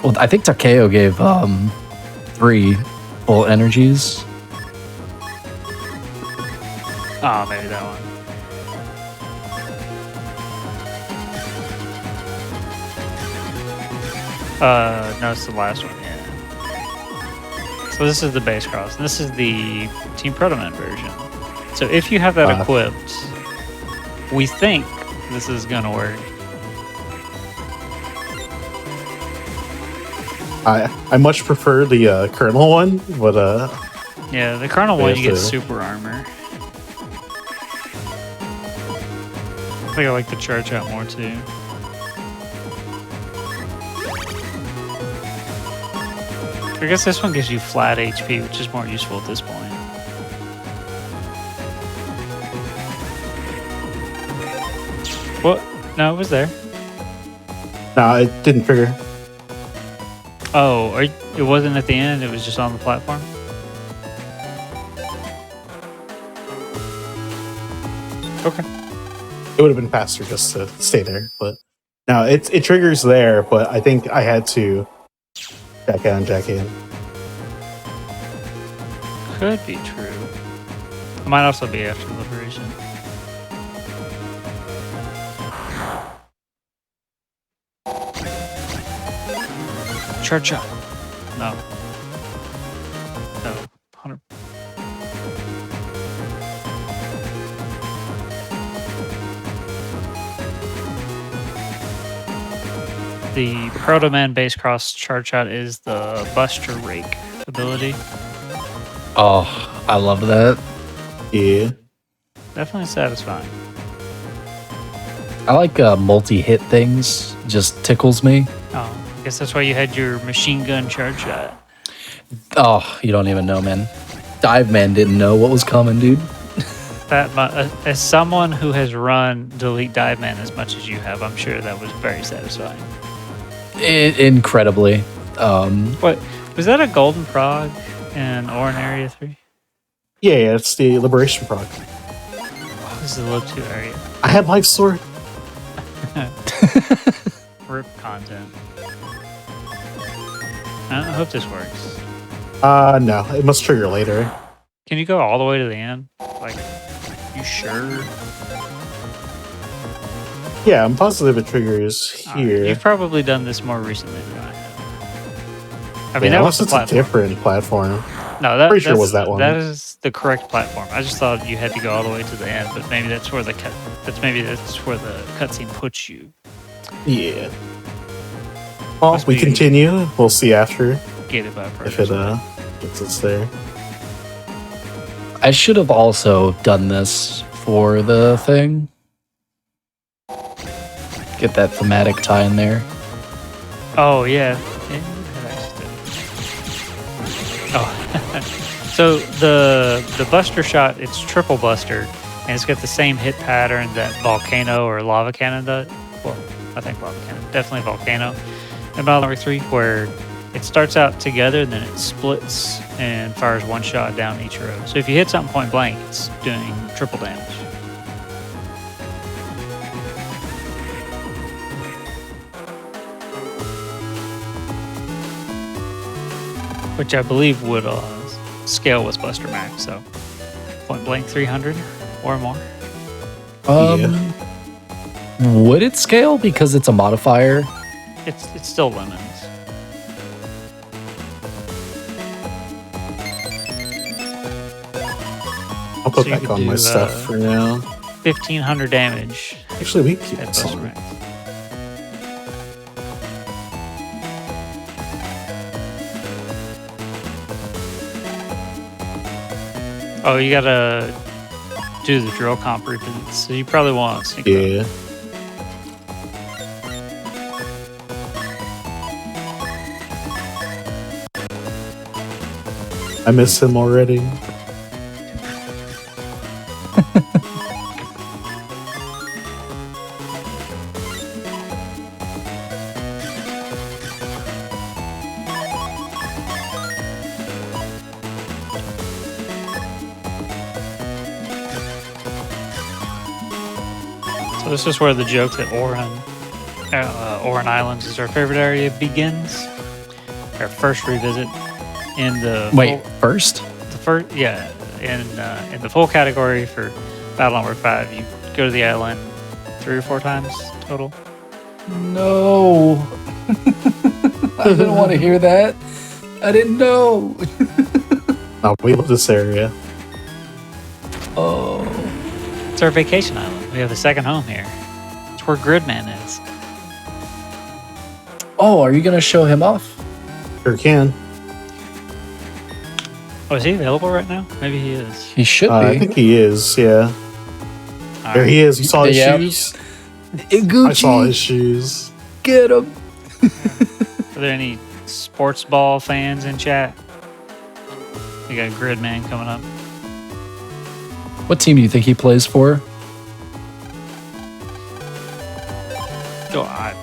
Well, I think Takeo gave 3 full energies. Oh, maybe that one. No, it's the last one. Yeah. Well, this is the base cross, and this is the Team Protoman version. So if you have that equipped, we think this is gonna work. I much prefer the Colonel one, but Yeah, the Colonel one, you get Yes, super armor. I think I like the charge out more too. I guess this one gives you flat HP, which is more useful at this point. What? No, it was there. no, it didn't trigger. Oh, it wasn't at the end, it was just on the platform? Okay. It would have been faster just to stay there, but no, it triggers there. But I think I had to jack out and jack in. Could be true. It might also be after Liberation. Charge shot. No. No. 100. The Proto-Man base cross charge shot is the Buster Rake ability. Oh, I love that. Yeah, Definitely satisfying. I like multi-hit things. Just tickles me. Oh, I guess that's why you had your machine gun charge shot. Oh, you don't even know, man. Dive Man didn't know what was coming, dude. As someone who has run Delete Dive Man as much as you have, I'm sure that was very satisfying. Incredibly. What was that, a golden prog in Orin Area 3? yeah, it's the Liberation proc. Oh, this is the Low 2 area. I had life sword. RIP content. I hope this works. No, it must trigger later. Can you go all the way to the end? Like, you sure? Yeah, I'm positive it triggers here. You've probably done this more recently than I have. I mean, that was the it's a platform. different platform. No, Pretty sure it was that one. That is the correct platform. I just thought you had to go all the way to the end, but maybe that's where the cutscene puts you. Yeah. Well, Must we be- continue. We'll see after Get it by if it gets us there. I should have also done this for the thing. Get that thematic tie in there. Oh yeah. Oh, so the Buster shot, it's triple Buster, and it's got the same hit pattern that Volcano or Lava Cannon does. Well, I think Lava Cannon, definitely Volcano. In Battle Number 3, where it starts out together and then it splits and fires one shot down each row. So if you hit something point blank, it's doing triple damage. Which I believe would scale with Buster Max, so point blank 300 or more. Would it scale because it's a modifier? It's still lemons. I'll put So you back could on my do, stuff for now. 1500 damage Actually, we can keep at this Buster on. Max. Oh, you gotta do the drill comp repeats, so you probably want to sync up. Yeah. I miss him already. So this is where the joke that Orin Islands is our favorite area begins. Our first revisit in the First? in the full category for Battle Number 5. You go to the island 3 or 4 times total. No. I didn't want to hear that. I didn't know. Oh, we love this area. Oh, It's our vacation island. We have the second home here. It's where Gridman is. oh, are you gonna show him off? Sure can. Oh, is he available right now? Maybe he is. He should I be. think he is. Yeah, All there right. he is. You saw his Yeah. shoes. Gucci, I saw his shoes. get him. Are there any sports ball fans in chat? We got Gridman coming up. What team do you think he plays for? Oh, I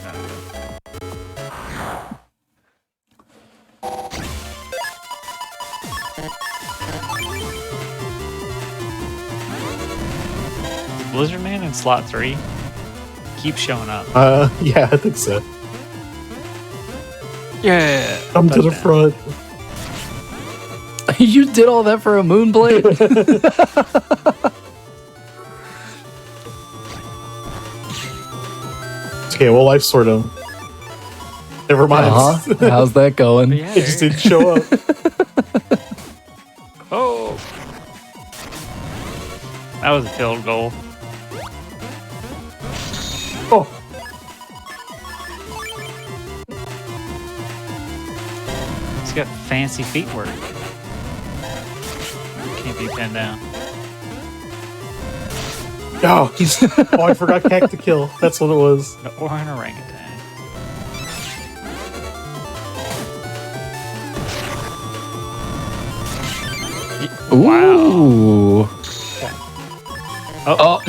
Blizzard Man in slot 3 keeps showing up. Yeah, I think so. Yeah. Come to the front. You did all that for a Moonblade? Okay, we'll life sort him. Never mind. How's that going? Yeah, It just didn't show up. Oh. That was a field goal. Oh, He's got fancy feet work. Can't be pinned down. oh, he's. Oh, I forgot Cack to kill. That's what it was. Or an orangutan. Ooh. Oh,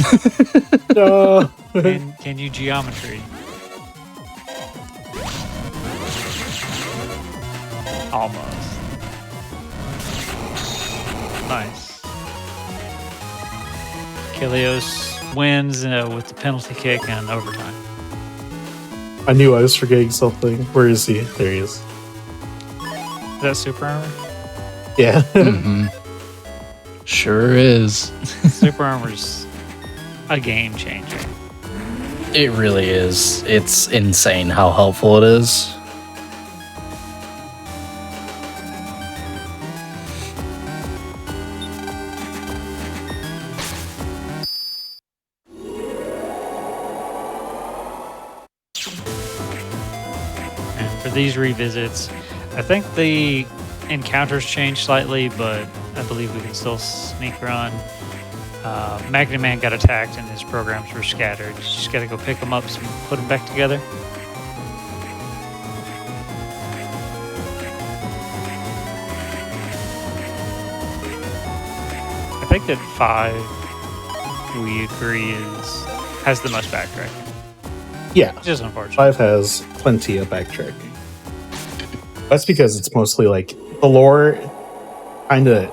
Oh. No. can you geometry? Almost. Nice. Kilios wins with the penalty kick and overtime. I knew I was forgetting something. Where is he? There he is. Is that super armor? Yeah. Mhm. Sure is. Super armor's a game changer. It really is. It's insane how helpful it is. And for these revisits, I think the encounters changed slightly, but I believe we can still sneak run. Magna Man got attacked and his programs were scattered. You just gotta go pick them up and put them back together. I think that 5, we agree, has the most backtracking, Yeah. which is unfortunate. 5 has plenty of backtracking. That's because it's mostly like the lore kind of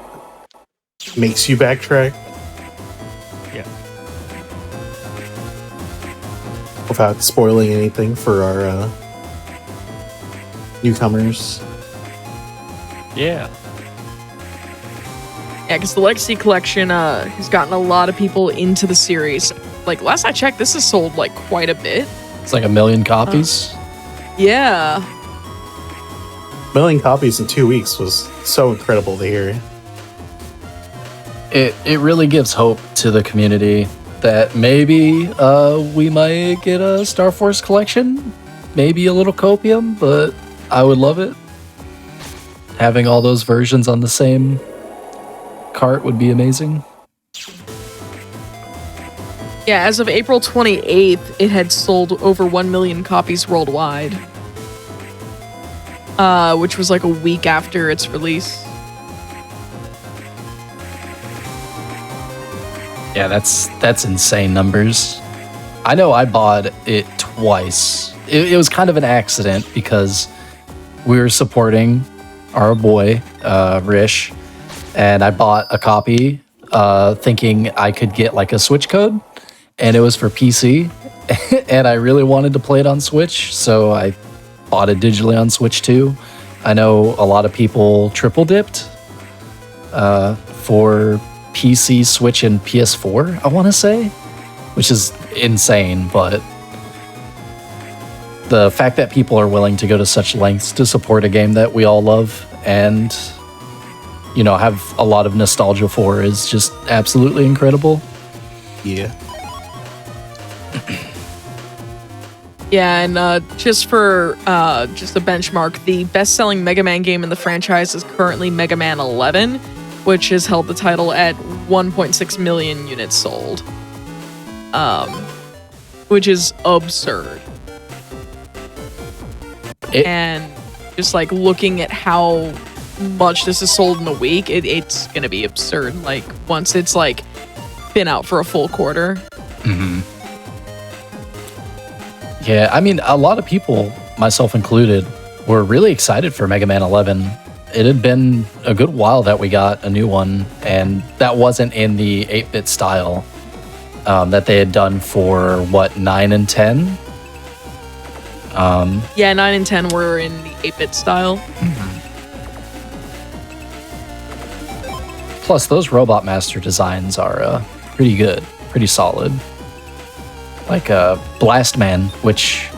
makes you backtrack. Yeah. Without spoiling anything for our newcomers. Yeah. Yeah, because the Legacy Collection has gotten a lot of people into the series. Like, last I checked, this has sold, like, quite a bit. It's like 1 million copies. Yeah. 1 million copies in 2 weeks was so incredible to hear. It really gives hope to the community that maybe we might get a Star Force collection, maybe a little copium, but I would love it. Having all those versions on the same cart would be amazing. Yeah, as of April 28th, it had sold over 1 million copies worldwide. Which was like a week after its release. Yeah, that's insane numbers. I know I bought it twice. It was kind of an accident because we were supporting our boy, Rish, and I bought a copy thinking I could get like a Switch code, and it was for PC, and I really wanted to play it on Switch, so I bought it digitally on Switch too. I know a lot of people triple dipped for PC, Switch, and PS4, I want to say, which is insane, but the fact that people are willing to go to such lengths to support a game that we all love and have a lot of nostalgia for is just absolutely incredible. Yeah. Yeah, and just for just a benchmark, the best-selling Mega Man game in the franchise is currently Mega Man 11, which has held the title at 1.6 million units sold, which is absurd. And just like looking at how much this is sold in a week, it's gonna be absurd. Like once it's like been out for a full quarter. Mm-hmm. Yeah, I mean, a lot of people, myself included, were really excited for Mega Man 11. It had been a good while that we got a new one, and that wasn't in the 8-bit style that they had done for, 9 and 10? Yeah, 9 and 10 were in the 8-bit style. Mm-hmm. Plus, those Robot Master designs are pretty good, pretty solid. Like Blast Man, which,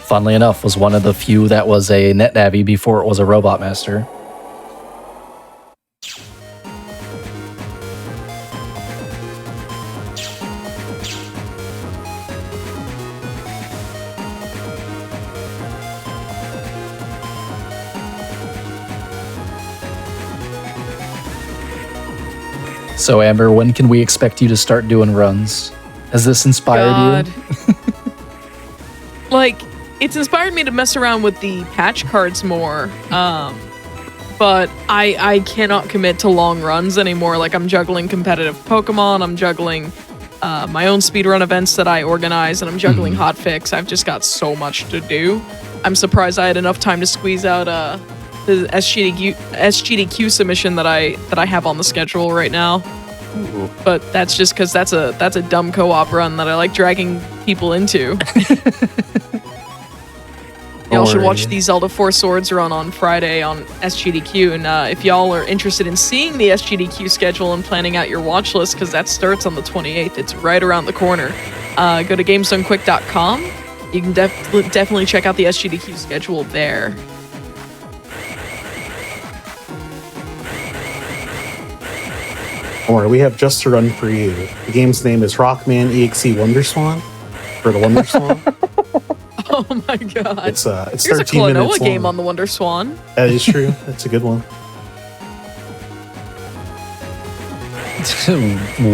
funnily enough, was one of the few that was a NetNavi before it was a Robot Master. So, Amber, when can we expect you to start doing runs? Has this inspired you? Like, it's inspired me to mess around with the patch cards more. But I cannot commit to long runs anymore. Like, I'm juggling competitive Pokemon, I'm juggling my own speedrun events that I organize, and I'm juggling hotfix. I've just got so much to do. I'm surprised I had enough time to squeeze out the SGDQ submission that I have on the schedule right now. Ooh. But that's just because that's a dumb co-op run that I like dragging people into. Y'all should watch the Zelda 4 Swords run on Friday on SGDQ, and if y'all are interested in seeing the SGDQ schedule and planning out your watch list, because that starts on the 28th, it's right around the corner. Go to GameZoneQuick.com. You can definitely check out the SGDQ schedule there. Don't worry, we have just a run for you. The game's name is Rockman EXE Wonderswan, for the Wonder Swan. Oh my god. It's Here's 13 a Klonoa minutes game long. on the Wonder Swan. That is true. That's a good one.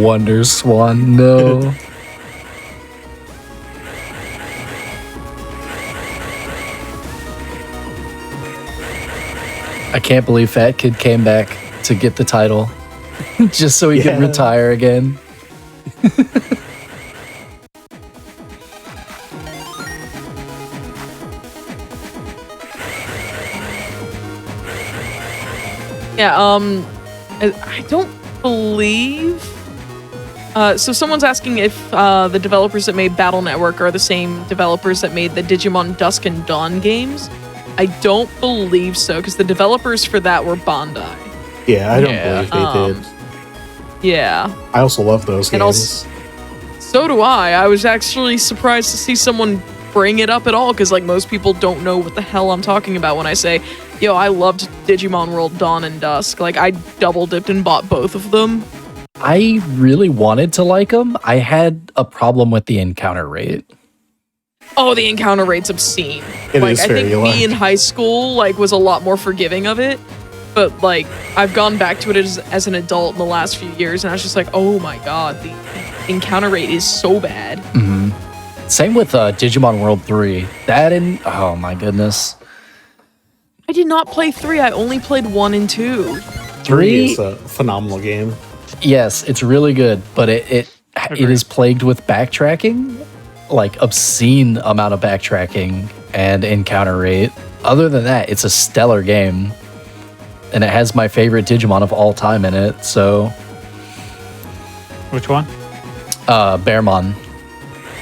Wonder Swan, no. I can't believe Fat Kid came back to get the title just so he could retire again. Yeah, I don't believe... so someone's asking if the developers that made Battle Network are the same developers that made the Digimon Dusk and Dawn games. I don't believe so, because the developers for that were Bandai. Yeah, I don't believe they did. Yeah. I also love those games. And also, so do I. I was actually surprised to see someone bring it up at all, because like most people don't know what the hell I'm talking about when I say, yo, I loved Digimon World Dawn and Dusk. Like, I double dipped and bought both of them. I really wanted to like them. I had a problem with the encounter rate. Oh, the encounter rate's obscene. It like, is I think very me in large. high school like was a lot more forgiving of it. But like I've gone back to it as an adult in the last few years, and I was just like, oh my god, the encounter rate is so bad. Mm-hmm. Same with Digimon World 3. That and oh my goodness. I did not play 3. I only played 1 and 2. 3 is a phenomenal game. Yes, it's really good, but it is plagued with backtracking, like obscene amount of backtracking and encounter rate. Other than that, it's a stellar game, and it has my favorite Digimon of all time in it. So, Which one? Bearmon.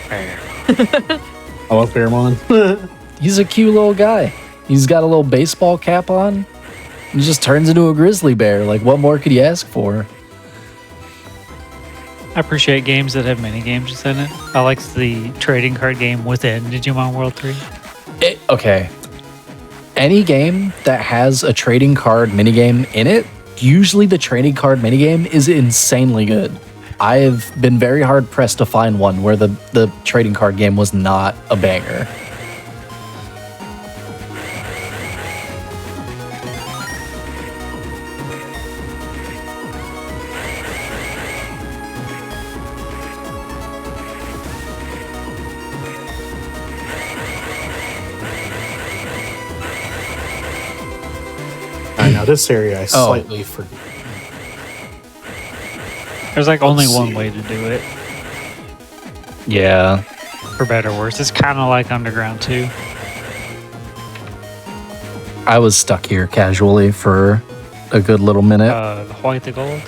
I love Fairmon. He's a cute little guy. He's got a little baseball cap on. He just turns into a grizzly bear. Like, what more could you ask for? I appreciate games that have mini games in it. I like the trading card game within Digimon World 3. Okay. Any game that has a trading card minigame in it usually the trading card minigame is insanely good. I've been very hard pressed to find one where the trading card game was not a banger. I know this area I slightly forget. There's like only Let's one see. way to do it, Yeah. for better or worse. It's kind of like Underground 2. I was stuck here casually for a good little minute. The white, the gold.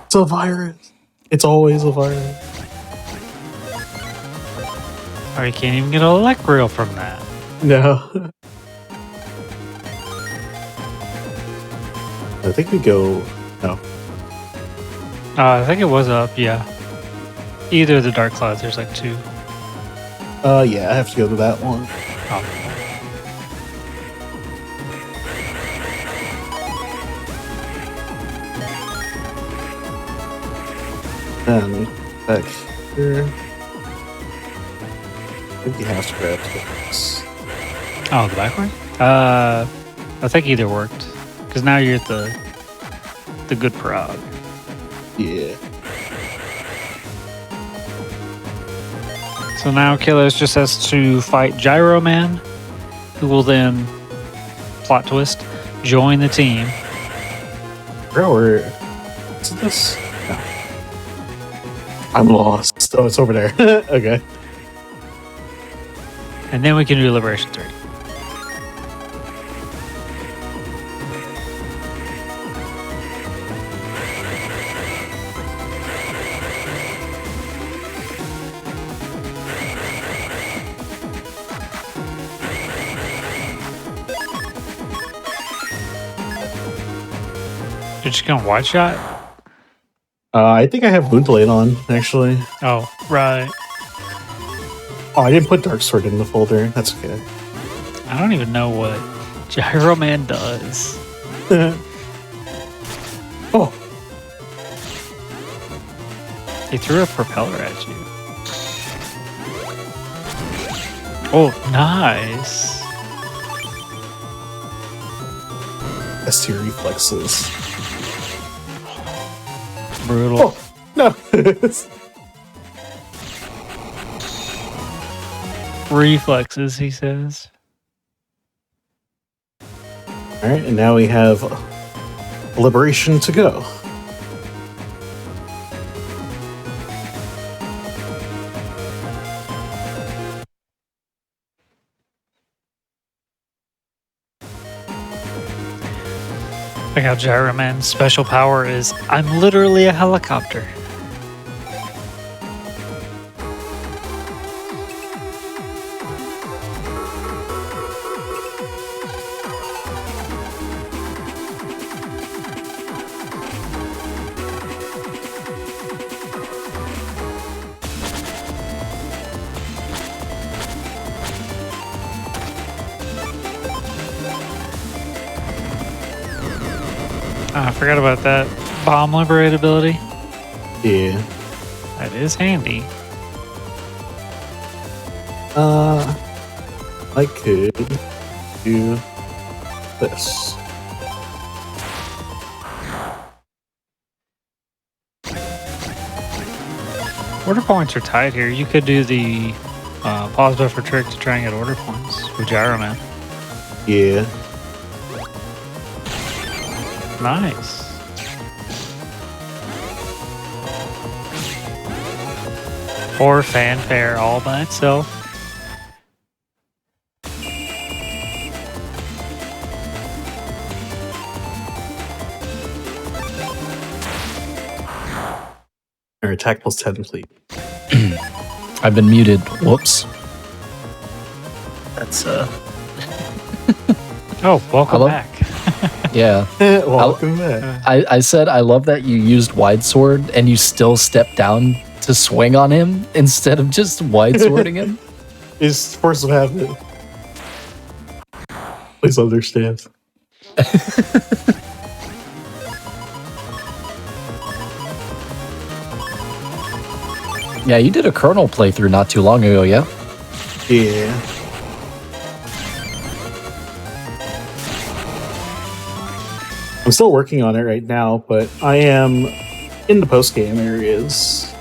It's a virus. It's always a virus. Or you can't even get a Electrial from that. No. I think we go. No. I think it was up, yeah. Either of the Dark Clouds, there's like 2. Yeah, I have to go to that one. Oh. And back here. I think you have to grab this. Oh, the back way? I think either worked. Because now you're at the good Prague. Yeah. So now Killers just has to fight Gyro Man, who will then, plot twist, join the team. Bro, where is this? No. I'm lost. Oh, it's over there. Okay. And then we can do Liberation 3. You're just going wide shot? I think I have Boontalade on, actually. Oh, right. Oh, I didn't put Dark Sword in the folder. That's okay. I don't even know what Gyro Man does. Oh, He threw a propeller at you. Oh, nice. ST reflexes. Brutal. Oh, no. Reflexes, he says. All right, and now we have Liberation to go. Like how Gyro Man's special power is, I'm literally a helicopter. I forgot about that bomb liberate ability. Yeah. That is handy. I could do this. Order points are tight here. You could do the pause buffer trick to try and get order points with Gyro Man. Yeah. Nice. Or fanfare all by itself. Or attack plus 10, please. I've been muted. Whoops. That's Oh, welcome Hello? back. Yeah. welcome back. I said I love that you used wide sword and you still stepped down to swing on him instead of just wide swording him. It's force of habit. Please understand. Yeah, you did a Kernel playthrough not too long ago, yeah? Yeah. I'm still working on it right now, but I am in the post game areas.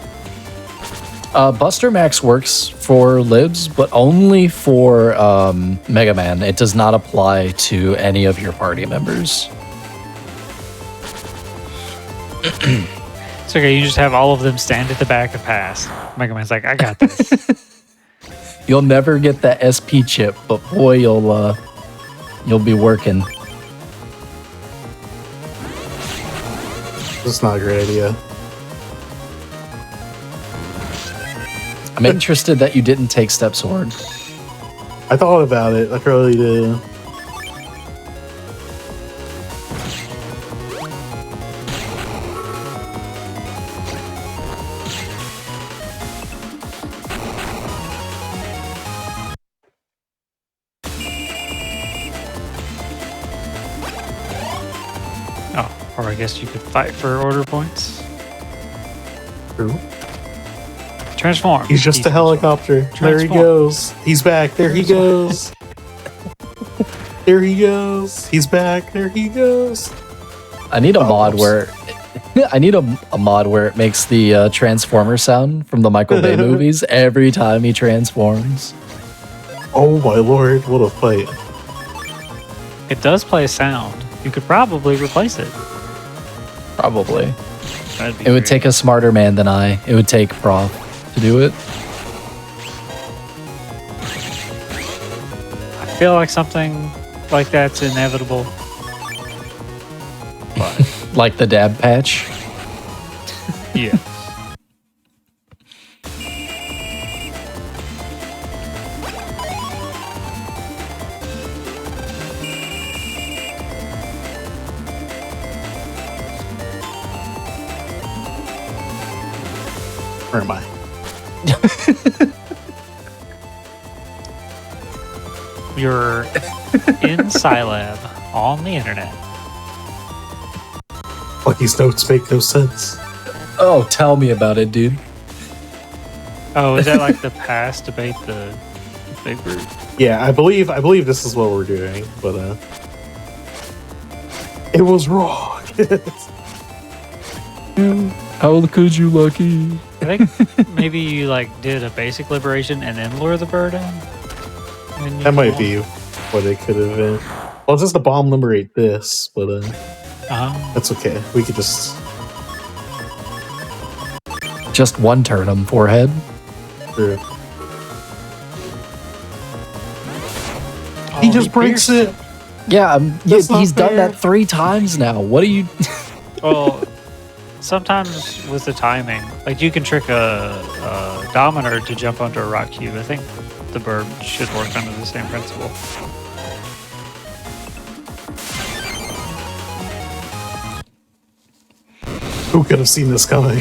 Buster Max works for libs, but only for Mega Man. It does not apply to any of your party members. It's okay. You just have all of them stand at the back and pass. Mega Man's like, I got this. You'll never get that SP chip, but boy, you'll be working. That's not a great idea. I'm interested that you didn't take Step Sword. I thought about it. I really did. Oh, or I guess you could fight for order points. True. Transform. He's just a helicopter. There he Transform. goes. He's back. There he goes. There he goes. He's back. There he goes. I need a mod oops. where I need a mod where it makes the Transformer sound from the Michael Bay movies every time he transforms. Oh my lord, what a fight. It does play a sound. You could probably replace it. Probably. That'd be It would great. take a smarter man than I. It would take Prof to do it. I feel like something like that's inevitable. But Like the dab patch. yeah. Where am I? You're in Scilab on the internet. Lucky's notes make no sense. Oh, tell me about it, dude. Oh, is that like the past debate the big group? Yeah, I believe this is what we're doing, but it was wrong. How could you, Lucky? I think maybe you like did a basic liberation and then lure the bird in. And then you That might go be what it could have been. Well, it's just the bomb liberate this, but on. that's okay. We could just Just one turnum forehead. do. Oh, He just breaks pierced it. Yeah, That's not he's done fair. that 3 times now. What are you? Well, sometimes with the timing, like you can trick a Dominer to jump onto a rock cube. I think the bird should work under the same principle. Who could have seen this coming?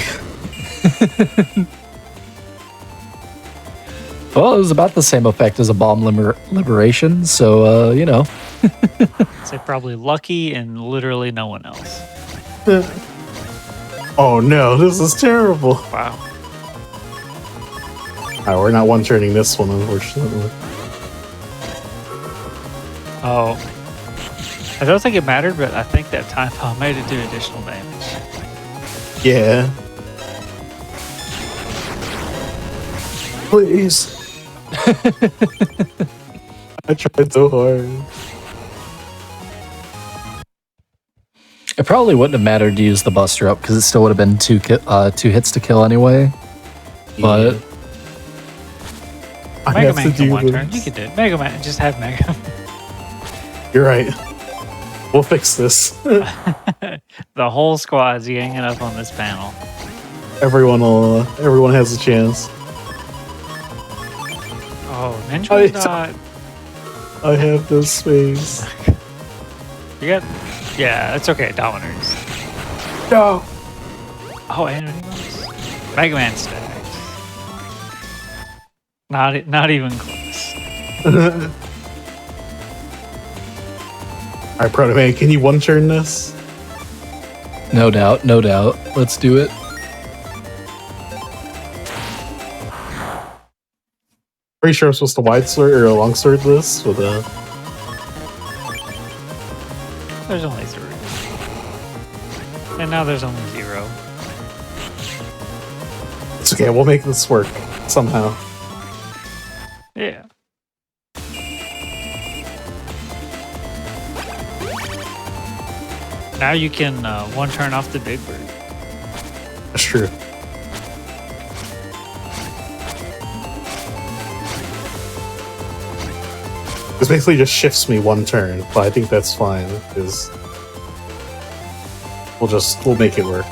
Well, it was about the same effect as a bomb liberation, so you know. I'd say probably Lucky and literally no one else. Oh no, this is terrible. Wow. We're not one turning this one, unfortunately. Oh. I don't think it mattered, but I think that time bomb made it do additional damage. Yeah. Please. I tried so hard. It probably wouldn't have mattered to use the Buster up because it still would have been 2 hits to kill anyway. But I Mega have Man to can do one turn. this. You can do it. Mega Man, just have Mega. You're right. We'll fix this. The whole squad's ganging up on this panel. Everyone has a chance. Oh, Ninja's I- not. I have no space. You got. Yeah, it's okay. Dominers. No. Oh, and animals. Mega Man stacks. Not even close. All right, Proto Man, can you one turn this? No doubt, no doubt. Let's do it. Pretty sure I'm supposed to wide sword or a long sword this with a. There's only 3. And now there's only 0. It's okay. We'll make this work somehow. Yeah. Now you can one turn off the big bird. That's true. This basically just shifts me 1 turn, but I think that's fine because we'll make it work.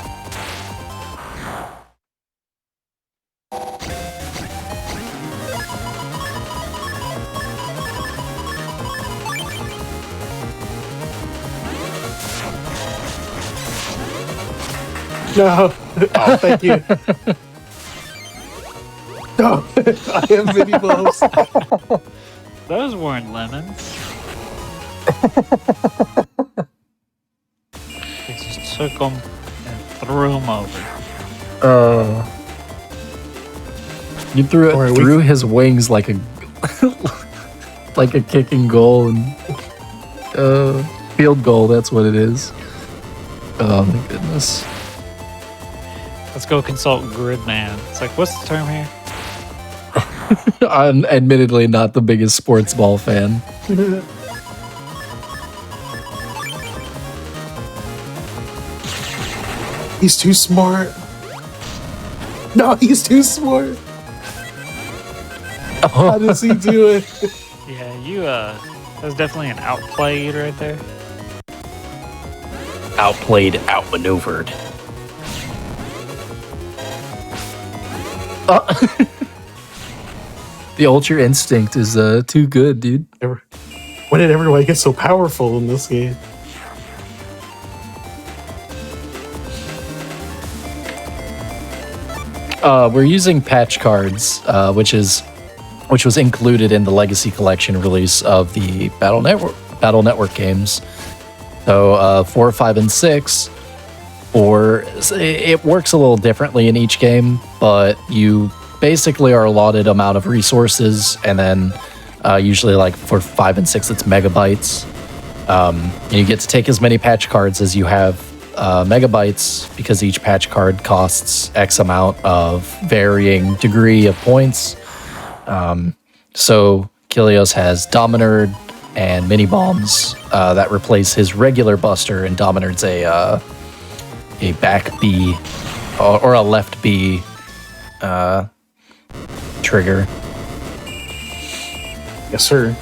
No! Oh, thank you. No! I have mini balls. Those weren't lemons. They just took them and threw them over. You threw it Alright, we- through his wings like a like a kicking goal and field goal. That's what it is. Oh my goodness. Let's go consult Gridman. It's like, what's the term here? I'm admittedly not the biggest sports ball fan. He's too smart. No, he's too smart. How does he do it? Yeah, you, that was definitely an outplayed right there. Outplayed, outmaneuvered. The Ultra Instinct is too good, dude. When did everyone get so powerful in this game? We're using patch cards, which was included in the Legacy Collection release of the Battle Network games. So 4, 5, and 6, it works a little differently in each game, but you basically are allotted amount of resources, and then usually like for 5 and 6 it's megabytes. And you get to take as many patch cards as you have megabytes, because each patch card costs X amount of varying degree of points. So Kilios has Dominard and mini bombs that replace his regular buster, and Dominard's a back B or a left B trigger. Yes, sir.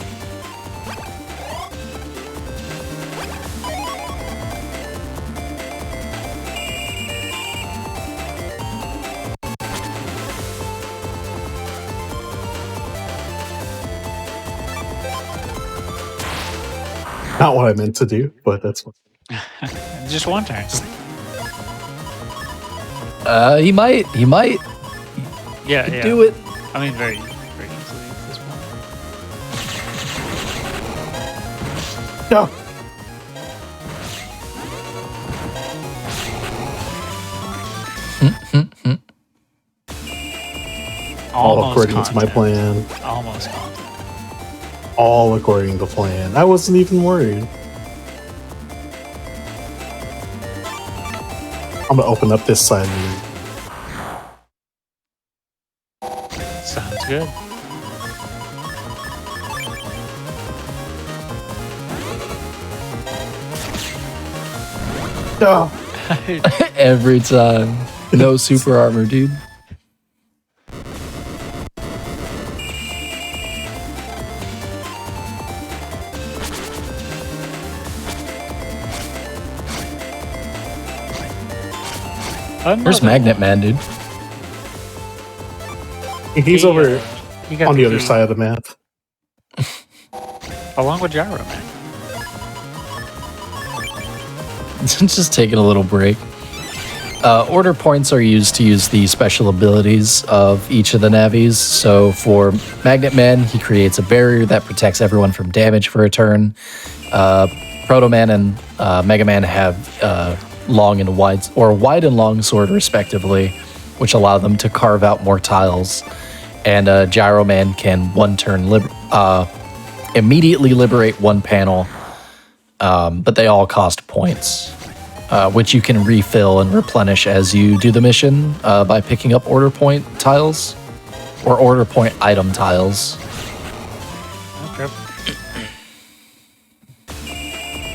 Not what I meant to do, but that's what. Just one turn. He might Yeah. do it. I mean, very easily at this point. No. All according to my plan. Almost content. All according to plan. I wasn't even worried. I'm gonna open up this side. Sounds good. No. Every time. No super armor, dude. Where's Magnet Man, dude? He's over on the other key. side of the map. Along with Gyro Man. Just taking a little break. Order points are used to use the special abilities of each of the navies. So for Magnet Man, he creates a barrier that protects everyone from damage for a turn. Proto Man and Mega Man have long and wide, or wide and long sword, respectively, which allow them to carve out more tiles. And Gyro Man can one turn immediately liberate one panel, but they all cost points, which you can refill and replenish as you do the mission by picking up order point tiles or order point item tiles. Okay.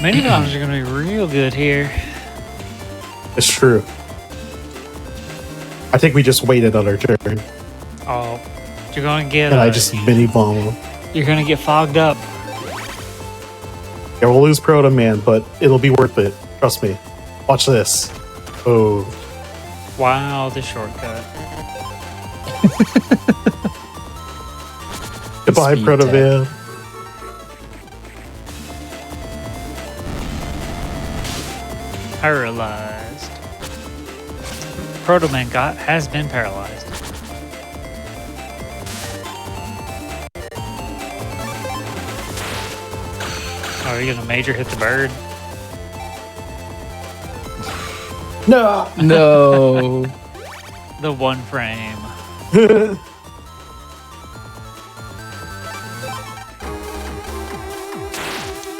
Mini bombs are going to be real good here. It's true. I think we just waited on our turn, Oh, you're going to get. and I just mini bomb them. You're going to get fogged up. Yeah, we'll lose Proto Man, but it'll be worth it. Trust me. Watch this. Oh, Wow, the shortcut. goodbye, Speed Proto tech. Man. Paralyzed. Proto Man has been paralyzed. Oh, are you gonna major hit the bird? No. No. The one frame.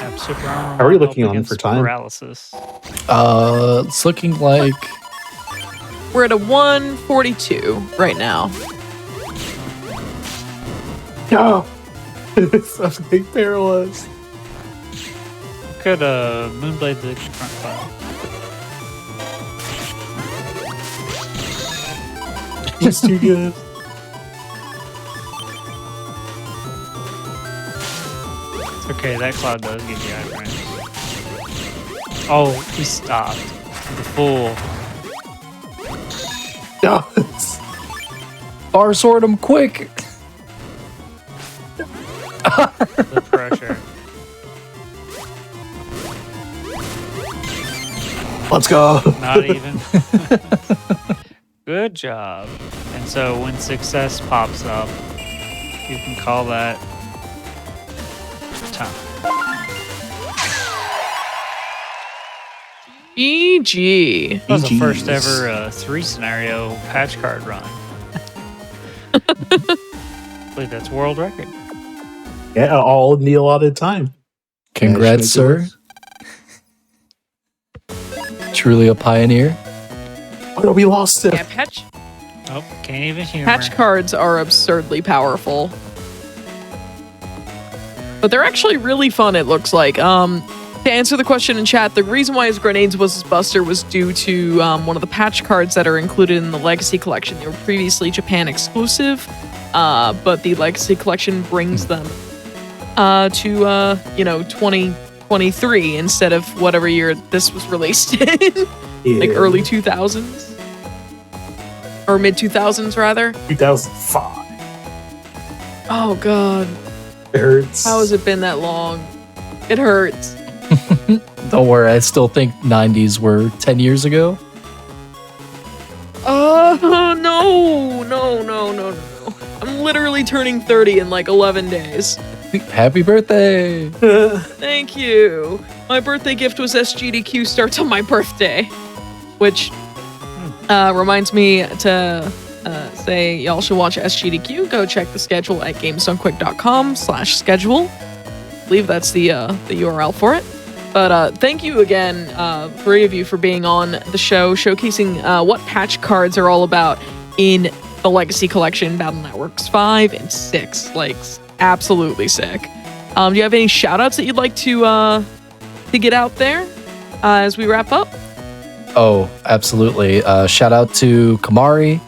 Have super armor. How are we help looking on against for time? Paralysis. It's looking like We're at a 142 right now. No. I'm being paralyzed. Could Moonblade the front file. He's too good. It's okay, that cloud does give you iframes. Oh, he stopped. The fool. No. bar sword him quick. The pressure. Let's go. Not even. Good job. And so when success pops up, you can call that time. GG. That was the GGs. first ever 3 scenario patch card run. I believe that's world record. Yeah, all in the allotted time. Congrats, Yeah, sir. Truly a pioneer. Oh no, we lost it. Yeah, patch Oh, can't even humor. patch cards are absurdly powerful. But they're actually really fun, it looks like. To answer the question in chat, the reason why his grenades was his buster was due to one of the patch cards that are included in the Legacy Collection. They were previously Japan exclusive, but the Legacy Collection brings them to 2023 instead of whatever year this was released in, like early 2000s or mid 2000s rather. 2005. Oh god, It hurts. how has it been that long? It hurts. Don't worry, I still think 90s were 10 years ago. Oh no. I'm literally turning 30 in like 11 days. Happy birthday! Thank you. My birthday gift was SGDQ starts on my birthday, which reminds me to say y'all should watch SGDQ. Go check the schedule at gamesdonequick.com/schedule. I believe that's the URL for it. But thank you again, 3 of you, for being on the show, showcasing what patch cards are all about in the Legacy Collection, Battle Networks 5 and 6. Like, absolutely sick. Do you have any shout-outs that you'd like to get out there as we wrap up? Oh, absolutely. Shout out to Kamari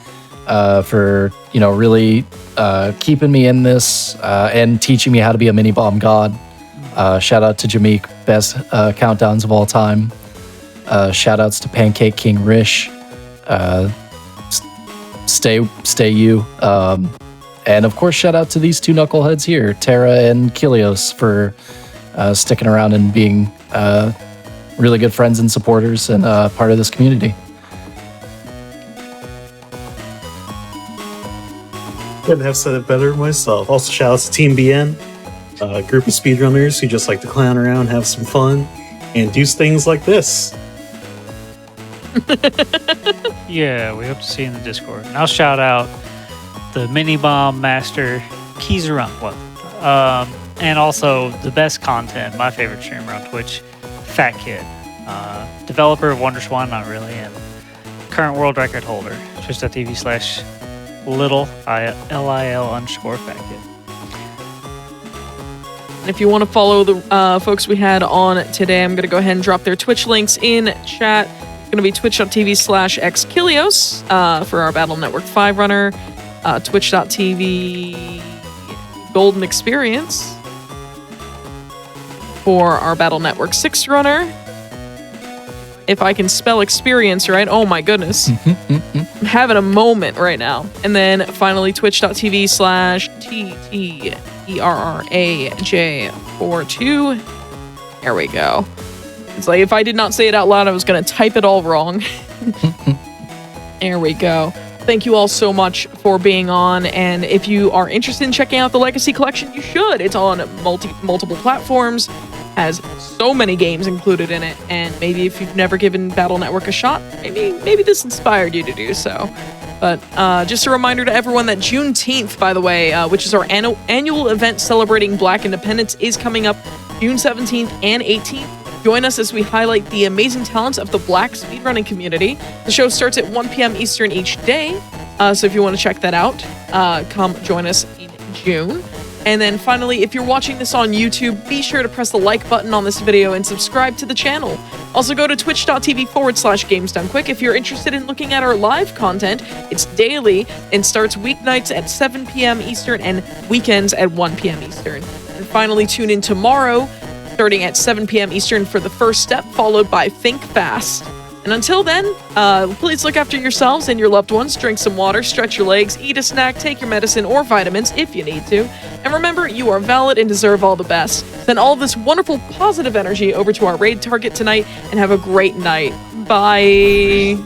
for, really keeping me in this and teaching me how to be a mini bomb god. Shout out to Jameek, best countdowns of all time. Shout outs to Pancake King Rish. Stay you. And of course, shout out to these 2 knuckleheads here, Tara and Kilios, for sticking around and being really good friends and supporters and part of this community. Couldn't have said it better myself. Also, shout out to Team BN, a group of speedrunners who just like to clown around, have some fun, and do things like this. Yeah, we hope to see you in the Discord. And I'll shout out the Mini Bomb Master Kizarunt, and also the best content, my favorite streamer on Twitch, Fat Kid, developer of WonderSwan, not really, and current world record holder, twitch.tv/lil_Fat Kid. And if you want to follow the folks we had on today, I'm going to go ahead and drop their Twitch links in chat. It's going to be twitch.tv/xkilios for our Battle Network 5 runner, twitch.tv Golden Experience for our Battle Network 6 runner. If I can spell experience right, oh my goodness. I'm having a moment right now. And then finally, twitch.tv/TTERRAJ42. There we go. It's like if I did not say it out loud, I was going to type it all wrong. There we go. Thank you all so much for being on. And if you are interested in checking out the Legacy Collection, you should. It's on multiple platforms, has so many games included in it. And maybe if you've never given Battle Network a shot, maybe this inspired you to do so. But just a reminder to everyone that Juneteenth, by the way, which is our annual event celebrating Black independence, is coming up June 17th and 18th. Join us as we highlight the amazing talents of the Black speedrunning community. The show starts at 1 p.m. Eastern each day, so if you want to check that out, come join us in June. And then finally, if you're watching this on YouTube, be sure to press the like button on this video and subscribe to the channel. Also go to twitch.tv/GamesDoneQuick if you're interested in looking at our live content. It's daily and starts weeknights at 7 p.m. Eastern and weekends at 1 p.m. Eastern. And finally, tune in tomorrow, starting at 7 p.m. Eastern for the first step, followed by Think Fast. And until then, please look after yourselves and your loved ones, drink some water, stretch your legs, eat a snack, take your medicine or vitamins if you need to. And remember, you are valid and deserve all the best. Send all this wonderful positive energy over to our raid target tonight and have a great night. Bye.